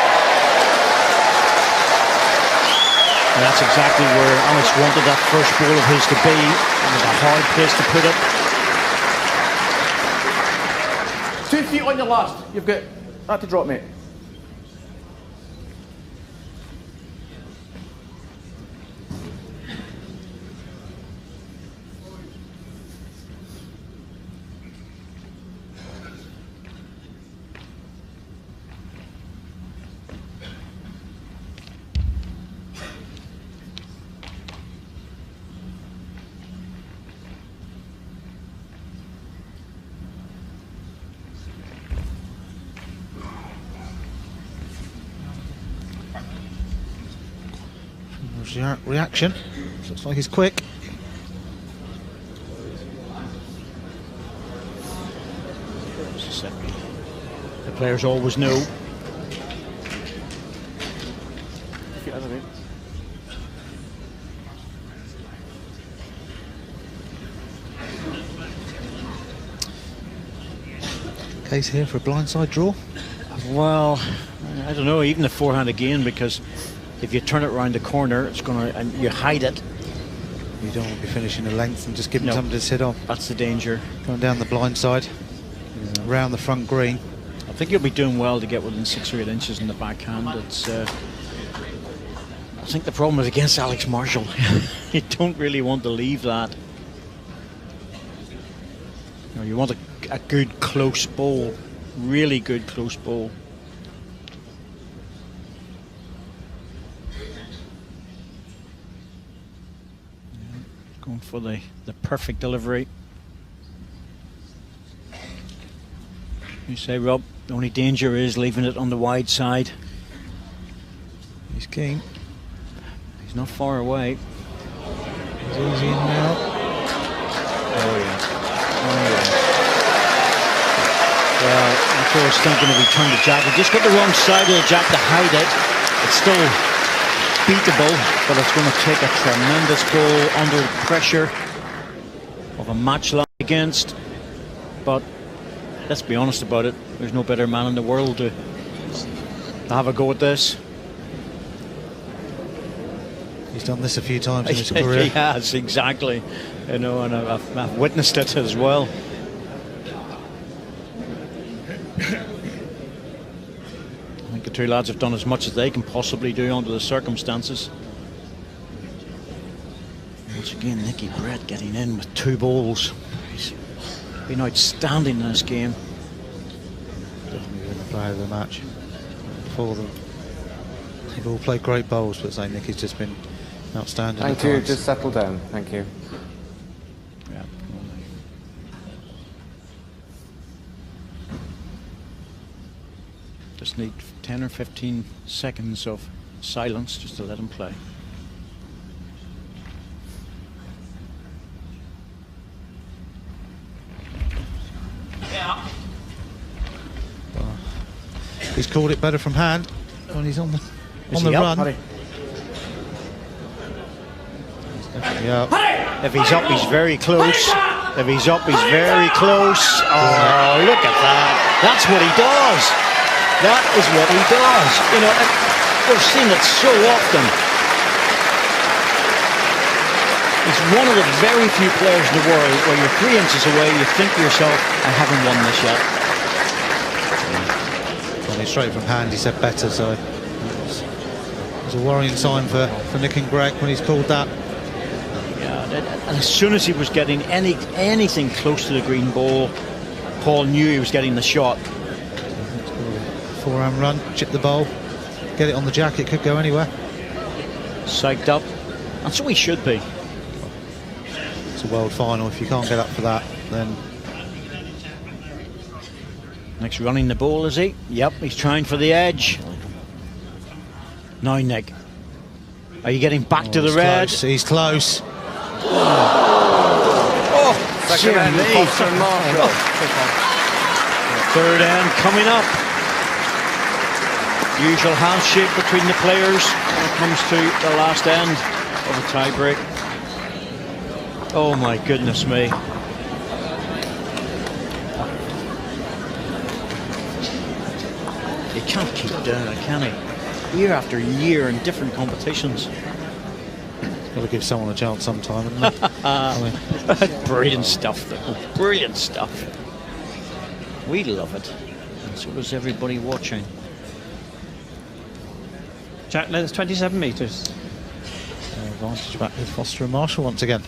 And that's exactly where Alex wanted that first ball of his to be. It was a hard place to put it. 2 feet on your last. You've got that to drop, mate. Reaction. Looks like he's quick. The players always know. Case here for a blindside draw? Well, I don't know, even the forehand again, because if you turn it around the corner, it's going to, and you hide it. You don't want to be finishing a length and just giving somebody to sit on. That's the danger. Going down the blind side, around the front green. I think you'll be doing well to get within 6 or 8 inches in the backhand. It's. I think the problem is against Alex Marshall. You don't really want to leave that. You want a good close ball, really good close ball. Going for the perfect delivery. You say, Rob, the only danger is leaving it on the wide side. He's keen. He's not far away. He's easy in now. Oh yeah. Oh yeah. Well, that's what I was thinking if he turned the jack. He just got the wrong side of the jack to hide it. It's still beatable, but it's going to take a tremendous ball under pressure of a match line against. But let's be honest about it, there's no better man in the world to have a go at this. He's done this a few times in his career. He has, exactly. You know, and I've witnessed it as well. I think the two lads have done as much as they can possibly do under the circumstances. Once again, Nicky Brett getting in with 2 balls. He's been outstanding in this game. Definitely been the player of the match for them. They've all played great bowls, but say Nicky's just been outstanding. Thank you. Just settle down. Thank you. Yeah. Just need 10 or 15 seconds of silence just to let him play. Yeah. He's called it better from hand when he's on the Up? run. If he's up, he's very close. If he's up, he's very close. Oh, look at that. That's what he does. That is what he does. You know, we've seen it so often. He's one of the very few players in the world where you're 3 inches away, you think to yourself, I haven't won this yet. When he's straight from hand, he said better, so it's a worrying sign for Nick and Greg when he's called that. And as soon as he was getting anything close to the green ball, Paul knew he was getting the shot. Forehand run, chip the bowl, get it on the jack, it could go anywhere. Psyched up. That's what he should be. It's a world final. If you can't get up for that, then Nick's running the ball, is he? Yep, he's trying for the edge. Now, Nick. Are you getting back to the red? Close. He's close. Second end, Foster and Marshall. Third end coming up. Usual handshake between the players when it comes to the last end of a tie break. Oh my goodness me. He can't keep doing it, can he? Year after year in different competitions. Got to give someone a chance sometime, isn't it? I mean, brilliant stuff, though. Brilliant stuff. We love it. And so does everybody watching. Jack length 27 metres. Advantage back with Foster and Marshall once again.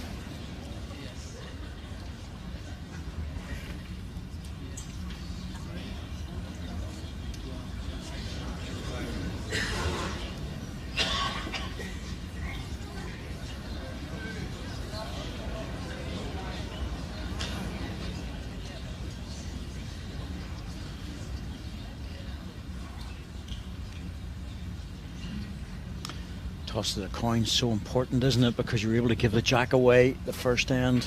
Toss of the coin's so important, isn't it? Because you're able to give the jack away the first end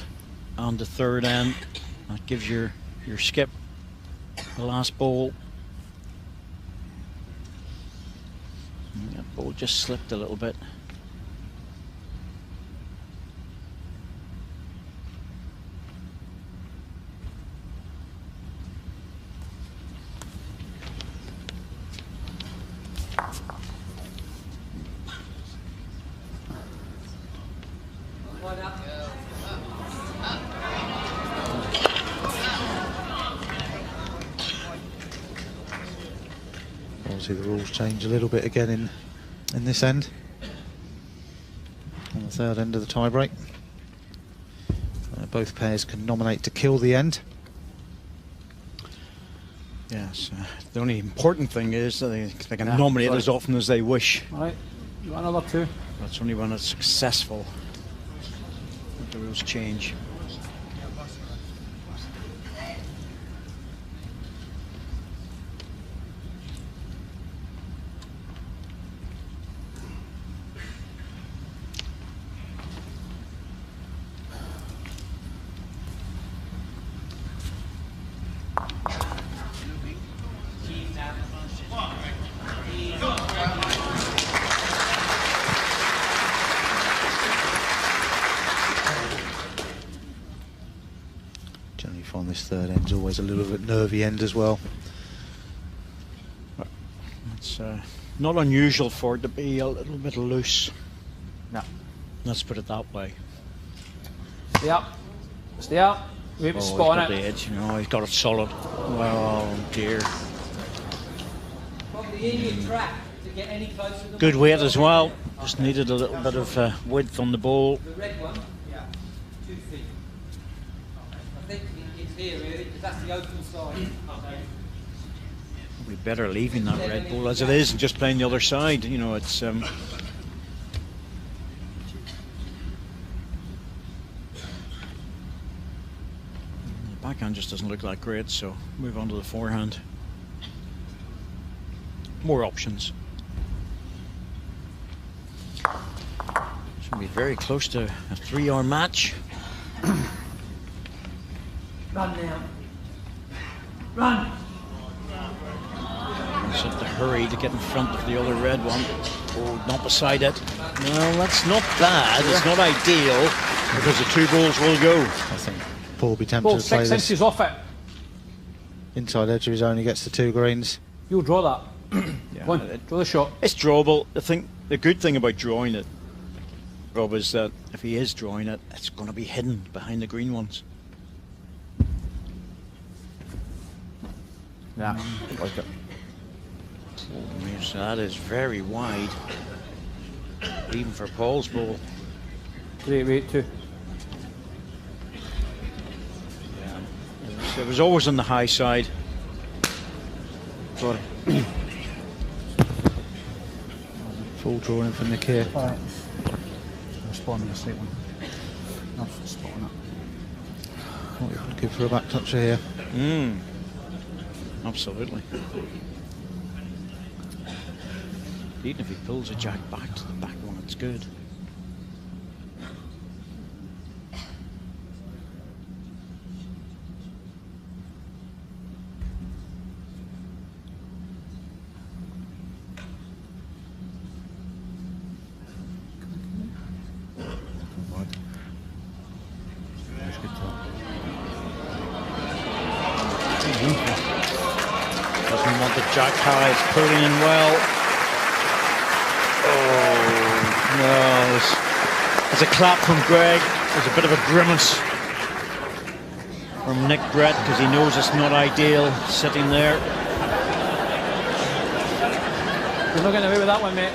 and the third end. That gives your skip the last ball. And that ball just slipped a little bit. Obviously the rules change a little bit again in this end. On the third end of the tie break. Both pairs can nominate to kill the end. Yes, the only important thing is that they can nominate as often as they wish. All right, you want another two? That's only when it's successful that the rules change. Generally find this third end's always a little bit nervy end as well. It's not unusual for it to be a little bit loose. No. Let's put it that way. Stay up. Stay up. Wait, Oh, spot on he's got it. the edge, you know, he's got it solid. Oh dear. Good weight as well. Just needed a little bit of width on the ball. The red one? Yeah. 2 feet. I think it's here really, because that's the open side. We'd be better leaving that red ball as it is and just playing the other side. You know, it's the backhand just doesn't look that great, so move on to the forehand. More options. Should be very close to a 3-hour match. Run now. Run! It's in the hurry to get in front of the other red one. Oh, not beside it. No, that's not bad. It's not ideal because the 2 balls will go. I think Paul will be tempted Ball to play 6 this. inches off it. Inside edge of his own, he gets the 2 greens. You'll draw that. One, draw the shot. It's drawable. The good thing about drawing it, Rob, is that if he is drawing it, it's going to be hidden behind the green ones. Yeah, like it. Oh, so that is very wide, even for Paul's ball. 3-8-2. It was always on the high side. Sorry. Full drawing for Nick here. All right. Respond to the state one. Not spot on it. Good for a back toucher here. Absolutely. Even if he pulls a jack back to the back one, it's good. Doesn't want the jack high, it's pulling in well. Oh, no. There's a clap from Greg. There's a bit of a grimace from Nick Brett because he knows it's not ideal sitting there. You're not getting away with that one, mate.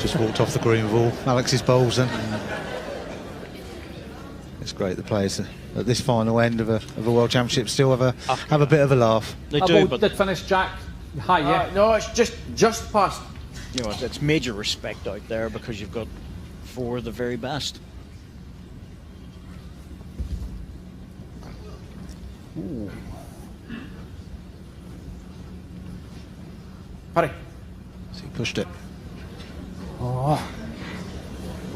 Just walked off the green with all Alex's bowls then. It's great the players at this final end of a World Championship still have a bit of a laugh. They do, but did finish Jack high, yeah? No, it's just past. You know, it's major respect out there because you've got 4 of the very best. Ooh. Hurry. So he pushed it. Oh,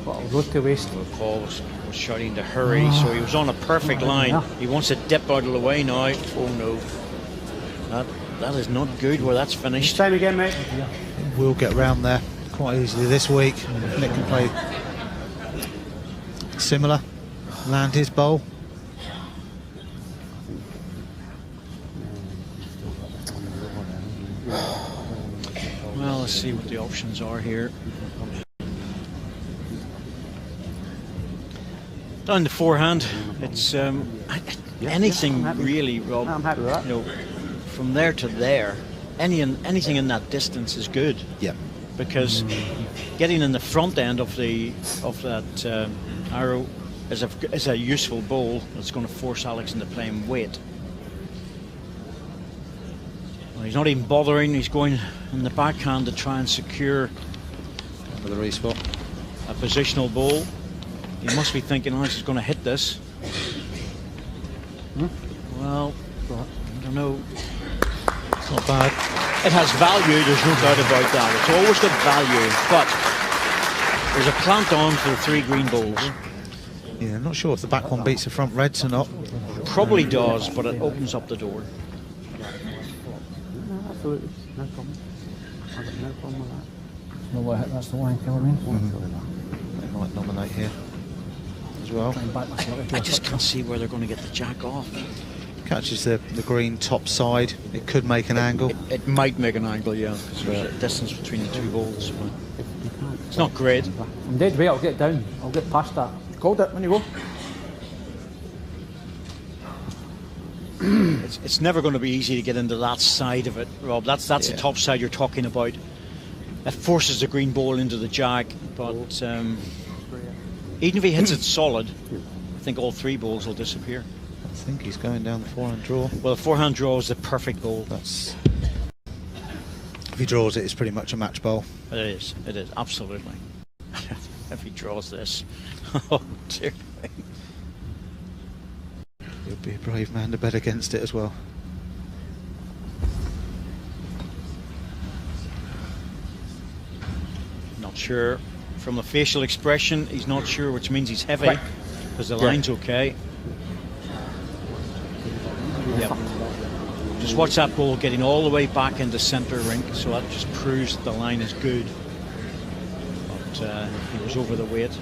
what a road to waste. Well, Paul was shouting to hurry, so he was on a perfect line. Yeah. He wants to dip out of the way now. Oh no. That is not good where that's finished. Time again, mate. We'll get round there quite easily this week. Nick can play similar, land his bowl. Well, let's see what the options are here. Down the forehand, it's anything really, Rob. I'm happy with that. You know, from there to there, anything in that distance is good. Yeah. Because getting in the front end of that arrow is a useful bowl that's going to force Alex into playing weight. Well, he's not even bothering. He's going in the backhand to try and secure For the respot. a positional bowl. He must be thinking Alex is going to hit this. Well, I don't know. It's not bad. It has value, there's no doubt about that. It's always got value, but there's a plant on for the 3 green balls. Yeah, I'm not sure if the back one beats the front reds or not. Probably does, but it opens up the door. No, absolutely. No problem. I've got no problem with that. No way, that's the line coming in. They might nominate here as well. I just can't see where they're going to get the jack off. Catches the green top side. It could make an angle. It might make an angle, yeah, because there's a distance between the 2 balls. But it's not great. I'm dead weight, I'll get down. I'll get past that. Called it when you go. It's never going to be easy to get into that side of it, Rob. That's the top side you're talking about. It forces the green ball into the jack, but even if he hits it solid, I think all 3 balls will disappear. I think he's going down the forehand draw. Well, the forehand draw is the perfect ball. That's if he draws it, it's pretty much a match bowl. It is, absolutely. If he draws this, oh dear. He'll be a brave man to bet against it as well. Not sure. From the facial expression, he's not sure, which means he's heavy, because the line's okay. Yep. Just watch that ball getting all the way back into centre rink, so that just proves that the line is good. But he was over the weight.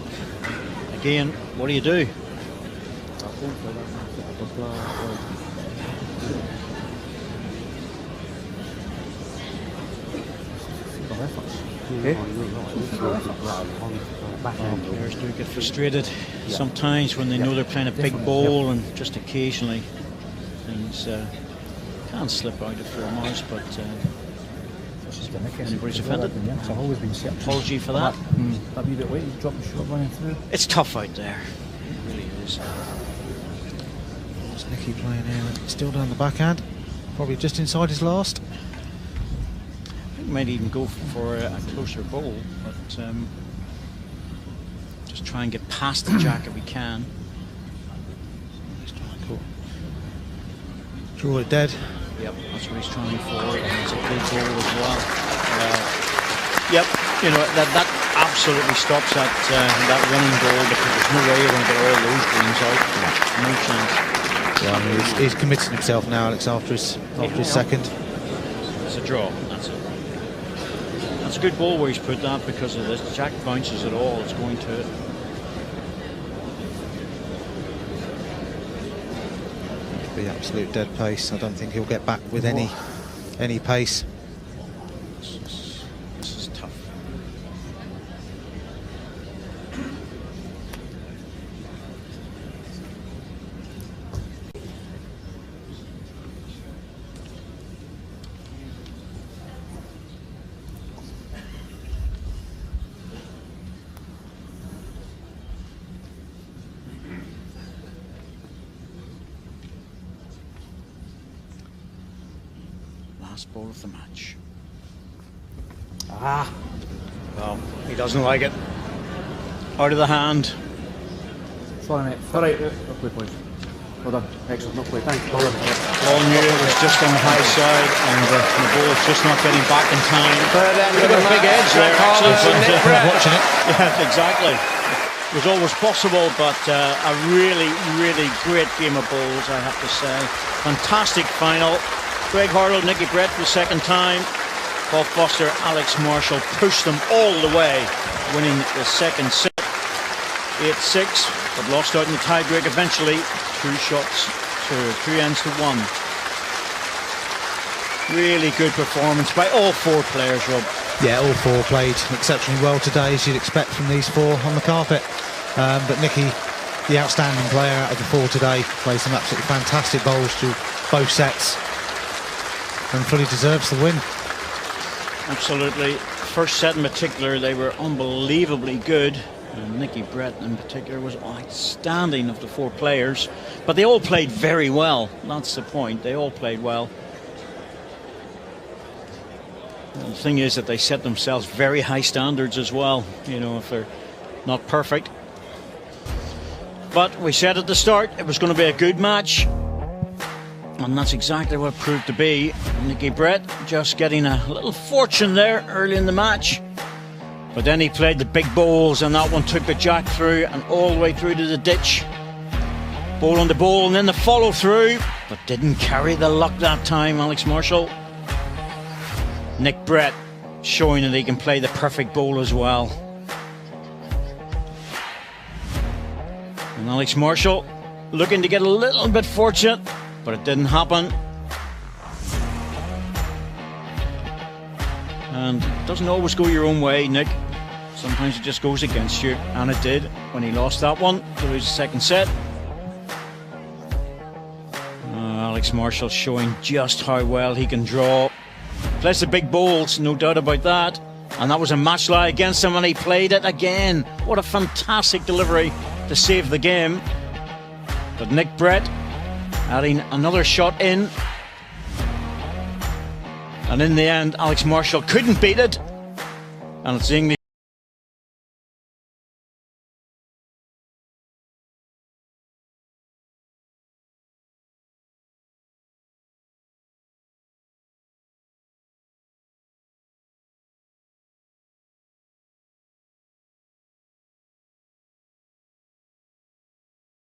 Again, what do you do? Players do get frustrated sometimes when they know they're playing a big bowl, and just occasionally things can slip out of 4 miles, but anybody's offended. I've always been set. Apology for that. That wee bit weight, he's dropping short running through. It's tough out there. It really is. What's Nicky playing here? Still down the backhand. Probably just inside his last. I think he might even go for a closer bowl, but just try and get past the jack if we can. Draw it dead. Yep, that's what he's trying for, and it's a good goal as well. Yep, you know, that absolutely stops that running goal, because there's no way you're going to get all those greens out. No chance. Yeah, I mean, he's committed himself now, Alex, after his second. It's a draw, that's it. That's a good ball where he's put that, because of this. Jack bounces it all, it's going to it. The absolute dead pace. I don't think he'll get back with any pace. This is tough. Last ball of the match. Well, he doesn't like it. Out of the hand. Sorry, mate. All right, no play, please. Well done. Excellent, no play. Thanks. All knew it was just on the high side, and the ball is just not getting back in time. Third end of the big edge Jack there, Harlow actually, and Nick Brett. Watching it. Yeah, exactly. It was always possible, but a really, really great game of bowls, I have to say. Fantastic final. Greg Harlow, Nicky Brett for the second time. Paul Foster, Alex Marshall pushed them all the way, winning the second set. 8-6, but lost out in the tiebreak eventually. 2 ends to 1. Really good performance by all 4 players, Rob. Yeah, all 4 played exceptionally well today, as you'd expect from these 4 on the carpet. But Nicky, the outstanding player out of the 4 today, played some absolutely fantastic bowls through both sets, and fully deserves the win. Absolutely. First set in particular, they were unbelievably good. And Nicky Brett in particular was outstanding of the 4 players. But they all played very well. That's the point. They all played well. And the thing is that they set themselves very high standards as well, you know, if they're not perfect. But we said at the start it was going to be a good match. And that's exactly what it proved to be. Nicky Brett just getting a little fortune there early in the match. But then he played the big bowls, and that one took the jack through and all the way through to the ditch. Bowl on the bowl, and then the follow through, but didn't carry the luck that time, Alex Marshall. Nick Brett showing that he can play the perfect bowl as well. And Alex Marshall looking to get a little bit fortunate, but it didn't happen. And it doesn't always go your own way, Nick. Sometimes it just goes against you, and it did when he lost that one to lose the second set. Alex Marshall showing just how well he can draw. Plays the big bowls, no doubt about that. And that was a match lie against him, and he played it again. What a fantastic delivery to save the game. But Nick Brett adding another shot in. And in the end, Alex Marshall couldn't beat it. And it's the English.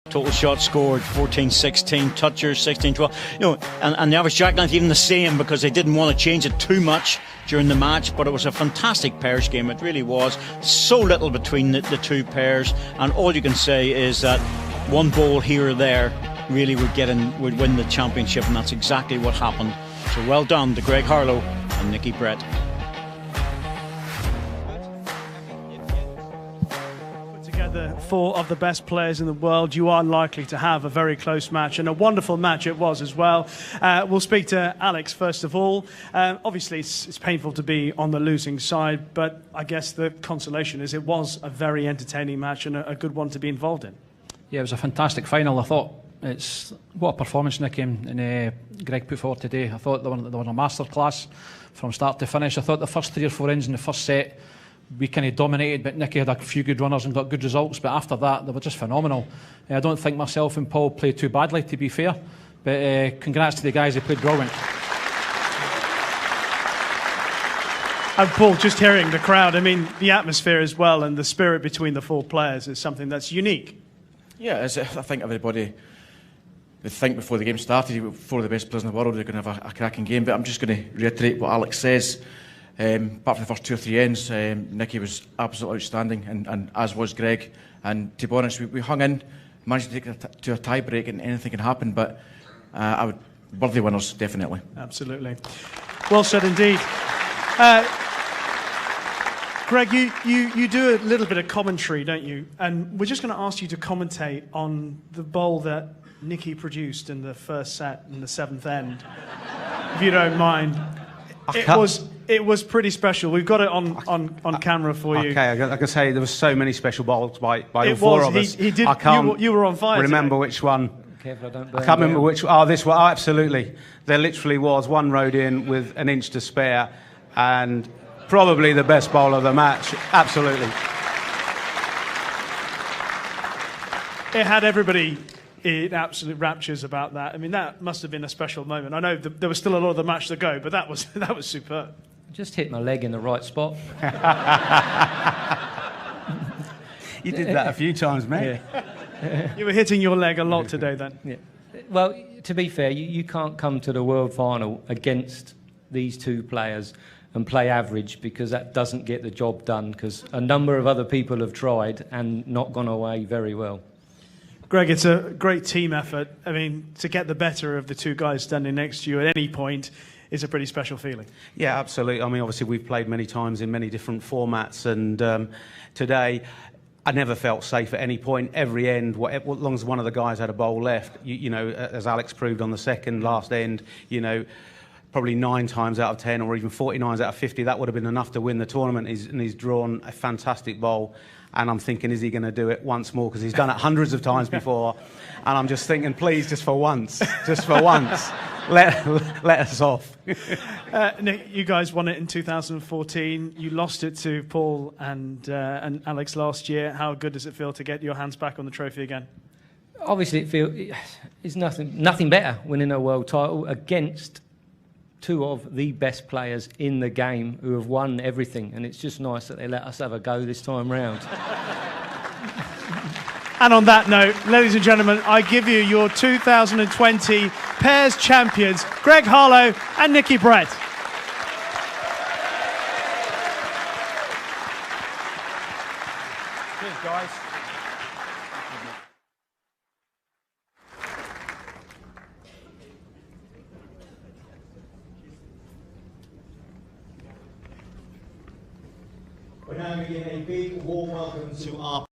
Total shots scored 14-16, touchers 16-12. You know, and the average jack length even the same, because they didn't want to change it too much during the match. But it was a fantastic pairs game. It really was. So little between the 2 pairs, and all you can say is that one bowl here or there really would win the championship, and that's exactly what happened. So well done to Greg Harlow and Nicky Brett. 4 of the best players in the world, you are likely to have a very close match, and a wonderful match it was as well. We'll speak to Alex first of all. Obviously it's painful to be on the losing side, but I guess the consolation is it was a very entertaining match and a good one to be involved in. Yeah, it was a fantastic final. I thought what a performance Nicky and Greg put forward today. I thought they were a masterclass from start to finish. I thought the first 3 or 4 ends in the first set we kind of dominated, but Nicky had a few good runners and got good results. But after that, they were just phenomenal. I don't think myself and Paul played too badly, to be fair. But congrats to the guys, they played brilliant. And Paul, just hearing the crowd, I mean, the atmosphere as well and the spirit between the four players is something that's unique. Yeah, I think everybody would think before the game started, four of the best players in the world, they're going to have a cracking game. But I'm just going to reiterate what Alex says. Apart from the first 2 or 3 ends, Nicky was absolutely outstanding, and as was Greg. And to be honest, we hung in, managed to take it to a tie break, and anything can happen. But I would worthy winners, definitely. Absolutely. Well said indeed. Greg, you do a little bit of commentary, don't you? And we're just going to ask you to commentate on the bowl that Nicky produced in the first set in the 7th end, if you don't mind. It was pretty special. We've got it on camera for you. Okay, I can say there were so many special bowls by all four of us. He did. You were on fire. Remember today. which one? Careful, I don't burn I can't remember down. which. Oh, this one. Oh, absolutely. There literally was one rode in with an inch to spare, and probably the best bowl of the match. Absolutely. It had everybody in absolute raptures about that. I mean, that must have been a special moment. I know there was still a lot of the match to go, but that was superb. Just hit my leg in the right spot. You did that a few times, mate. You were hitting your leg a lot today then. Yeah. Well, to be fair, you can't come to the World Final against these two players and play average, because that doesn't get the job done, because a number of other people have tried and not gone away very well. Greg, it's a great team effort. I mean, to get the better of the two guys standing next to you at any point is a pretty special feeling. Yeah, absolutely. I mean, obviously we've played many times in many different formats, and today I never felt safe at any point. Every end, as long as one of the guys had a bowl left, you know, as Alex proved on the second last end, you know, probably 9 times out of 10 or even 49 out of 50, that would have been enough to win the tournament. He's drawn a fantastic bowl. And I'm thinking, is he going to do it once more? Because he's done it hundreds of times before. And I'm just thinking, please, just for once, let us off. Nick, you guys won it in 2014. You lost it to Paul and Alex last year. How good does it feel to get your hands back on the trophy again? Obviously, it's nothing better winning a world title against two of the best players in the game who have won everything, and it's just nice that they let us have a go this time round. And on that note, ladies and gentlemen, I give you your 2020 pairs champions, Greg Harlow and Nicky Brett. Cheers, guys. We're now going to give a big warm welcome to our